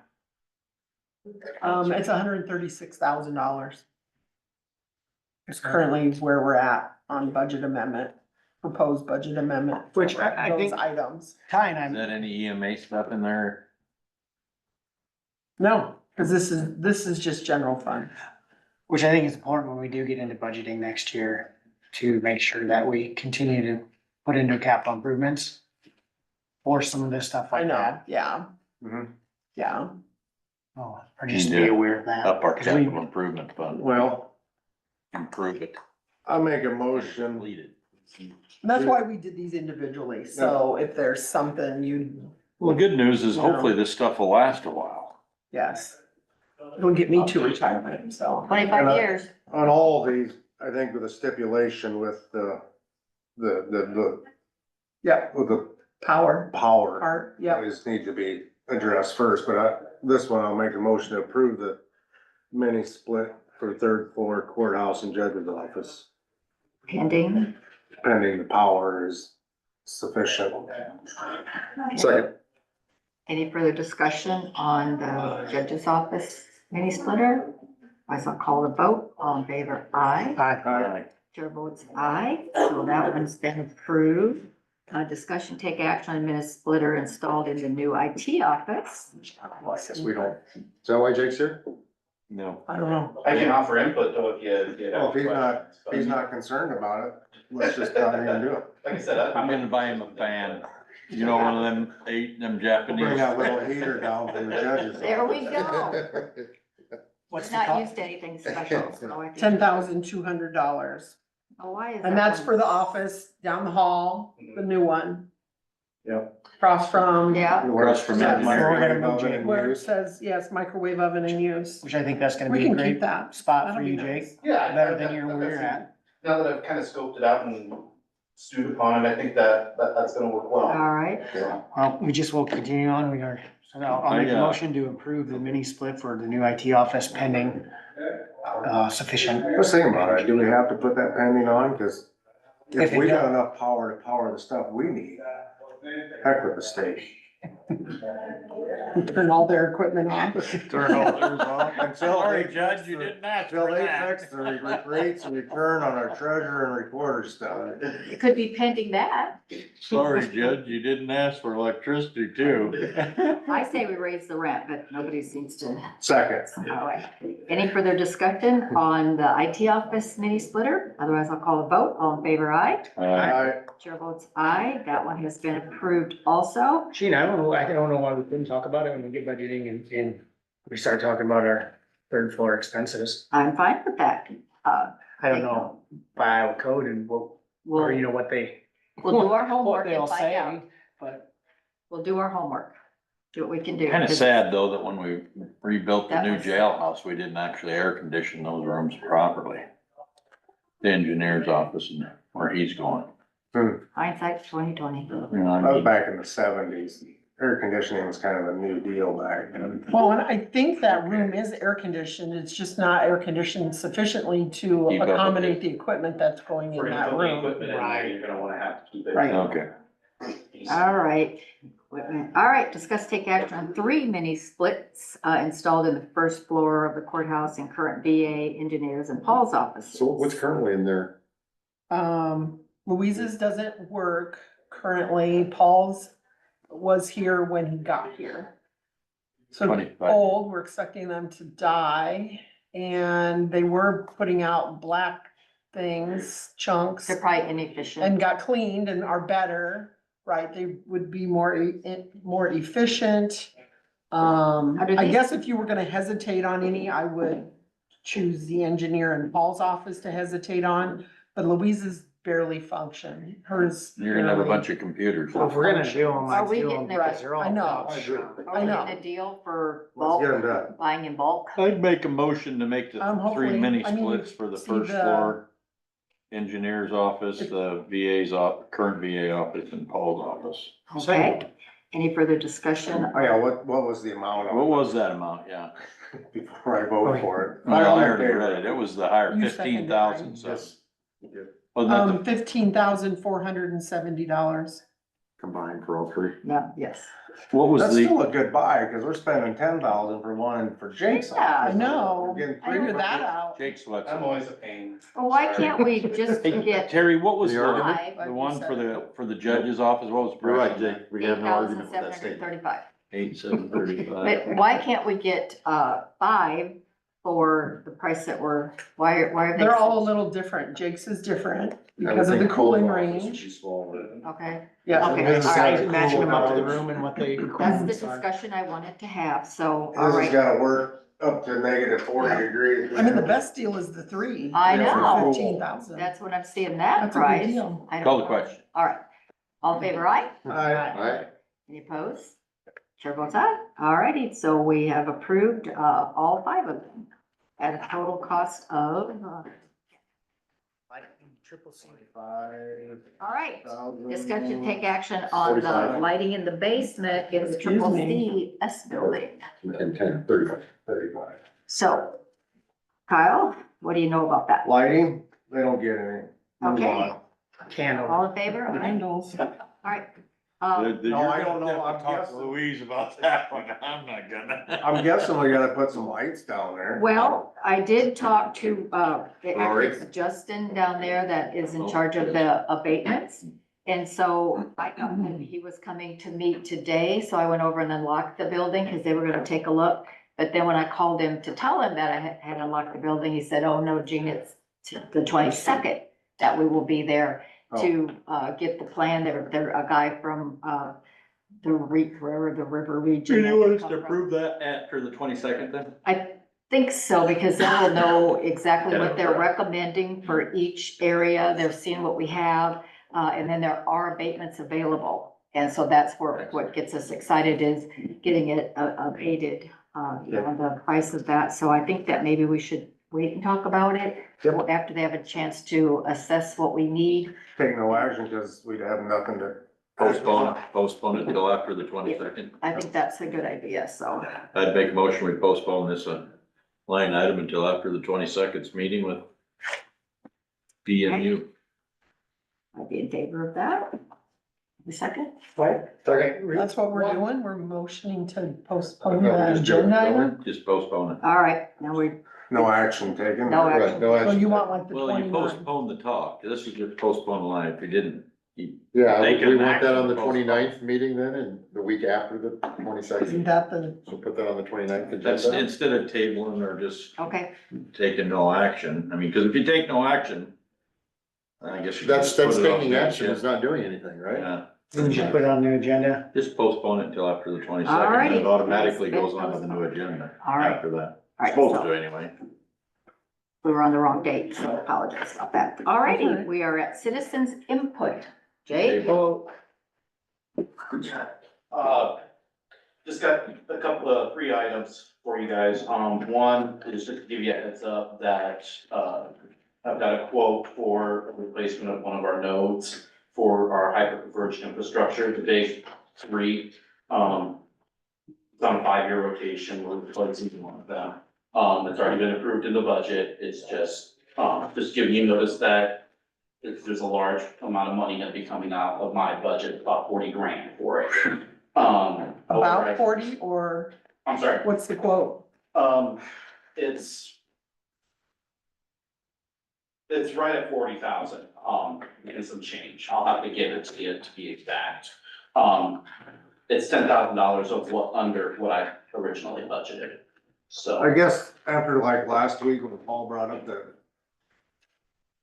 It's $136,000. It's currently where we're at on budget amendment, proposed budget amendment. for Which I those think- items. Ty and Is I, that any EMA stuff in there? No, cause this is just general fund. which I think is important when we do get into budgeting next year, to make sure that we continue to put into capital improvements for some of this stuff I like know, that. yeah, Mhm. yeah. Oh, or just to be aware of that. Up our 'Cause we- capital improvement fund, Well, improve it. I make a motion, Complete it. And that's why we did these individually, so if there's something you, Well, the good news is Yeah. hopefully this stuff will last a while. yes. It'll get me to retirement, so. 25 years. On all of these, I think with a stipulation with the Yeah, with the power power. part, yeah. These need to be addressed first, but this one, I'll make a motion to approve the mini split for third floor courthouse and judge's office, Pending. pending the power is sufficient. Second. Any further discussion on the judge's office mini splitter? I shall call the vote. All in favor, aye. Aye. Chair votes aye, so that one's been approved. Discussion, take action on mini splitter installed in the new IT office. Guess we don't. Is that why Jake's here? No. I don't know. I can offer input though if you Well, have if questions. he's not concerned about it, let's just not even do it. Like I said, I'm gonna buy him a fan, you know, one of them Bring Japanese. that little heater down from the judge's. There we office. go. What's It's the not cost? used to anything special, so I think. $10,200. Oh, why is that? And that's one- for the office down the hall, the new one. Yep. Across from. Yeah, Across from Yeah, engineering. we're gonna move Microwave Jake. oven Where it used. says, yes, microwave oven in use. Which I think that's gonna We be a can keep great that. spot for That'll you, be Jake. nice. Yeah. Better than your, where you're at. Now that I've kind of scoped it out and stewed upon it, I think that's gonna work well. all right. Well, we just will continue on. We are, so I'll make a motion to approve the mini split for the new IT office pending, sufficient. Let's think about it. Do we have to put that pending on? Cause If if it we got does- enough power to power the stuff we need, heck with the state. Turn all their equipment off. Sorry, Judge, you didn't ask Until for they that. fix the rates and return on our treasurer and recorder stuff. It could be pending that. Sorry, Judge, you didn't ask for electricity too. I say we raise the rent, but nobody seems to. Second. All right. Any further discussion on the IT office mini splitter? Otherwise, I'll call a vote. All in favor, aye. Chair votes aye. That one has been approved also. Gene, I don't know why we couldn't talk about it when we get budgeting and we start talking about our third floor expenses. I'm fine with that. I don't know by Iowa code and what, or you We'll, know, what they. we'll do our what homework they'll and find say, out. But We'll do our homework. Do what we can do. Kinda sad though that when we rebuilt the That new was- jailhouse, we didn't actually air condition those rooms properly. The engineer's office and where he's going. Hindsight's 2020. You know, That I was mean, back in the seventies. Air conditioning was kind of a new deal back then. Well, and I think that room is air conditioned. It's just not air conditioned sufficiently to Keep up with accommodate it. the equipment that's going in that room. You're gonna wanna have to keep it. Right. okay. All right. Equipment. All right, discuss take action on 3 mini splits installed in the first floor of the courthouse and current VA engineers and Paul's office. So what's currently in there? Louise's doesn't work currently. Paul's was here when he got here. So 25. old, we're expecting them to die, and they were putting out black things, chunks, They're probably inefficient. and got cleaned and are better, right? They would be more, more efficient. do I these- guess if you were gonna hesitate on any, I would choose the engineer in Paul's office to hesitate on, but Louise's barely function. Hers. You're gonna have a barely. bunch of computers. so if we're gonna do them, Are let's we do getting them it because they're all. I know. Are I we know. getting a deal for Let's bulk, get them done. buying in bulk? I'd make a motion to make the Hopefully, 3 mini I mean, splits for the see first the- floor. Engineer's office, the VA's current VA office and Paul's office. Okay. Any further discussion? Oh yeah, what was the amount What of was that amount? Yeah. it before I vote for it? Well, I already read it. It was the higher You seconded, 15,000, right? so. Yes. Wasn't that the $15,470. Combined for all three? No, yes. what was That's the, still a good buy, cause we're spending 10,000 for one for Jake's. Yeah, I know. We're getting Figure three. that out. Jake's what's I'm always a pain. Well, why can't we just Hey, get Terry, what was The the, argument? five? the one for the judge's office? What was the You're price? right, Jake, we have no argument with that statement. 8,735. 8,735. But why can't we get, 5 for the price that why are they? They're all a little different. Jake's is different because of the cooling range. Okay, Yeah. Okay, It's all right. matching them up to the room and what they. that's the requirements are. discussion I wanted to have, so, all This has right. gotta work up to negative 40 degrees. I mean, the best deal is the 3. I for know. 15,000. That's what I'm seeing that That's a good price. deal. I don't Call the know. question. All right. All in favor, aye? Aye. Alright, Any opposed? Chair votes aye. All righty, so we have approved, all 5 of them at a total cost of, Triple C. all right. Discussion, take action on the lighting in the basement in the triple C S building. And 35. So Kyle, what do you know about that? Lighting, they don't get any. Move Okay. on. Candle. All in favor? Aye. Candles. All right. No, I don't know. I'm Talk to guessing. Louise about that one. I'm not gonna. I'm guessing we gotta put some lights down there. Well, I did talk to, Rory? it's Justin down there that is in charge of the abatements. And so I know that he was coming to meet today, so I went over and unlocked the building because they were gonna take a look. But then when I called him to tell him that I had unlocked the building, he said, oh no, Gene, it's the 22nd that we will be there to, get the plan. They're a guy from, the river region. that after the 22nd then? I think so, because then we'll know exactly what they're recommending for each area. They're seeing what we have, and then there are abatements available. And so that's what gets us excited is getting it abated, the price of that. So I think that maybe we should wait and talk about it after they have a chance to assess what we need. Take no action because we'd have nothing to. Postpone it till after the 22nd. I think that's a good idea, so. I'd make a motion, we postpone this line item until after the 22nd's meeting with BMU. I'd be in favor of that. A second? That's what we're doing, we're motioning to postpone the agenda item? Just postpone it. All right, now we, No action taken. no Right, action. no So action. you want like the Well, you 29th? postpone the talk. This is just postpone the line. If you didn't, Yeah, Take we an want that on the action. 29th meeting then, and the week after the Isn't 22nd. that the, So put that on the 29th that's agenda. instead of tabling or just Okay, taking no action. I mean, cause if you take no action, I guess you. That's can put it off taking the action, agenda. it's not doing anything, right? Yeah, We should put it on the agenda. just postpone it until after the 22nd. Alrighty. It automatically goes on to the new agenda All right. after that. all right, Supposed so to anyway. we were on the wrong date, so I apologize about that. All righty, Okay. we are at citizens input. Jay? Just got a couple of 3 items for you guys. One is just to give you a heads up that, I've got a quote for a replacement of one of our nodes for our hyper-converged infrastructure, the big 3. It's on a 5-year rotation, we're replacing one of them. It's already been approved in the budget. It's just giving you notice that there's a large amount of money gonna be coming out of my budget, about 40 grand for it. about 40 or I'm sorry, what's the quote? it's right at 40,000, and some change. I'll have to give it to you to be exact. It's $10,000 of under what I originally budgeted, so. I guess after like last week when Paul brought up the,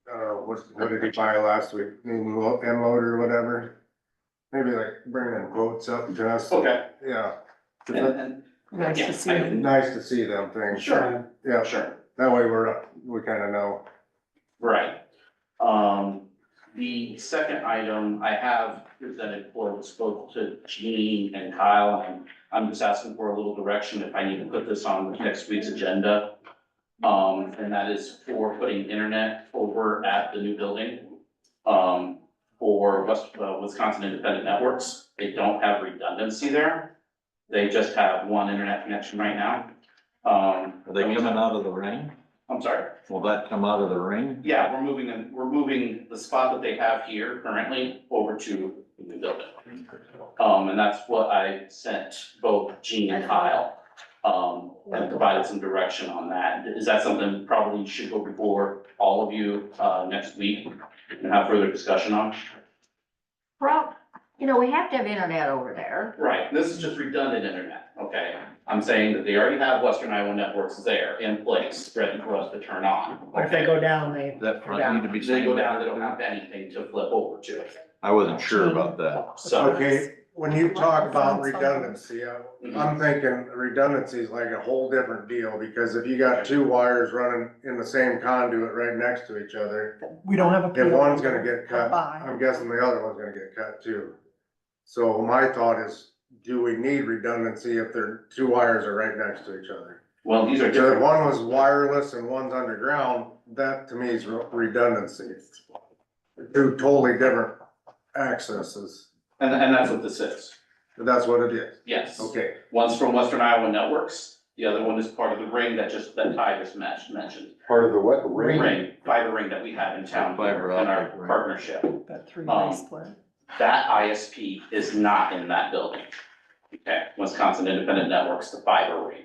what did he buy last week? New end loader or whatever? Maybe like bring them quotes up to us. Okay. Yeah. And Nice yeah, to see I you. can- Nice to see them things. Sure, Yeah, sure. that way we kinda know. Right. The second item I have presented for, spoke to Jean and Kyle, and I'm just asking for a little direction if I need to put this on next week's agenda. And that is for putting internet over at the new building, for Wisconsin Independent Networks. They don't have redundancy there. They just have one internet connection right now. Are they coming out of the ring? I'm sorry. Will that come out of the ring? Yeah, we're moving the spot that they have here currently over to the new building. And that's what I sent both Gene and Kyle, and provided some direction on that. Is that something probably should go before all of you, next week and have further discussion on? Well, we have to have internet over there. Right, this is just redundant internet, okay? I'm saying that they already have Western Iowa networks there in place, ready for us to turn on. If they go down, they. That front need to be. They go down, they don't have anything to flip over to. I wasn't sure about that. So, Okay, when you talk about redundancy, I'm thinking redundancy is like a whole different deal, because if you got 2 wires running in the same conduit right next to each other, We don't have a. if one's gonna get cut, Bye. I'm guessing the other one's gonna get cut too. So my thought is do we need redundancy if their two wires are right next to each other? Well, these are So if different. one was wireless and one's underground, that to me is redundancy. Two totally different accesses, And that's what this is. that's what it is. Yes. Okay, One's from Western Iowa Networks. The other one is part of the ring that Ty just mentioned. Part of the what, ring? Ring, fiber ring that we have in town Fiber here in our optic ring. partnership. That three-way split. That ISP is not in that building. Okay, Wisconsin Independent Networks, the fiber ring.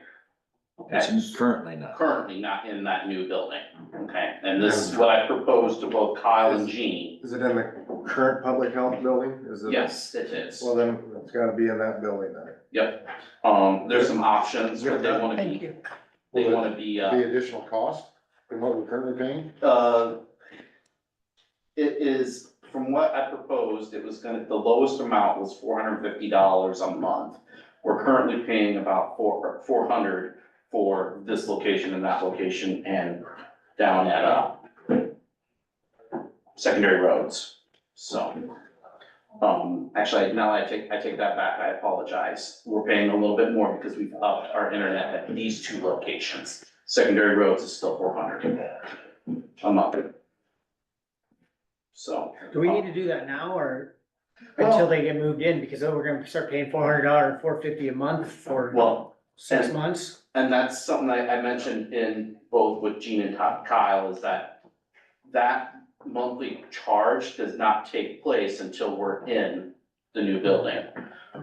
Okay, It's currently not. currently not in that new building, okay? And this is what I proposed to both Kyle and Gene. is it in the current public health building? Is it? Yes, it is. Well, then it's gotta be in that building then. Yep. There's some options, but they wanna Thank be, you. they wanna be, The additional cost than what we're currently paying? it is, from what I proposed, it was the lowest amount was $450 a month. We're currently paying about $400 for this location and that location and down at, secondary roads, so. Actually, now I take that back, I apologize. We're paying a little bit more because we've upped our internet at these two locations. Secondary roads is still $400 a month. So. Do we need to do that now or Well- until they get moved in? Because then we're gonna start paying $400 and $450 a month for Well, 6 months? and that's something I mentioned in both with Gene and Kyle, is that monthly charge does not take place until we're in the new building.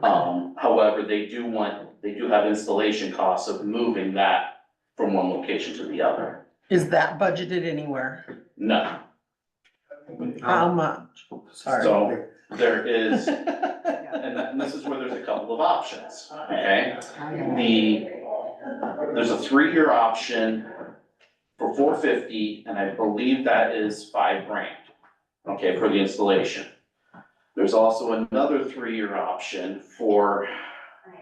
However, they do have installation costs of moving that from one location to the other. Is that budgeted anywhere? No, How much? Sorry. so there is, and this is where there's a couple of options, okay? There's a 3-year option for $450, and I believe that is $5,000, okay, for the installation. There's also another 3-year option for,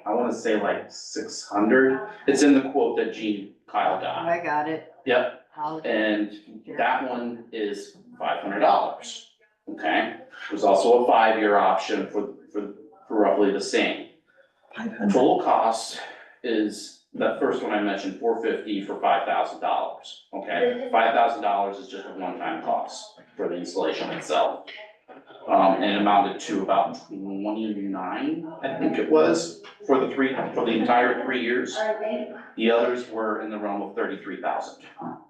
I wanna say like $600. It's in the quote that Kyle got. I got it. Yep, I'll- and that one is $500, okay? There's also a 5-year option for roughly the same. 500. Total cost is, that first one I mentioned, $450 for $5,000, okay? $5,000 is just a one-time cost for the installation itself. And it amounted to about 29, I think it was, for the entire 3 years. The others were in the realm of 33,000,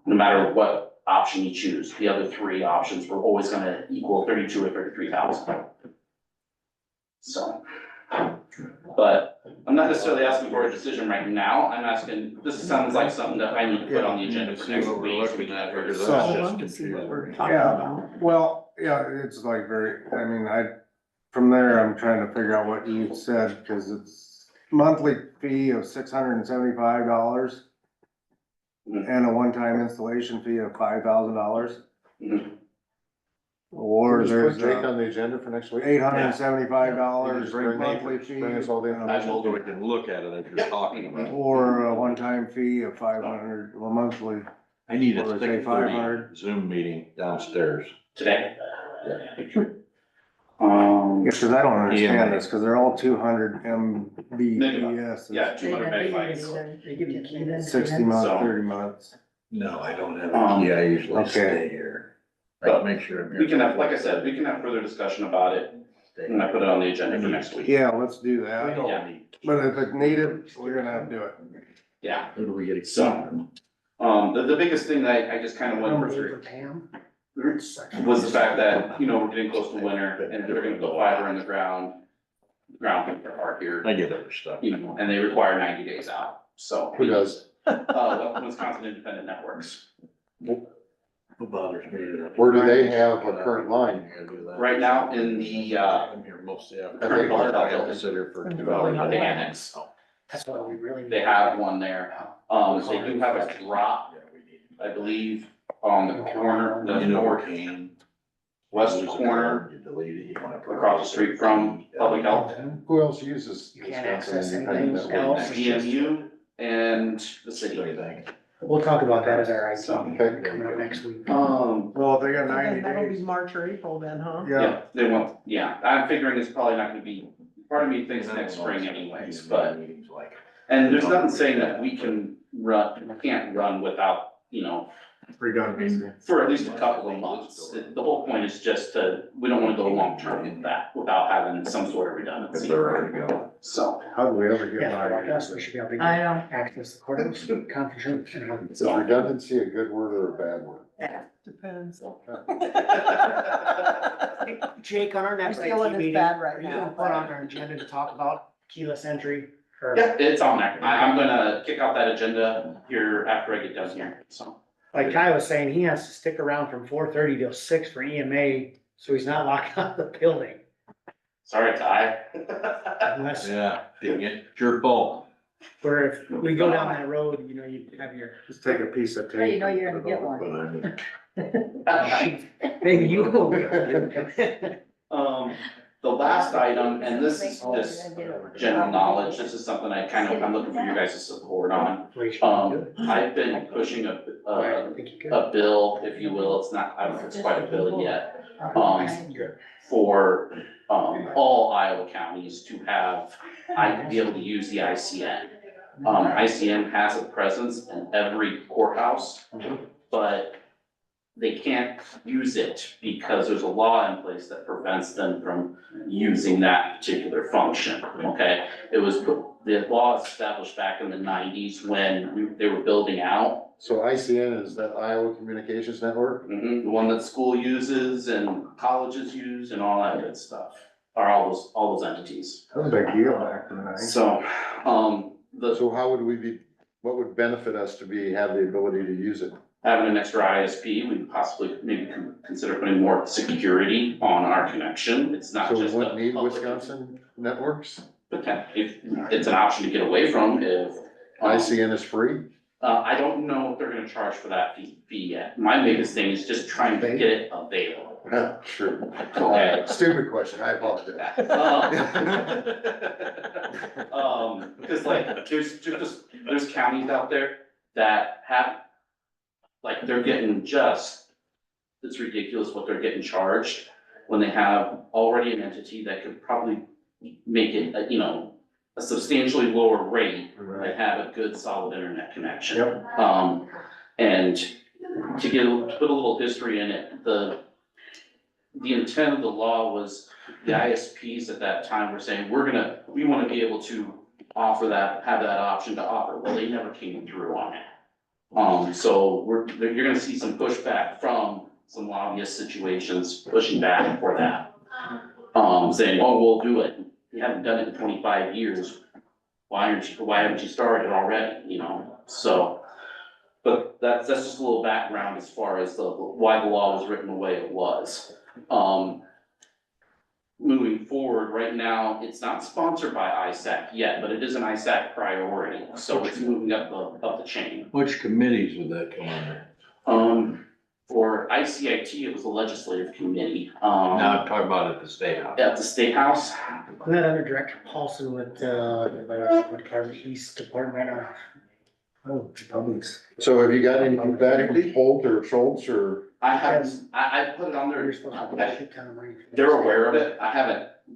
no matter what option you choose. The other 3 options were always gonna equal 32 or 33,000. So, but I'm not necessarily asking for a decision right now. I'm asking, this sounds like something that I need to put on the agenda for next week. So we can have a Because discussion. that's I just want to see what we're confusing. talking Yeah, about. well, yeah, it's like I mean, from there, I'm trying to figure out what you said, cause it's monthly fee of $675 and a one-time installation fee of $5,000. Mhm. Or Just there's put Jake on the agenda for next week? $875 Just bring me- monthly fee. bring us all the information. So we can look at it as you're talking about. Or a one-time fee of 500, well, monthly. I need a Or say 6:30 500. Zoom meeting downstairs. Today. Yeah, cause I don't understand EMA. this, cause they're all 200 Mbps. Yeah, 200 megabytes. They give you a key then? 60 months, So- 30 months. No, I don't have a key. I usually Okay. stay here. I But can make sure. I'm here. We can have, like I said, we can have further discussion about it, and I put it on the agenda for next week. Yeah, let's do We that. don't need. But if it's needed, we're gonna have to do it. Yeah, Who do we get? So- the biggest thing that I just kind of went Number through for Pam? was the fact that, we're getting close to winter, and they're gonna put fiber in the ground are here, I get other stuff. and they require 90 days out, so. Who does? Wisconsin Independent Networks. Who bothers me? Where do they have a current line? Right now in the, I'm here most of the Current afternoon. public I'll sit here for 2 the hours. annex, That's what we really need. they have one there. They do have a drop, I believe, on the corner, the You know, northwest corner, across the street from Public Health. Who else uses? You can't Wisconsin access Independent anything Network? else. DMU and the city. We'll talk about that as our item Okay. coming up next week. Well, if they got 90 That'll be days, March or April then, huh? yeah, Yeah, they want, I'm figuring it's probably not gonna be part of me thinks next spring anyways, but, and there's nothing saying that we can't run without, Redundancy. for at least a couple of months. The whole point is just we don't wanna go long term with that without having some sort of redundancy. So. How do we ever get Yeah, by? like us, we should be able to I know. access the courthouse, conference room. Is redundancy a good word or a bad word? Depends. Jake, on our next We're feeling IT as meeting, bad right are you now, gonna put on our agenda to talk about keyless entry? Or, Yeah, it's on there. I'm gonna kick out that agenda here after I get done here, so. like Ty was saying, he has to stick around from 4:30 till 6 for EMA, so he's not locked out of the building. Sorry, Ty. Unless, Yeah, dang it, it's your fault. where if we go down that road, you have your, Just take a piece of tape. Well, you know and you're put gonna it get over. one. maybe you go. The last item, and this is just general knowledge, this is something I'm looking for you guys' support on. I've been pushing a bill, if you will, it's not, I don't know if it's quite a bill yet, for, all Iowa counties to be able to use the ICN. ICN has a presence in every courthouse, but they can't use it because there's a law in place that prevents them from using that particular function, okay? The law was established back in the 90s when they were building out. So ICN is that Iowa Communications Network? The one that school uses and colleges use and all that good stuff, are all those entities. That was a big deal back in the nineties. So, So how would what would benefit us to have the ability to use it? having an extra ISP, we possibly maybe consider putting more security on our connection. It's not So we just. wouldn't need public- Wisconsin networks? If it's an option to get away from, if. ICN is free? I don't know if they're gonna charge for that fee yet. My biggest thing is just trying to get it available. Sure. Okay. Stupid question, I apologize. Cause like, there's counties out there that have, like, they're getting it's ridiculous what they're getting charged when they have already an entity that could probably make it, a substantially lower rate and have a good solid internet connection. Yep. And to put a little history in it, the intent of the law was the ISPs at that time were saying, we wanna be able to have that option to offer. Well, they never came through on it. So you're gonna see some pushback from some lobbyist situations, pushing back for that. Saying, oh, we'll do it. You haven't done it in 25 years. Why haven't you started already, So, but that's just a little background as far as why the law was written the way it was. Moving forward, right now, it's not sponsored by ISAC yet, but it is an ISAC priority, so it's moving up the chain. Which committees would that come under? For ICIT, it was a legislative committee. Now I'm talking about at the state house. At the State House. Isn't that under Director Paulson with, what department, East Department of? Oh, Publix. So have you got any feedback from Holt or Schultz or? I haven't, I put it on there. You're supposed to have a shit ton of money. They're aware of it.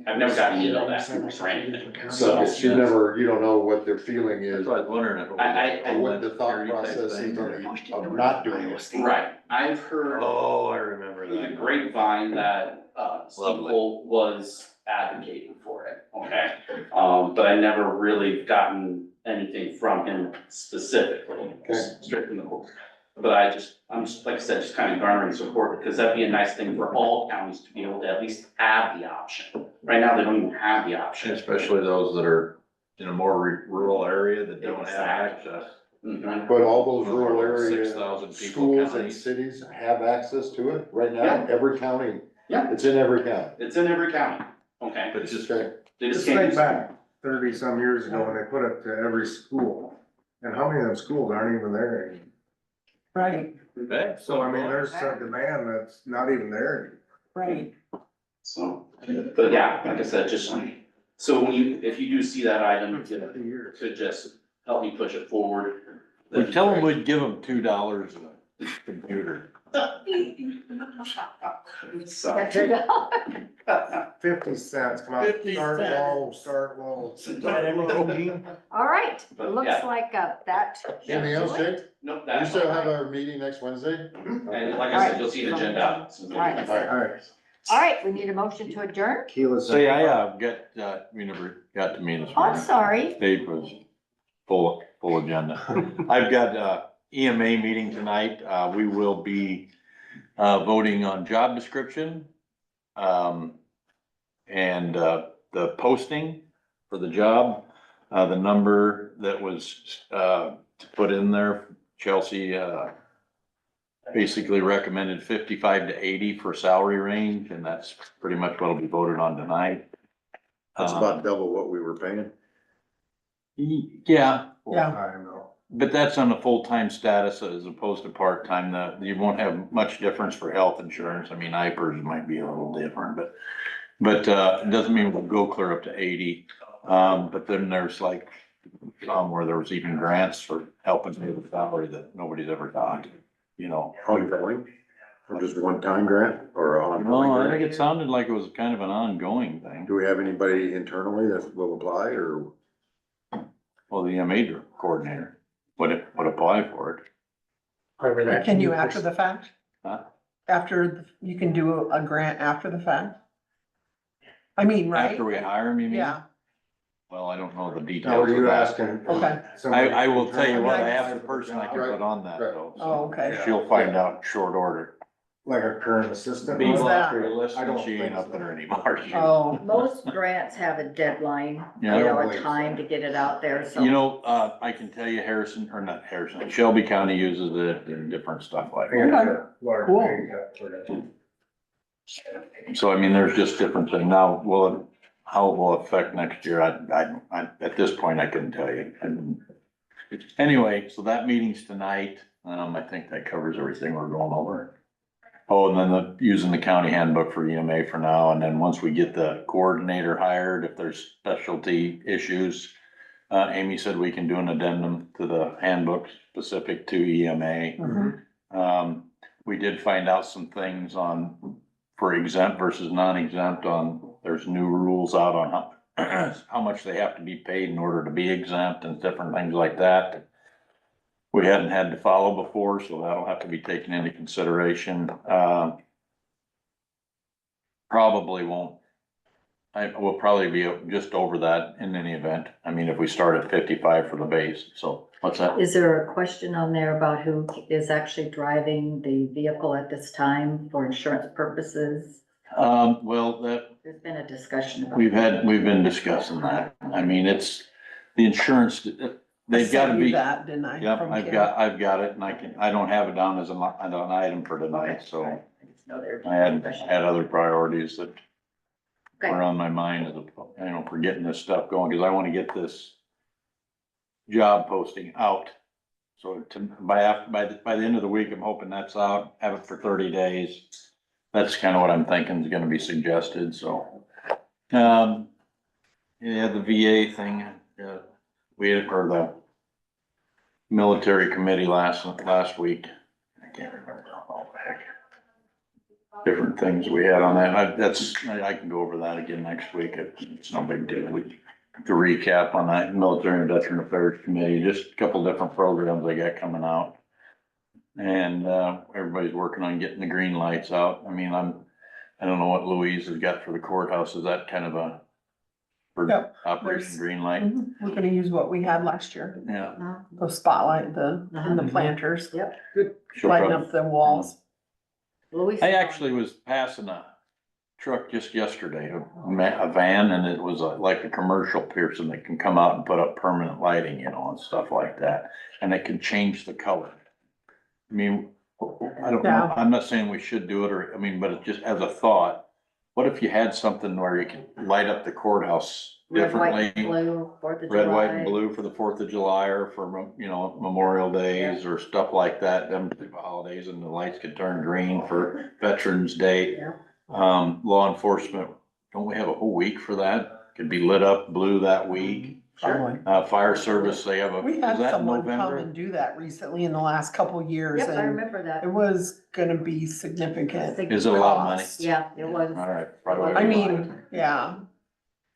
I've never gotten any of that for anything. So you don't know what their feeling is, That's what I was wondering. or what the thought process is of not doing it. Right, I've heard Oh, I remember through the that. grapevine that, Steve Lovely. Holt was advocating for it, okay? But I never really gotten anything from him specifically, straight from the book. But I'm just, like I said, just kind of garnering support, because that'd be a nice thing for all counties to be able to at least have the option. Right now, they don't even have the option. Especially those that are in a more rural area that don't have access. Mhm. But all those rural area 6,000 people schools and counties. cities have access to it right now, Yeah. every county. Yeah. It's in every county. It's in every county, okay? But it's just, Okay. They Just just can't think use it. back 30-some years ago when they put it to every school. And how many of them schools aren't even there anymore? Right, So I mean, there's a demand that's not even there. right. So, but yeah, like I said, just, so if you do see that item, anymore. you 50 years. could just help me push it forward. we tell them we'd give them $2 a computer. 50 cents, come on, 50 start cents. low, start low. All right, But, looks yeah. like that. Anything else, Jake? Nope, We that's, still have our meeting next Wednesday? and like I said, you'll see the agenda out. So- All right. Alright. All right, we need a motion to adjourn. Keyless. Say, we never got to me this Oh, I'm morning. sorry. Dave was full agenda. I've got EMA meeting tonight. We will be voting on job description. And the posting for the job, the number that was put in there, Chelsea basically recommended 55 to 80 for salary range, and that's pretty much what'll be voted on tonight. That's about double what we were paying. Yeah, Yeah. I know. but that's on a full-time status as opposed to part-time. You won't have much difference for health insurance. I mean, IPERS might be a little different, but it doesn't mean we'll go clear up to 80. But then there's like where there was even grants for helping pay the salary that nobody's ever got, you know. Ongoing? Or just one-time grant or ongoing No, I think grant? it sounded like it was kind of an ongoing thing. Do we have anybody internally that will apply or? Well, the EMA coordinator would apply for it. Can you after the fact? Huh? You can do a grant after the fact? I mean, right? After we hire him, you mean? Yeah, Well, I don't know the Now, details were of you that. asking? Okay. I will tell you what, I Right. have the person I can put on that Right. though. so oh, okay. She'll find out in short order. Like a current assistant? Who's that? After you listen, I don't she ain't think up so. there anymore. Oh, Most grants have a deadline, you Yeah. know, a time to get it out there, so. You know, I can tell you Shelby County uses it and different stuff like that. Cool. So I mean, there's just different things. Now, how it will affect next year, I, at this point, I couldn't tell you. Anyway, so that meeting's tonight. I think that covers everything we're going over. Oh, and then using the county handbook for EMA for now, and then once we get the coordinator hired, if there's specialty issues, Amy said we can do an addendum to the handbook specific to EMA. We did find out some things for exempt versus non-exempt there's new rules out on how much they have to be paid in order to be exempt and different things like that. We hadn't had to follow before, so that'll have to be taken into consideration. Probably won't. I will probably be just over that in any event. I mean, if we start at 55 for the base, so what's that? Is there a question on there about who is actually driving the vehicle at this time for insurance purposes? Well, There's been a discussion about. we've been discussing that. I mean, it's the insurance, they've got to sent you be. that, didn't I? Yep, from I've Kim? got it, and I don't have it down as an item for tonight, so I had other priorities that Okay. were on my mind, for getting this stuff going, because I want to get this job posting out. So by the end of the week, I'm hoping that's out, have it for 30 days. That's kind of what I'm thinking is gonna be suggested, so. Yeah, the VA thing, or the military committee last week. I can't remember all the heck. Different things we had on that. I can go over that again next week. It's no big deal. To recap on that military and veteran affairs committee, just a couple different programs they got coming out. And, everybody's working on getting the green lights out. I mean, I don't know what Louise has got for the courthouse. Is that kind of Yep, Operation there's- Green Light? Mhm. We're gonna use what we had last year, Yeah. the spotlight, and the planters, Yep. She'll lighting probably- up the walls. Louis. I actually was passing a truck just yesterday, a van, and it was like a commercial person that can come out and put up permanent lighting, and stuff like that. And it can change the color. I mean, I don't know, Yeah. I'm not saying we should do it, but it just as a thought, what if you had something where you could light up the courthouse Red, white, and differently? blue, 4th of July. Red, white, and blue for the 4th of July or for, Memorial Days or stuff like that, them type of holidays, and the lights could turn green for Veterans Day. Yeah. Law enforcement, don't we have a whole week for that? Could be lit up blue that week. Sure. Fire service, they have a, We is had that someone come November? and do that recently in the last couple years Yep, I and remember that. it was gonna be significant. Is it a lot of money? cost. Yeah, it was. All right. probably I a lot. mean, yeah,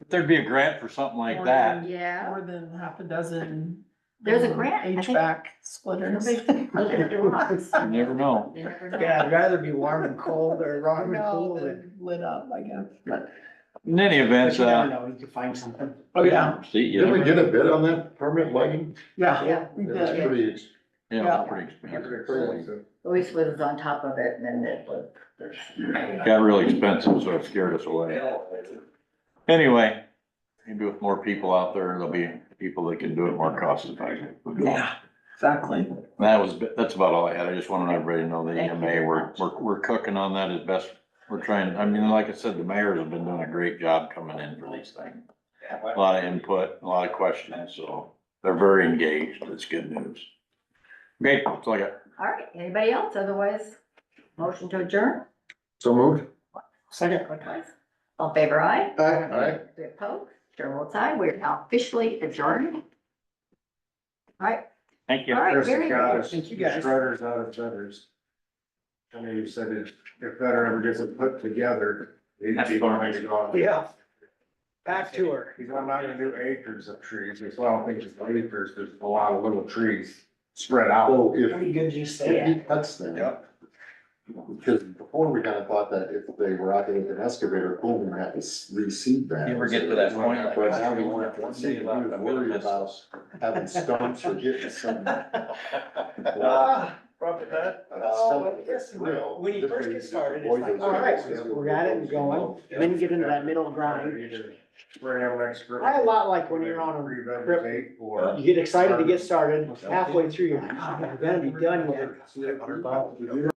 If there'd be a grant for something like that, Yeah, more than half a dozen. there's a grant. I think HVAC splitters. everybody's looking at their rocks. you never know. You never know. Yeah, I'd rather be warm and cold or warm and No, cool than. they're lit up, I guess, but, In any event, But you never know, you could find something. oh, yeah, see, you Didn't we never get a bid on that permit lighting? yeah. Yeah. we It was did. pretty, yeah, it's pretty expensive. pretty. Luis was on top of it and then it was. Got really expensive, so it scared us away. Anyway, maybe with more people out there, there'll be people that can do it more cost effective. Yeah, exactly. That's about all I had. I just wanted everybody to know the Thank you EMA, very we're much. cooking on that as best. We're trying, I mean, like I said, the mayors have been doing a great job coming in for these things. A lot of input, a lot of questions, so they're very engaged. It's good news. Okay, that's all I got. All right, anybody else? Otherwise, motion to adjourn? So moved? Second. All in favor, aye? Aye. We opposed? Chair votes aye. We are now officially adjourned. All right, Thank you. all right, Chris very got good. us Thank you, guys. shredders out of feathers. I know you said if better ever gets it put together, he'd be going to go. Yeah. Back to her. He's not gonna do acres of trees, as well, I think it's acres, there's a lot of little trees spread out. So How if, many good you if say? he cuts them. Because before we kind of thought that if they were out there with an excavator, boom, we had to reseed that. You ever get to that point? But now we want to, one thing we worry about having stumps or getting some. When you first get started, it's like, all right, we're at it and going, and then you get into that middle grind. Spray them extra. I a lot like when you're on a Revegetate or. You get excited to get started, halfway through, you're like, oh, we're gonna be done yet.